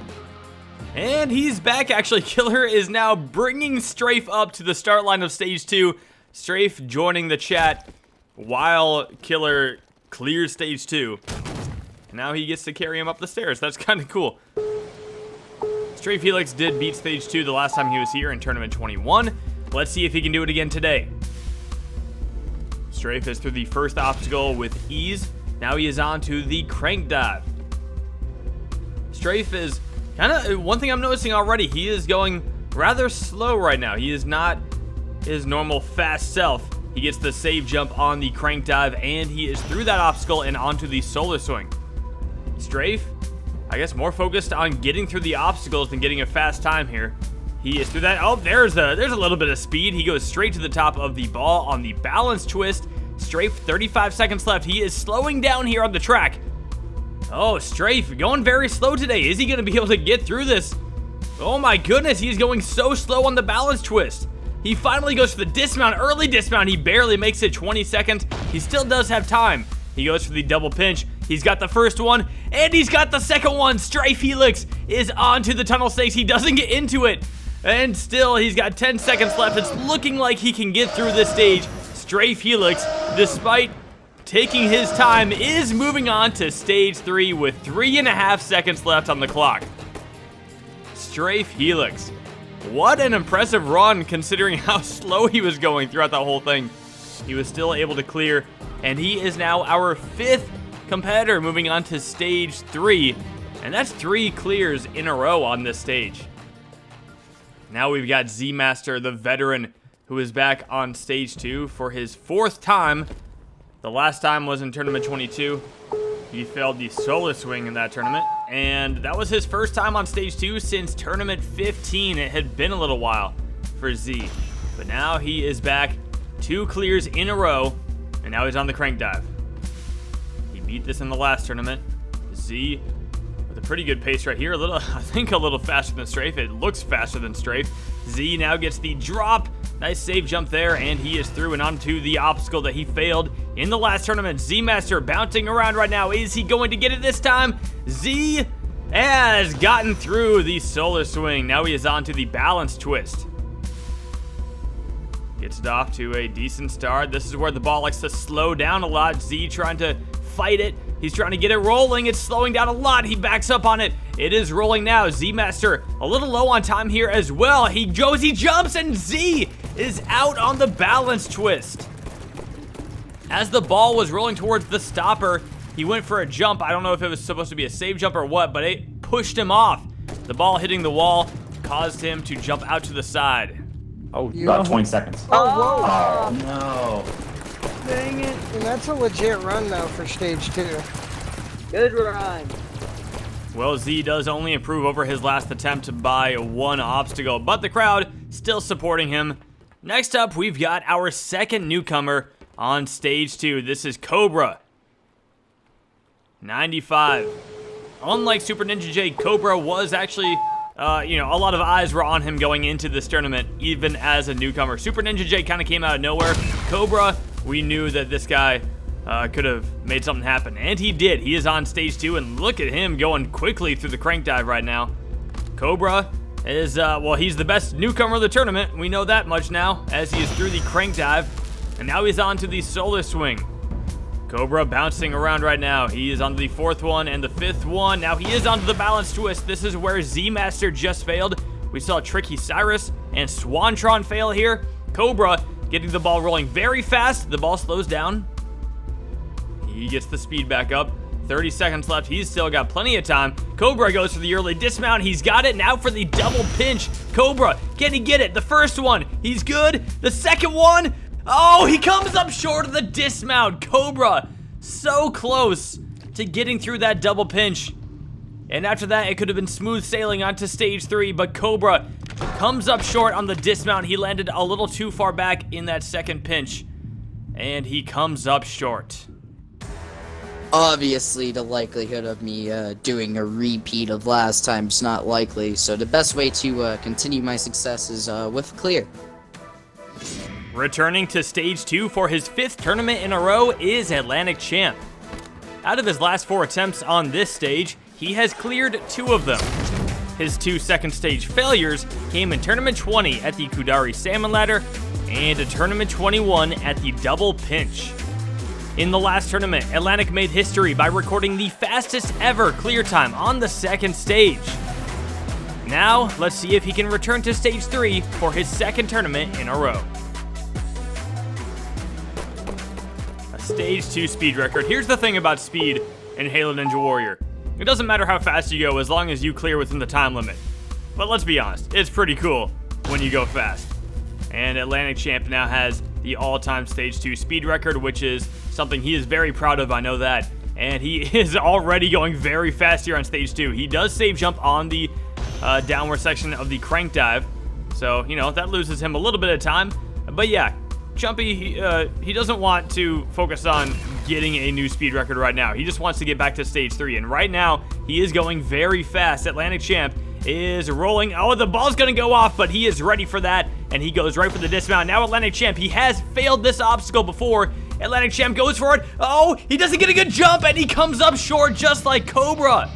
And he's back, actually. Killer is now bringing Strafe up to the start line of stage 2. Strafe joining the chat while Killer clears stage 2. Now he gets to carry him up the stairs. That's kind of cool. Strafe Helix did beat stage 2 the last time he was here in Tournament 21. Let's see if he can do it again today. Strafe is through the first obstacle with ease. Now he is on to the crank dive. Strafe is kind of, one thing I'm noticing already, he is going rather slow right now. He is not his normal fast self. He gets the save jump on the crank dive, and he is through that obstacle and onto the solar swing. Strafe, I guess more focused on getting through the obstacles than getting a fast time here. He is through that. Oh, there's a little bit of speed. He goes straight to the top of the ball on the balance twist. Strafe, 35 seconds left. He is slowing down here on the track. Oh, Strafe going very slow today. Is he going to be able to get through this? Oh my goodness, he's going so slow on the balance twist. He finally goes for the dismount, early dismount. He barely makes it 20 seconds. He still does have time. He goes for the double pinch. He's got the first one, and he's got the second one. Strafe Helix is onto the tunnel snakes. He doesn't get into it. And still, he's got 10 seconds left. It's looking like he can get through this stage. Strafe Helix, despite taking his time, is moving on to stage 3 with 3.5 seconds left on the clock. Strafe Helix. What an impressive run considering how slow he was going throughout the whole thing. He was still able to clear, and he is now our 5th competitor moving on to stage 3. And that's 3 clears in a row on this stage. Now we've got Z-Master, the veteran, who is back on stage 2 for his 4th time. The last time was in Tournament 22. He failed the solo swing in that tournament, and that was his first time on stage 2 since Tournament 15. It had been a little while for Z, but now he is back, 2 clears in a row, and now he's on the crank dive. He beat this in the last tournament. Z with a pretty good pace right here, I think a little faster than Strafe. It looks faster than Strafe. Z now gets the drop. Nice save jump there, and he is through and onto the obstacle that he failed in the last tournament. Z-Master bouncing around right now. Is he going to get it this time? Z has gotten through the solar swing. Now he is on to the balance twist. Gets it off to a decent start. This is where the ball likes to slow down a lot. Z trying to fight it. He's trying to get it rolling. It's slowing down a lot. He backs up on it. It is rolling now. Z-Master a little low on time here as well. He jumps, and Z is out on the balance twist. As the ball was rolling towards the stopper, he went for a jump. I don't know if it was supposed to be a save jump or what, but it pushed him off. The ball hitting the wall caused him to jump out to the side. Oh, about 20 seconds. Oh, whoa. Oh, no. Dang it. And that's a legit run, though, for stage 2. Good run. Well, Z does only improve over his last attempt by 1 obstacle, but the crowd still supporting him. Next up, we've got our second newcomer on stage 2. This is Cobra. 95. Unlike Super Ninja J, Cobra was actually, a lot of eyes were on him going into this tournament, even as a newcomer. Super Ninja J kind of came out of nowhere. Cobra, we knew that this guy could have made something happen, and he did. He is on stage 2, and look at him going quickly through the crank dive right now. Cobra is, he's the best newcomer of the tournament. We know that much now, as he is through the crank dive, and now he's on to the solar swing. Cobra bouncing around right now. He is on the 4th one and the 5th one. Now he is onto the balance twist. This is where Z-Master just failed. We saw Tricky Cyrus and Swantron fail here. Cobra getting the ball rolling very fast. The ball slows down. He gets the speed back up. 30 seconds left. He's still got plenty of time. Cobra goes for the early dismount. He's got it. Now for the double pinch. Cobra, can he get it? The first one, he's good. The second one, oh, he comes up short of the dismount. Cobra, so close to getting through that double pinch. And after that, it could have been smooth sailing onto stage 3, but Cobra comes up short on the dismount. He landed a little too far back in that second pinch, and he comes up short. Obviously, the likelihood of me doing a repeat of last time's not likely, so the best way to continue my success is with clear. Returning to stage 2 for his 5th tournament in a row is Atlantic Champ. Out of his last 4 attempts on this stage, he has cleared 2 of them. His 2 second stage failures came in Tournament 20 at the Kudari Salmon Ladder and a Tournament 21 at the Double Pinch. In the last tournament, Atlantic made history by recording the fastest ever clear time on the 2nd stage. Now, let's see if he can return to stage 3 for his 2nd tournament in a row. A stage 2 speed record. Here's the thing about speed in Halo Ninja Warrior. It doesn't matter how fast you go as long as you clear within the time limit. But let's be honest, it's pretty cool when you go fast. And Atlantic Champ now has the all-time stage 2 speed record, which is something he is very proud of, I know that. And he is already going very fast here on stage 2. He does save jump on the downward section of the crank dive. So, that loses him a little bit of time. But yeah, Jumpy, he doesn't want to focus on getting a new speed record right now. He just wants to get back to stage 3. And right now, he is going very fast. Atlantic Champ is rolling. Oh, the ball's going to go off, but he is ready for that. And he goes right for the dismount. Now Atlantic Champ, he has failed this obstacle before. Atlantic Champ goes for it. Oh, he doesn't get a good jump, and he comes up short just like Cobra.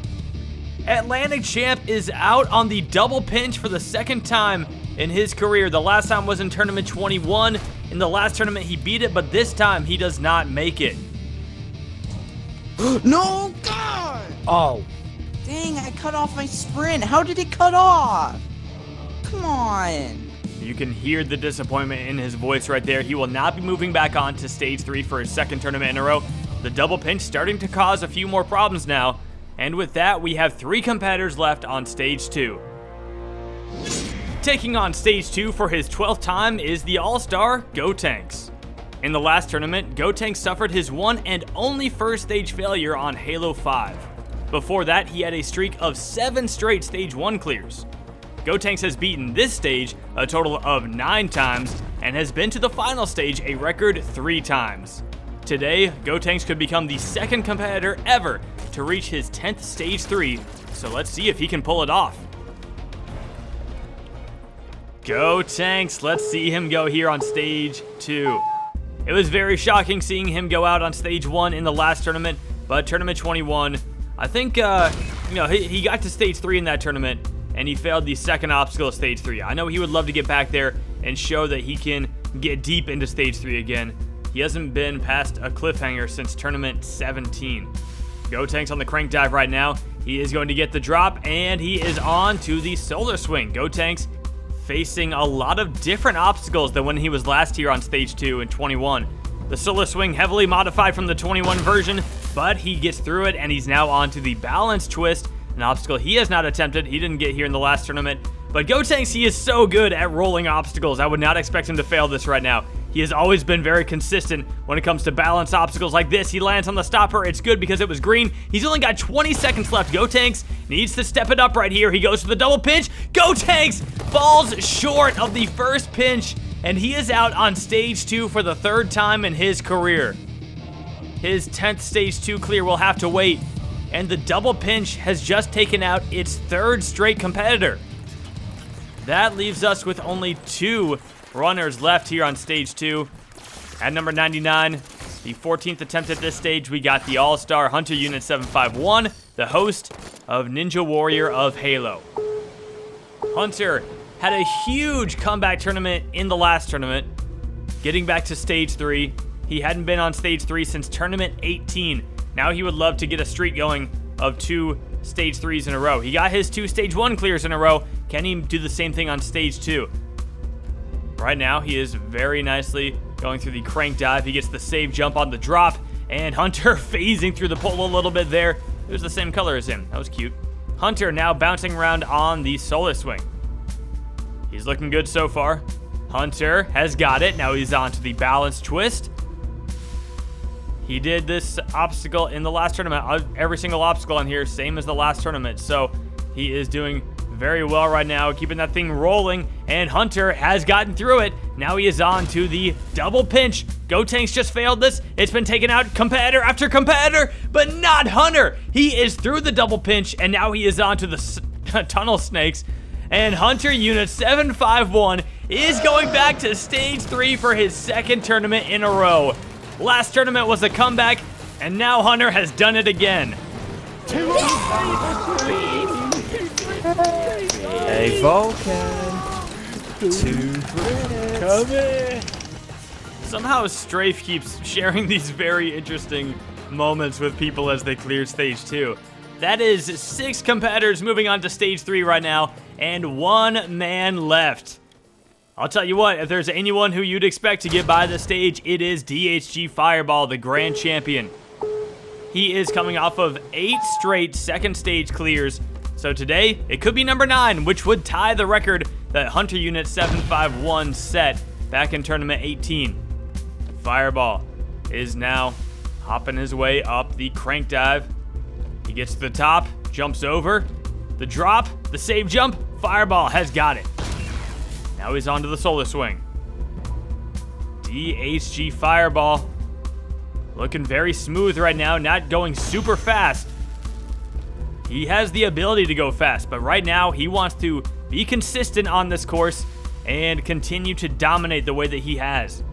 Atlantic Champ is out on the double pinch for the 2nd time in his career. The last time was in Tournament 21. In the last tournament, he beat it, but this time he does not make it. No, God! Oh. Dang, I cut off my sprint. How did it cut off? Come on. You can hear the disappointment in his voice right there. He will not be moving back on to stage 3 for his 2nd tournament in a row. The double pinch starting to cause a few more problems now. And with that, we have 3 competitors left on Stage 2. Taking on Stage 2 for his 12th time is the all-star Gotenks. In the last tournament, Gotenks suffered his one and only first stage failure on Halo 5. Before that, he had a streak of 7 straight Stage 1 clears. Gotenks has beaten this stage a total of 9 times and has been to the final stage a record 3 times. Today, Gotenks could become the 2nd competitor ever to reach his 10th Stage 3, so let's see if he can pull it off. Gotenks, let's see him go here on Stage 2. It was very shocking seeing him go out on Stage 1 in the last tournament, but Tournament 21, I think, he got to Stage 3 in that tournament, and he failed the 2nd obstacle of Stage 3. I know he would love to get back there and show that he can get deep into Stage 3 again. He hasn't been past a cliffhanger since Tournament 17. Gotenks on the crank dive right now. He is going to get the drop, and he is on to the solar swing. Gotenks facing a lot of different obstacles than when he was last here on Stage 2 in 21. The solar swing heavily modified from the 21 version, but he gets through it, and he's now on to the balance twist, an obstacle he has not attempted. He didn't get here in the last tournament, but Gotenks, he is so good at rolling obstacles. I would not expect him to fail this right now. He has always been very consistent when it comes to balance obstacles like this. He lands on the stopper. It's good because it was green. He's only got 20 seconds left. Gotenks needs to step it up right here. He goes for the double pinch. Gotenks falls short of the first pinch, and he is out on Stage 2 for the 3rd time in his career. His 10th Stage 2 clear will have to wait, and the double pinch has just taken out its 3rd straight competitor. That leaves us with only 2 runners left here on Stage 2. At number 99, the 14th attempt at this stage, we got the all-star Hunter Unit 751, the host of Ninja Warrior of Halo. Hunter had a huge comeback tournament in the last tournament, getting back to Stage 3. He hadn't been on Stage 3 since Tournament 18. Now he would love to get a streak going of 2 Stage 3s in a row. He got his 2 Stage 1 clears in a row. Can he do the same thing on Stage 2? Right now, he is very nicely going through the crank dive. He gets the save jump on the drop, and Hunter phasing through the pole a little bit there. It was the same color as him. That was cute. Hunter now bouncing around on the solar swing. He's looking good so far. Hunter has got it. Now he's on to the balance twist. He did this obstacle in the last tournament. Every single obstacle on here, same as the last tournament. So he is doing very well right now, keeping that thing rolling, and Hunter has gotten through it. Now he is on to the double pinch. Gotenks just failed this. It's been taken out competitor after competitor, but not Hunter. He is through the double pinch, and now he is on to the tunnel snakes. And Hunter Unit 751 is going back to Stage 3 for his 2nd tournament in a row. Last tournament was a comeback, and now Hunter has done it again. Hey, Vulcan. 2 Brits. Come in. Somehow Strafe keeps sharing these very interesting moments with people as they clear Stage 2. That is 6 competitors moving on to Stage 3 right now, and 1 man left. I'll tell you what, if there's anyone who you'd expect to get by the stage, it is DHG Fireball, the grand champion. He is coming off of 8 straight 2nd stage clears, so today it could be number 9, which would tie the record that Hunter Unit 751 set back in Tournament 18. Fireball is now hopping his way up the crank dive. He gets to the top, jumps over, the drop, the save jump. Fireball has got it. Now he's on to the solar swing. DHG Fireball looking very smooth right now, not going super fast. He has the ability to go fast, but right now he wants to be consistent on this course and continue to dominate the way that he has.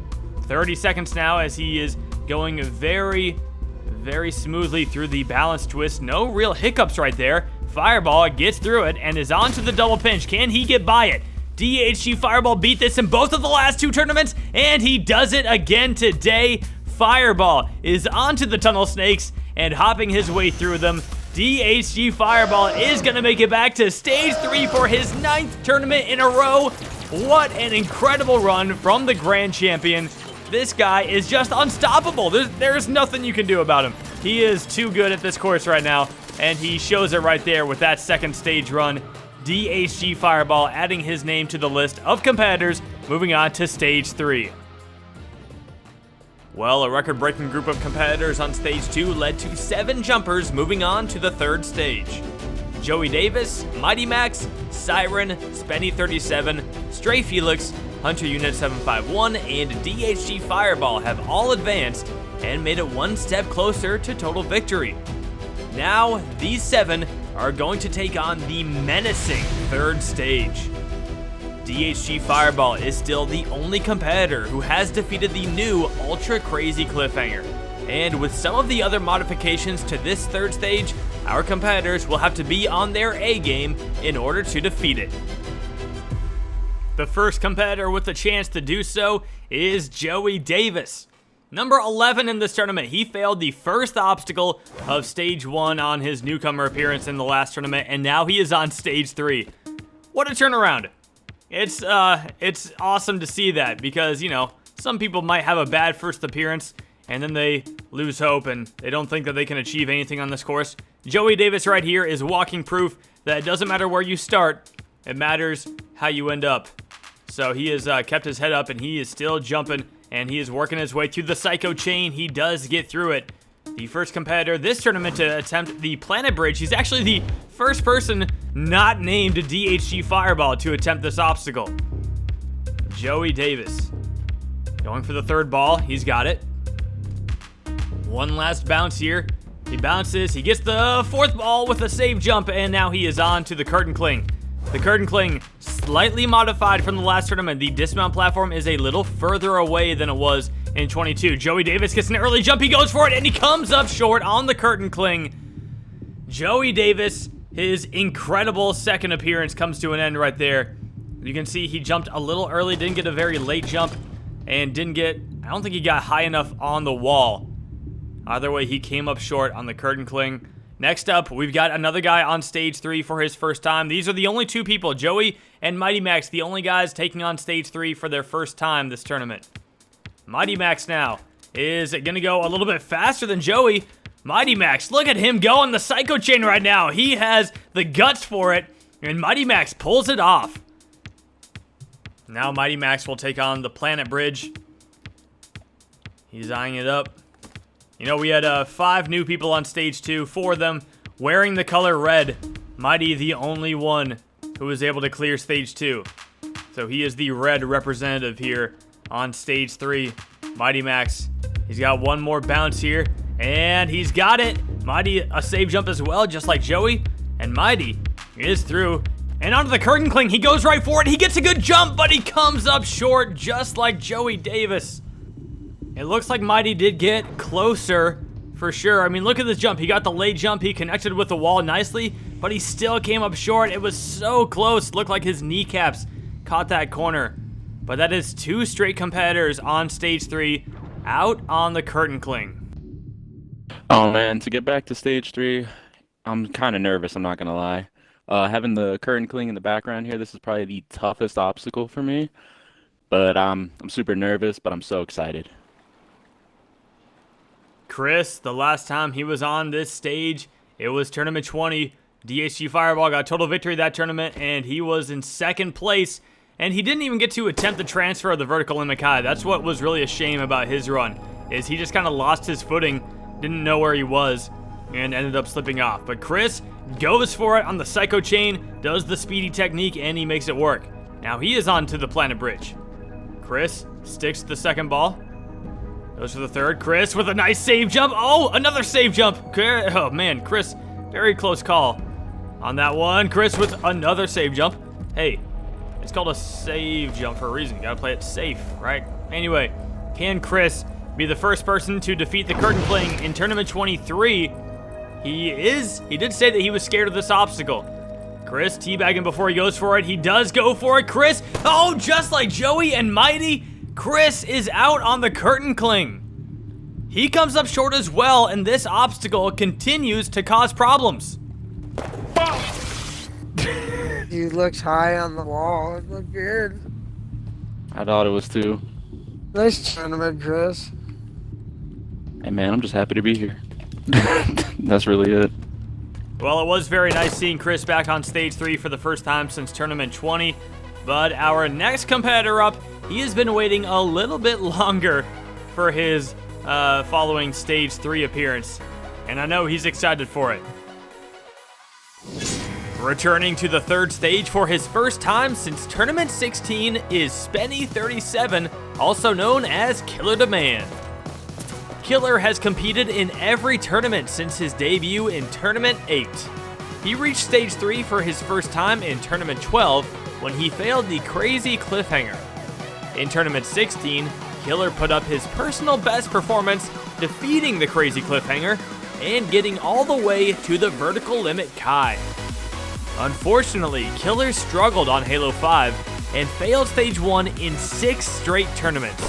30 seconds now as he is going very, very smoothly through the balance twist. No real hiccups right there. Fireball gets through it and is on to the double pinch. Can he get by it? DHG Fireball beat this in both of the last 2 tournaments, and he does it again today. Fireball is onto the tunnel snakes and hopping his way through them. DHG Fireball is going to make it back to Stage 3 for his 9th tournament in a row. What an incredible run from the Grand Champion. This guy is just unstoppable. There's nothing you can do about him. He is too good at this course right now, and he shows it right there with that second stage run. DHG Fireball adding his name to the list of competitors moving on to stage 3. Well, a record-breaking group of competitors on stage 2 led to 7 jumpers moving on to the 3rd stage. Joey Davis, Mighty Max, Siren, Spenny37, Stray Felix, Hunter Unit 751, and DHG Fireball have all advanced and made it one step closer to total victory. Now, these 7 are going to take on the menacing 3rd stage. DHG Fireball is still the only competitor who has defeated the new Ultra Crazy Cliffhanger. And with some of the other modifications to this 3rd stage, our competitors will have to be on their A game in order to defeat it. The first competitor with a chance to do so is Joey Davis. Number 11 in this tournament, he failed the first obstacle of stage 1 on his newcomer appearance in the last tournament, and now he is on stage 3. What a turnaround. It's awesome to see that because, you know, some people might have a bad first appearance and then they lose hope and they don't think that they can achieve anything on this course. Joey Davis right here is walking proof that it doesn't matter where you start, it matters how you end up. So he has kept his head up and he is still jumping and he is working his way through the Psycho Chain. He does get through it. The first competitor this tournament to attempt the Planet Bridge. He's actually the first person not named DHG Fireball to attempt this obstacle. Joey Davis going for the 3rd ball. He's got it. One last bounce here. He bounces. He gets the 4th ball with a save jump, and now he is on to the Curtain Cling. The Curtain Cling, slightly modified from the last tournament. The dismount platform is a little further away than it was in 22. Joey Davis gets an early jump. He goes for it, and he comes up short on the Curtain Cling. Joey Davis, his incredible second appearance comes to an end right there. You can see he jumped a little early, didn't get a very late jump, and I don't think he got high enough on the wall. Either way, he came up short on the Curtain Cling. Next up, we've got another guy on stage 3 for his first time. These are the only 2 people, Joey and Mighty Max, the only guys taking on stage 3 for their first time this tournament. Mighty Max now is going to go a little bit faster than Joey. Mighty Max, look at him go on the Psycho Chain right now. He has the guts for it, and Mighty Max pulls it off. Now Mighty Max will take on the Planet Bridge. He's eyeing it up. You know, we had 5 new people on stage 2, 4 of them wearing the color red. Mighty, the only one who was able to clear stage 2. So he is the red representative here on stage 3. Mighty Max, he's got one more bounce here, and he's got it. Mighty, a save jump as well, just like Joey. And Mighty is through. And onto the Curtain Cling, he goes right for it. He gets a good jump, but he comes up short, just like Joey Davis. It looks like Mighty did get closer for sure. I mean, look at this jump. He got the late jump. He connected with the wall nicely, but he still came up short. It was so close. Looked like his kneecaps caught that corner. But that is 2 straight competitors on stage 3 out on the Curtain Cling. Oh man, to get back to stage 3, I'm kind of nervous, I'm not going to lie. Having the Curtain Cling in the background here, this is probably the toughest obstacle for me. But I'm super nervous, but I'm so excited. Chris, the last time he was on this stage, it was Tournament 20. DHG Fireball got total victory that tournament, and he was in 2nd place. And he didn't even get to attempt the transfer of the vertical Makai. That's what was really a shame about his run, is he just kind of lost his footing, didn't know where he was, and ended up slipping off. But Chris goes for it on the Psycho Chain, does the speedy technique, and he makes it work. Now he is on to the Planet Bridge. Chris sticks to the 2nd ball. Goes for the 3rd. Chris with a nice save jump. Oh, another save jump. Oh, man, Chris, very close call on that one. Chris with another save jump. Hey, it's called a save jump for a reason. You gotta play it safe, right? Anyway, can Chris be the first person to defeat the Curtain Cling in Tournament 23? He did say that he was scared of this obstacle. Chris teabagging before he goes for it. He does go for it. Chris, oh, just like Joey and Mighty, Chris is out on the Curtain Cling. He comes up short as well, and this obstacle continues to cause problems. He looks high on the wall. It looked weird. I thought it was too. Nice tournament, Chris. Hey man, I'm just happy to be here. That's really it. Well, it was very nice seeing Chris back on stage 3 for the first time since Tournament 20, but our next competitor up, he has been waiting a little bit longer for his following stage 3 appearance, and I know he's excited for it. Returning to the third stage for his first time since Tournament 16 is Spenny37, also known as Killer Demand. Killer has competed in every tournament since his debut in Tournament 8. He reached Stage 3 for his first time in Tournament 12 when he failed the Crazy Cliffhanger. In Tournament 16, Killer put up his personal best performance, defeating the Crazy Cliffhanger and getting all the way to the Vertical Limit Kai. Unfortunately, Killer struggled on Halo 5 and failed Stage 1 in 6 straight tournaments.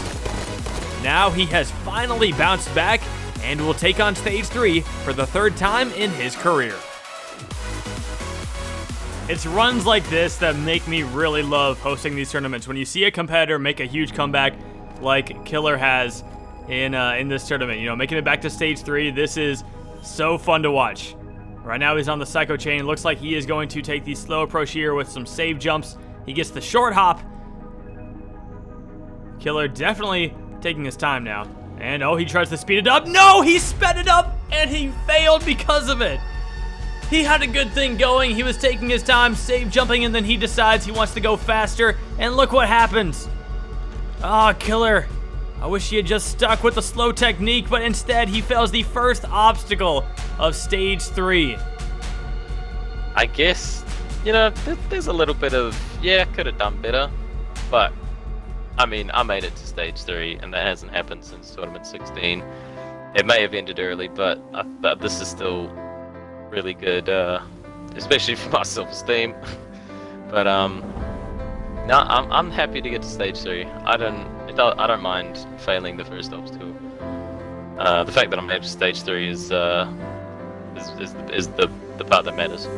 Now he has finally bounced back and will take on Stage 3 for the third time in his career. It's runs like this that make me really love hosting these tournaments. When you see a competitor make a huge comeback like Killer has in this tournament, you know, making it back to Stage 3, this is so fun to watch. Right now he's on the Psycho Chain. Looks like he is going to take the slow approach here with some save jumps. He gets the short hop. Killer definitely taking his time now. And oh, he tries to speed it up. No, he sped it up and he failed because of it. He had a good thing going. He was taking his time, save jumping, and then he decides he wants to go faster. And look what happens. Ah, Killer. I wish he had just stuck with the slow technique, but instead he fails the first obstacle of Stage 3. I guess, you know, there's a little bit of, yeah, could have done better, but, I mean, I made it to Stage 3, and that hasn't happened since Tournament 16. It may have ended early, but this is still really good, especially for my self-esteem. But, no, I'm happy to get to Stage 3. I don't mind failing the first obstacle. The fact that I'm at Stage 3 is the part that matters.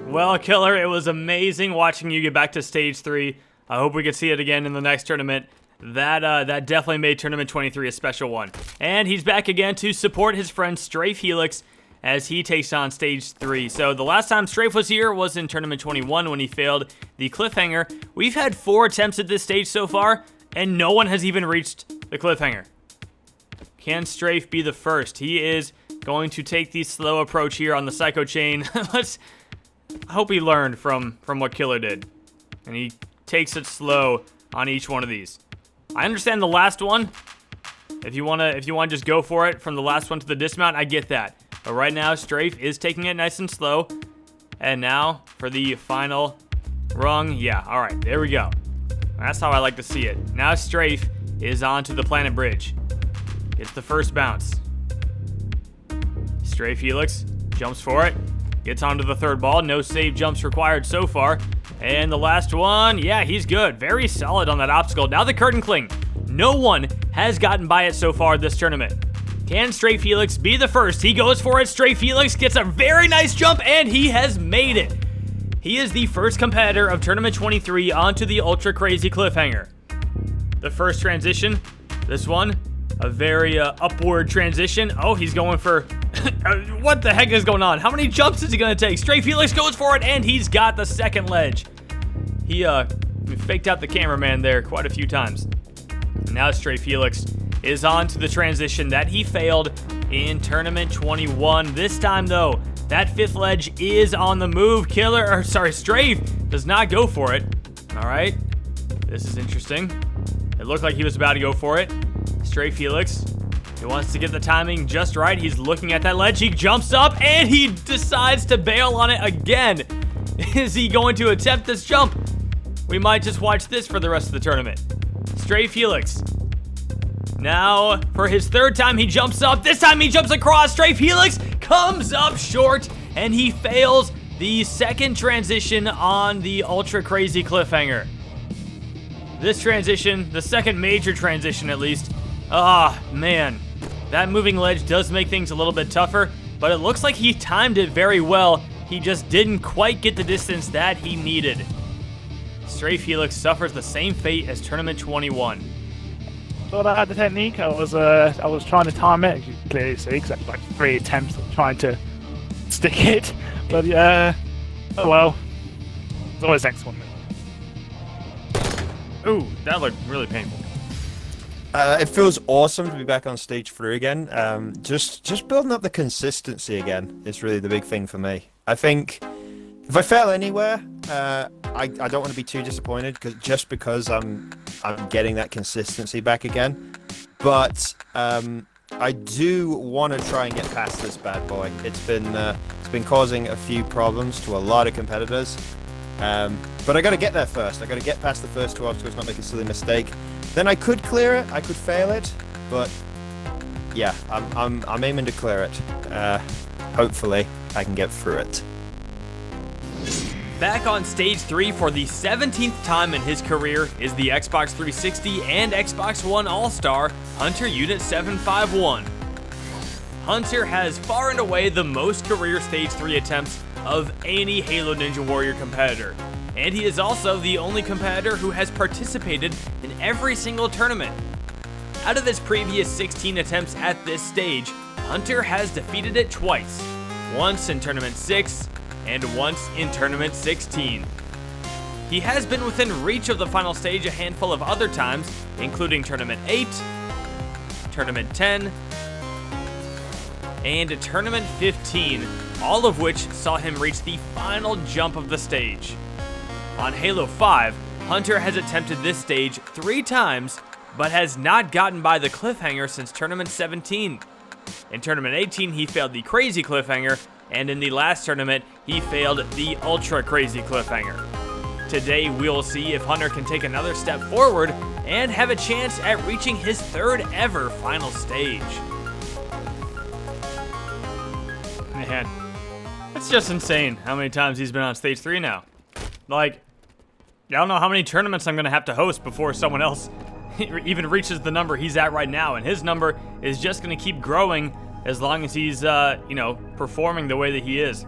Well, Killer, it was amazing watching you get back to Stage 3. I hope we can see it again in the next tournament. That definitely made Tournament 23 a special one. And he's back again to support his friend Strafe Helix as he takes on Stage 3. So the last time Strafe was here was in Tournament 21 when he failed the Cliffhanger. We've had 4 attempts at this stage so far, and no one has even reached the Cliffhanger. Can Strafe be the first? He is going to take the slow approach here on the Psycho Chain. I hope he learned from what Killer did. And he takes it slow on each one of these. I understand the last one. If you wanna just go for it from the last one to the dismount, I get that. But right now, Strafe is taking it nice and slow. And now for the final rung. Yeah, all right, there we go. That's how I like to see it. Now Strafe is on to the Planet Bridge. It's the first bounce. Strafe Helix jumps for it. Gets onto the third ball. No save jumps required so far. And the last one, yeah, he's good. Very solid on that obstacle. Now the Curtain Cling. No one has gotten by it so far this tournament. Can Strafe Helix be the first? He goes for it. Strafe Helix gets a very nice jump, and he has made it. He is the first competitor of Tournament 23 onto the Ultra Crazy Cliffhanger. The first transition, this one, a very upward transition. Oh, he's going for... what the heck is going on? How many jumps is he going to take? Strafe Helix goes for it, and he's got the second ledge. He faked out the cameraman there quite a few times. Now Strafe Helix is on to the transition that he failed in Tournament 21. This time, though, that fifth ledge is on the move. Strafe does not go for it. All right, this is interesting. It looked like he was about to go for it. Strafe Helix, he wants to get the timing just right. He's looking at that ledge. He jumps up, and he decides to bail on it again. Is he going to attempt this jump? We might just watch this for the rest of the tournament. Strafe Helix. Now, for his third time, he jumps up. This time, he jumps across. Strafe Helix comes up short, and he fails the second transition on the Ultra Crazy Cliffhanger. This transition, the second major transition at least, man, that moving ledge does make things a little bit tougher, but it looks like he timed it very well. He just didn't quite get the distance that he needed. Strafe Helix suffers the same fate as Tournament 21. thought I had the technique. I was trying to time it, as you can clearly see, because I had like 3 attempts of trying to stick it. But yeah, oh well. There's always next one. Ooh, that looked really painful. It feels awesome to be back on stage 3 again. Just building up the consistency again is really the big thing for me. I think if I fail anywhere, I don't want to be too disappointed because I'm getting that consistency back again. But I do want to try and get past this bad boy. It's been causing a few problems to a lot of competitors. But I got to get there first. I got to get past the first 2 obstacles, not make a silly mistake. Then I could clear it. I could fail it, but yeah, I'm aiming to clear it. Hopefully, I can get through it. Back on stage 3 for the 17th time in his career is the Xbox 360 and Xbox One All-Star, Hunter Unit 751. Hunter has far and away the most career stage 3 attempts of any Halo Ninja Warrior competitor. And he is also the only competitor who has participated in every single tournament. Out of his previous 16 attempts at this stage, Hunter has defeated it twice. Once in Tournament 6, and once in Tournament 16. He has been within reach of the final stage a handful of other times, including Tournament 8, Tournament 10, and Tournament 15, all of which saw him reach the final jump of the stage. On Halo 5, Hunter has attempted this stage 3 times, but has not gotten by the cliffhanger since Tournament 17. In Tournament 18, he failed the crazy cliffhanger, and in the last tournament, he failed the ultra crazy cliffhanger. Today, we'll see if Hunter can take another step forward and have a chance at reaching his 3rd ever final stage. Man, it's just insane how many times he's been on stage 3 now. Like, I don't know how many tournaments I'm gonna have to host before someone else even reaches the number he's at right now, and his number is just gonna keep growing as long as he's, performing the way that he is.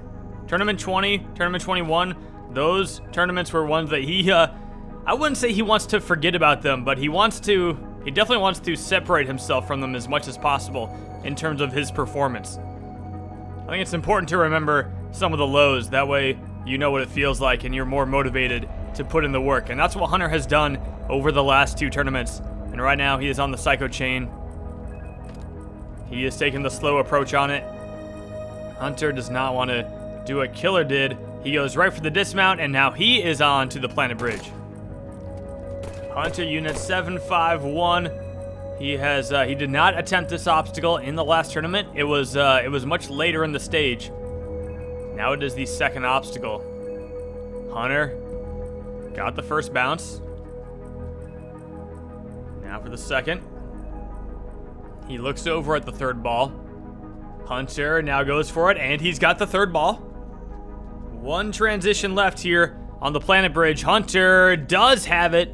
Tournament 20, Tournament 21, those tournaments were ones that he, I wouldn't say he wants to forget about them, but he definitely wants to separate himself from them as much as possible in terms of his performance. I think it's important to remember some of the lows, that way you know what it feels like and you're more motivated to put in the work. And that's what Hunter has done over the last 2 tournaments. And right now he is on the Psycho Chain. He is taking the slow approach on it. Hunter does not want to do what Killer did. He goes right for the dismount, and now he is on to the Planet Bridge. Hunter Unit 751. He did not attempt this obstacle in the last tournament. It was much later in the stage. Now it is the 2nd obstacle. Hunter got the first bounce. Now for the 2nd. He looks over at the 3rd ball. Hunter now goes for it, and he's got the 3rd ball. 1 transition left here on the Planet Bridge. Hunter does have it.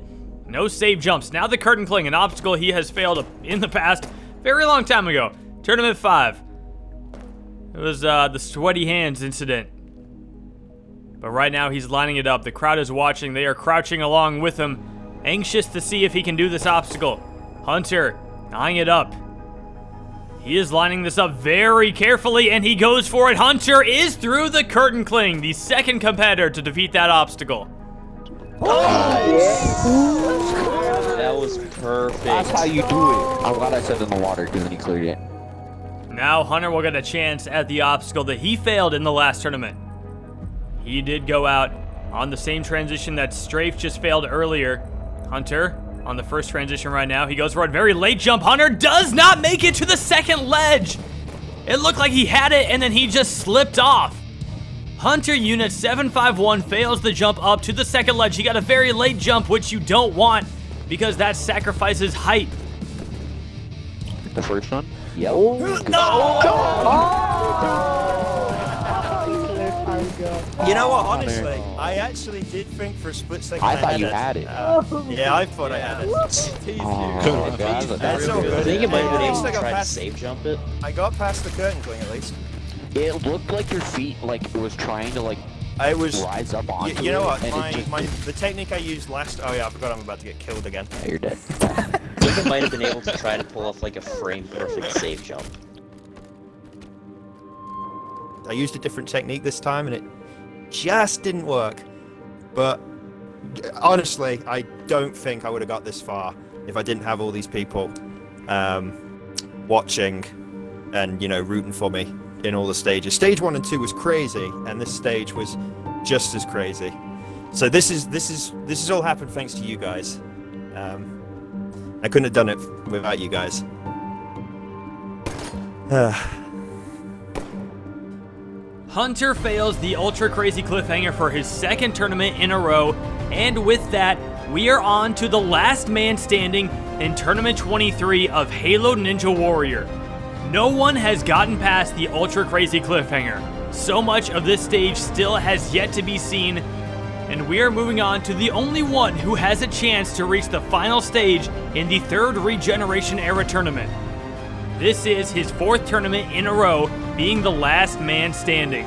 No save jumps. Now the curtain cling, an obstacle he has failed in the past, very long time ago. Tournament 5. It was the sweaty hands incident. But right now he's lining it up. The crowd is watching. They are crouching along with him, anxious to see if he can do this obstacle. Hunter eyeing it up. He is lining this up very carefully, and he goes for it. Hunter is through the curtain cling, the 2nd competitor to defeat that obstacle. That was perfect. That's how you do it. I'm glad I said in the water because then he cleared it. Now Hunter will get a chance at the obstacle that he failed in the last tournament. He did go out on the same transition that Strafe just failed earlier. Hunter on the first transition right now. He goes for a very late jump. Hunter does not make it to the 2nd ledge. It looked like he had it, and then he just slipped off. Hunter Unit 751 fails the jump up to the 2nd ledge. He got a very late jump, which you don't want because that sacrifices height. The first one? Yep. You know what, honestly, I actually did think for a split second I thought you had it. Yeah, I thought I had it. That's all good. I think it might have been At able least I to got try to past- save jump it. I got past the curtain cling at least. It looked like your feet, it was trying to, I was rise up onto You know it, what? and it just The technique I used last. Oh yeah, I forgot I'm about to get killed again. Yeah, you're dead. think it might have been able to try to pull off like a frame-perfect save jump. I used a different technique this time, and it just didn't work. But honestly, I don't think I would have got this far if I didn't have all these people watching and, you know, rooting for me in all the stages. Stage 1 and 2 was crazy, and this stage was just as crazy. So this is all happened thanks to you guys. I couldn't have done it without you guys. Hunter fails the ultra crazy cliffhanger for his second tournament in a row, and with that, we are on to the last man standing in Tournament 23 of Halo Ninja Warrior. No one has gotten past the ultra crazy cliffhanger. So much of this stage still has yet to be seen, and we are moving on to the only one who has a chance to reach the final stage in the third Regeneration Era tournament. This is his fourth tournament in a row, being the last man standing.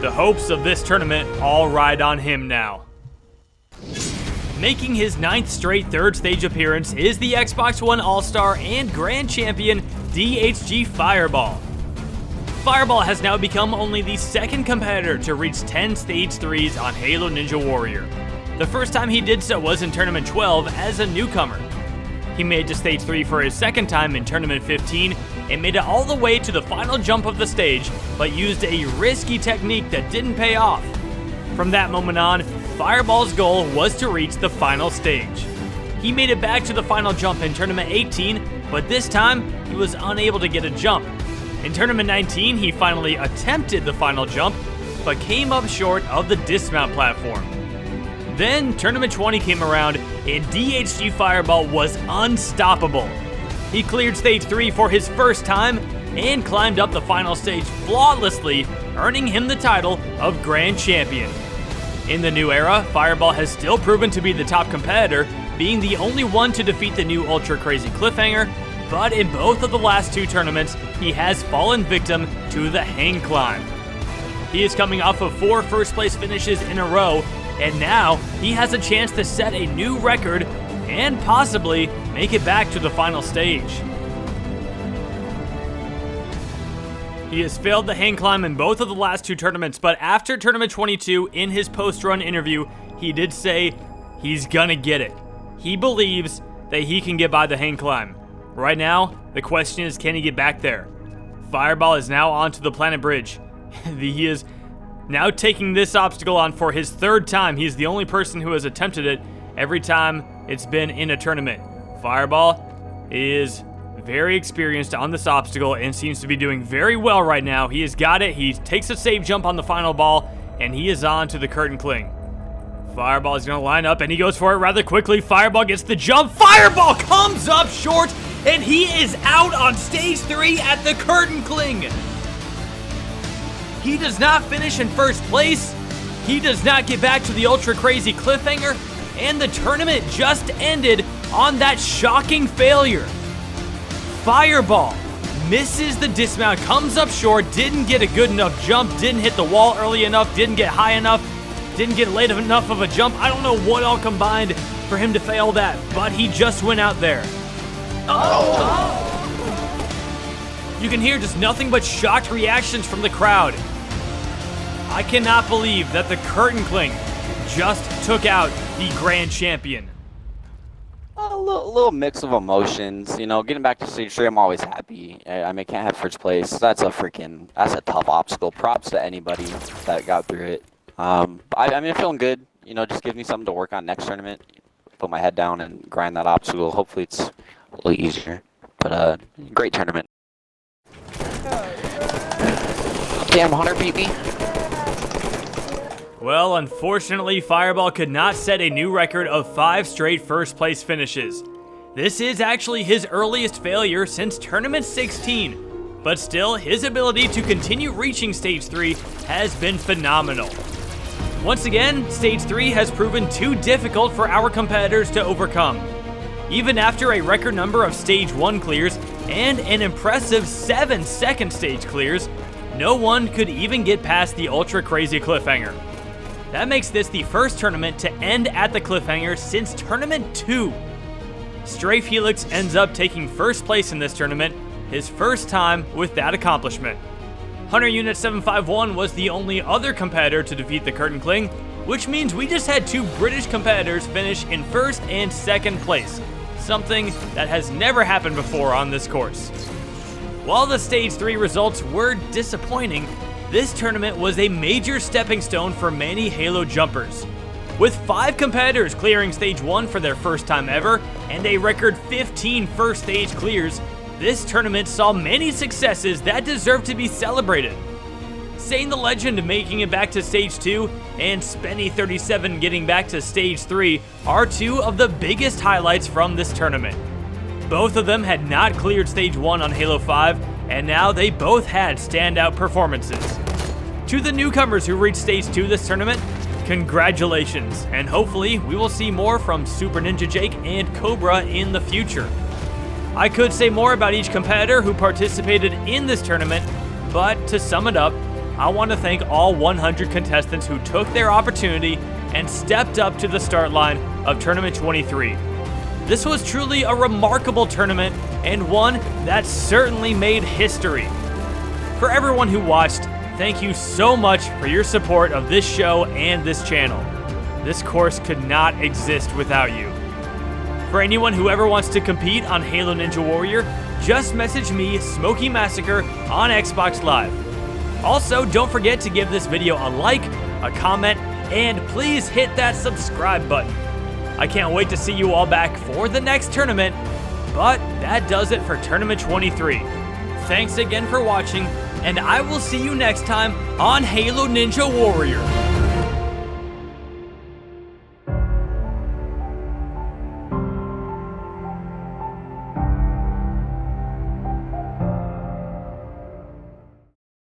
The hopes of this tournament all ride on him now. Making his 9th straight third stage appearance is the Xbox One All-Star and Grand Champion DHG Fireball. Fireball has now become only the second competitor to reach 10 Stage 3s on Halo Ninja Warrior. The first time he did so was in Tournament 12 as a newcomer. He made it to Stage 3 for his second time in Tournament 15 and made it all the way to the final jump of the stage, but used a risky technique that didn't pay off. From that moment on, Fireball's goal was to reach the final stage. He made it back to the final jump in Tournament 18, but this time he was unable to get a jump. In Tournament 19, he finally attempted the final jump, but came up short of the dismount platform. Then Tournament 20 came around, and DHG Fireball was unstoppable. He cleared Stage 3 for his first time, and climbed up the final stage flawlessly, earning him the title of Grand Champion. In the new era, Fireball has still proven to be the top competitor, being the only one to defeat the new Ultra Crazy Cliffhanger, but in both of the last two tournaments, he has fallen victim to the hang climb. He is coming off of 4 first place finishes in a row, and now he has a chance to set a new record and possibly make it back to the final stage. He has failed the hang climb in both of the last 2 tournaments, but after Tournament 22, in his post-run interview, he did say he's gonna get it. He believes that he can get by the hang climb. Right now, the question is, can he get back there? Fireball is now onto the planet bridge. He is now taking this obstacle on for his 3rd time. He is the only person who has attempted it every time it's been in a tournament. Fireball is very experienced on this obstacle and seems to be doing very well right now. He has got it. He takes a save jump on the final ball, and he is on to the curtain cling. Fireball is going to line up, and he goes for it rather quickly. Fireball gets the jump. Fireball comes up short, and he is out on Stage 3 at the curtain cling. He does not finish in first place. He does not get back to the Ultra Crazy Cliffhanger, and the tournament just ended on that shocking failure. Fireball misses the dismount, comes up short, didn't get a good enough jump, didn't hit the wall early enough, didn't get high enough, didn't get late enough of a jump. I don't know what all combined for him to fail that, but he just went out there. Oh! You can hear just nothing but shocked reactions from the crowd. I cannot believe that the curtain cling just took out the Grand Champion. A little mix of emotions, you know. Getting back to Stage 3, I'm always happy. I mean, can't have first place. That's a tough obstacle. Props to anybody that got through it. I mean, I'm feeling good. You know, just gives me something to work on next tournament. Put my head down and grind that obstacle. Hopefully it's a little easier. But great tournament. Damn, Hunter beat me. Well, unfortunately, Fireball could not set a new record of 5 straight first place finishes. This is actually his earliest failure since Tournament 16, but still, his ability to continue reaching Stage 3 has been phenomenal. Once again, Stage 3 has proven too difficult for our competitors to overcome. Even after a record number of Stage 1 clears and an impressive 7 second stage clears, no one could even get past the Ultra Crazy Cliffhanger. That makes this the first tournament to end at the cliffhanger since Tournament 2. Strafe Helix ends up taking first place in this tournament, his first time with that accomplishment. Hunter Unit 751 was the only other competitor to defeat the Curtain Cling, which means we just had 2 British competitors finish in first and second place, something that has never happened before on this course. While the Stage 3 results were disappointing, this tournament was a major stepping stone for many Halo jumpers. With 5 competitors clearing Stage 1 for their first time ever, and a record 15 first stage clears, this tournament saw many successes that deserve to be celebrated. Sane the Legend making it back to Stage 2, and Spenny37 getting back to Stage 3 are 2 of the biggest highlights from this tournament. Both of them had not cleared Stage 1 on Halo 5, and now they both had standout performances. To the newcomers who reached Stage 2 this tournament, congratulations, and hopefully we will see more from Super Ninja Jake and Cobra in the future. I could say more about each competitor who participated in this tournament, but to sum it up, I want to thank all 100 contestants who took their opportunity and stepped up to the start line of Tournament 23. This was truly a remarkable tournament and one that certainly made history. For everyone who watched, thank you so much for your support of this show and this channel. This course could not exist without you. For anyone who ever wants to compete on Halo Ninja Warrior, just message me, SMOKEY MASSACRE, on Xbox Live. Also, don't forget to give this video a like, a comment, and please hit that subscribe button. I can't wait to see you all back for the next tournament, but that does it for Tournament 23. Thanks again for watching, and I will see you next time on Halo Ninja Warrior.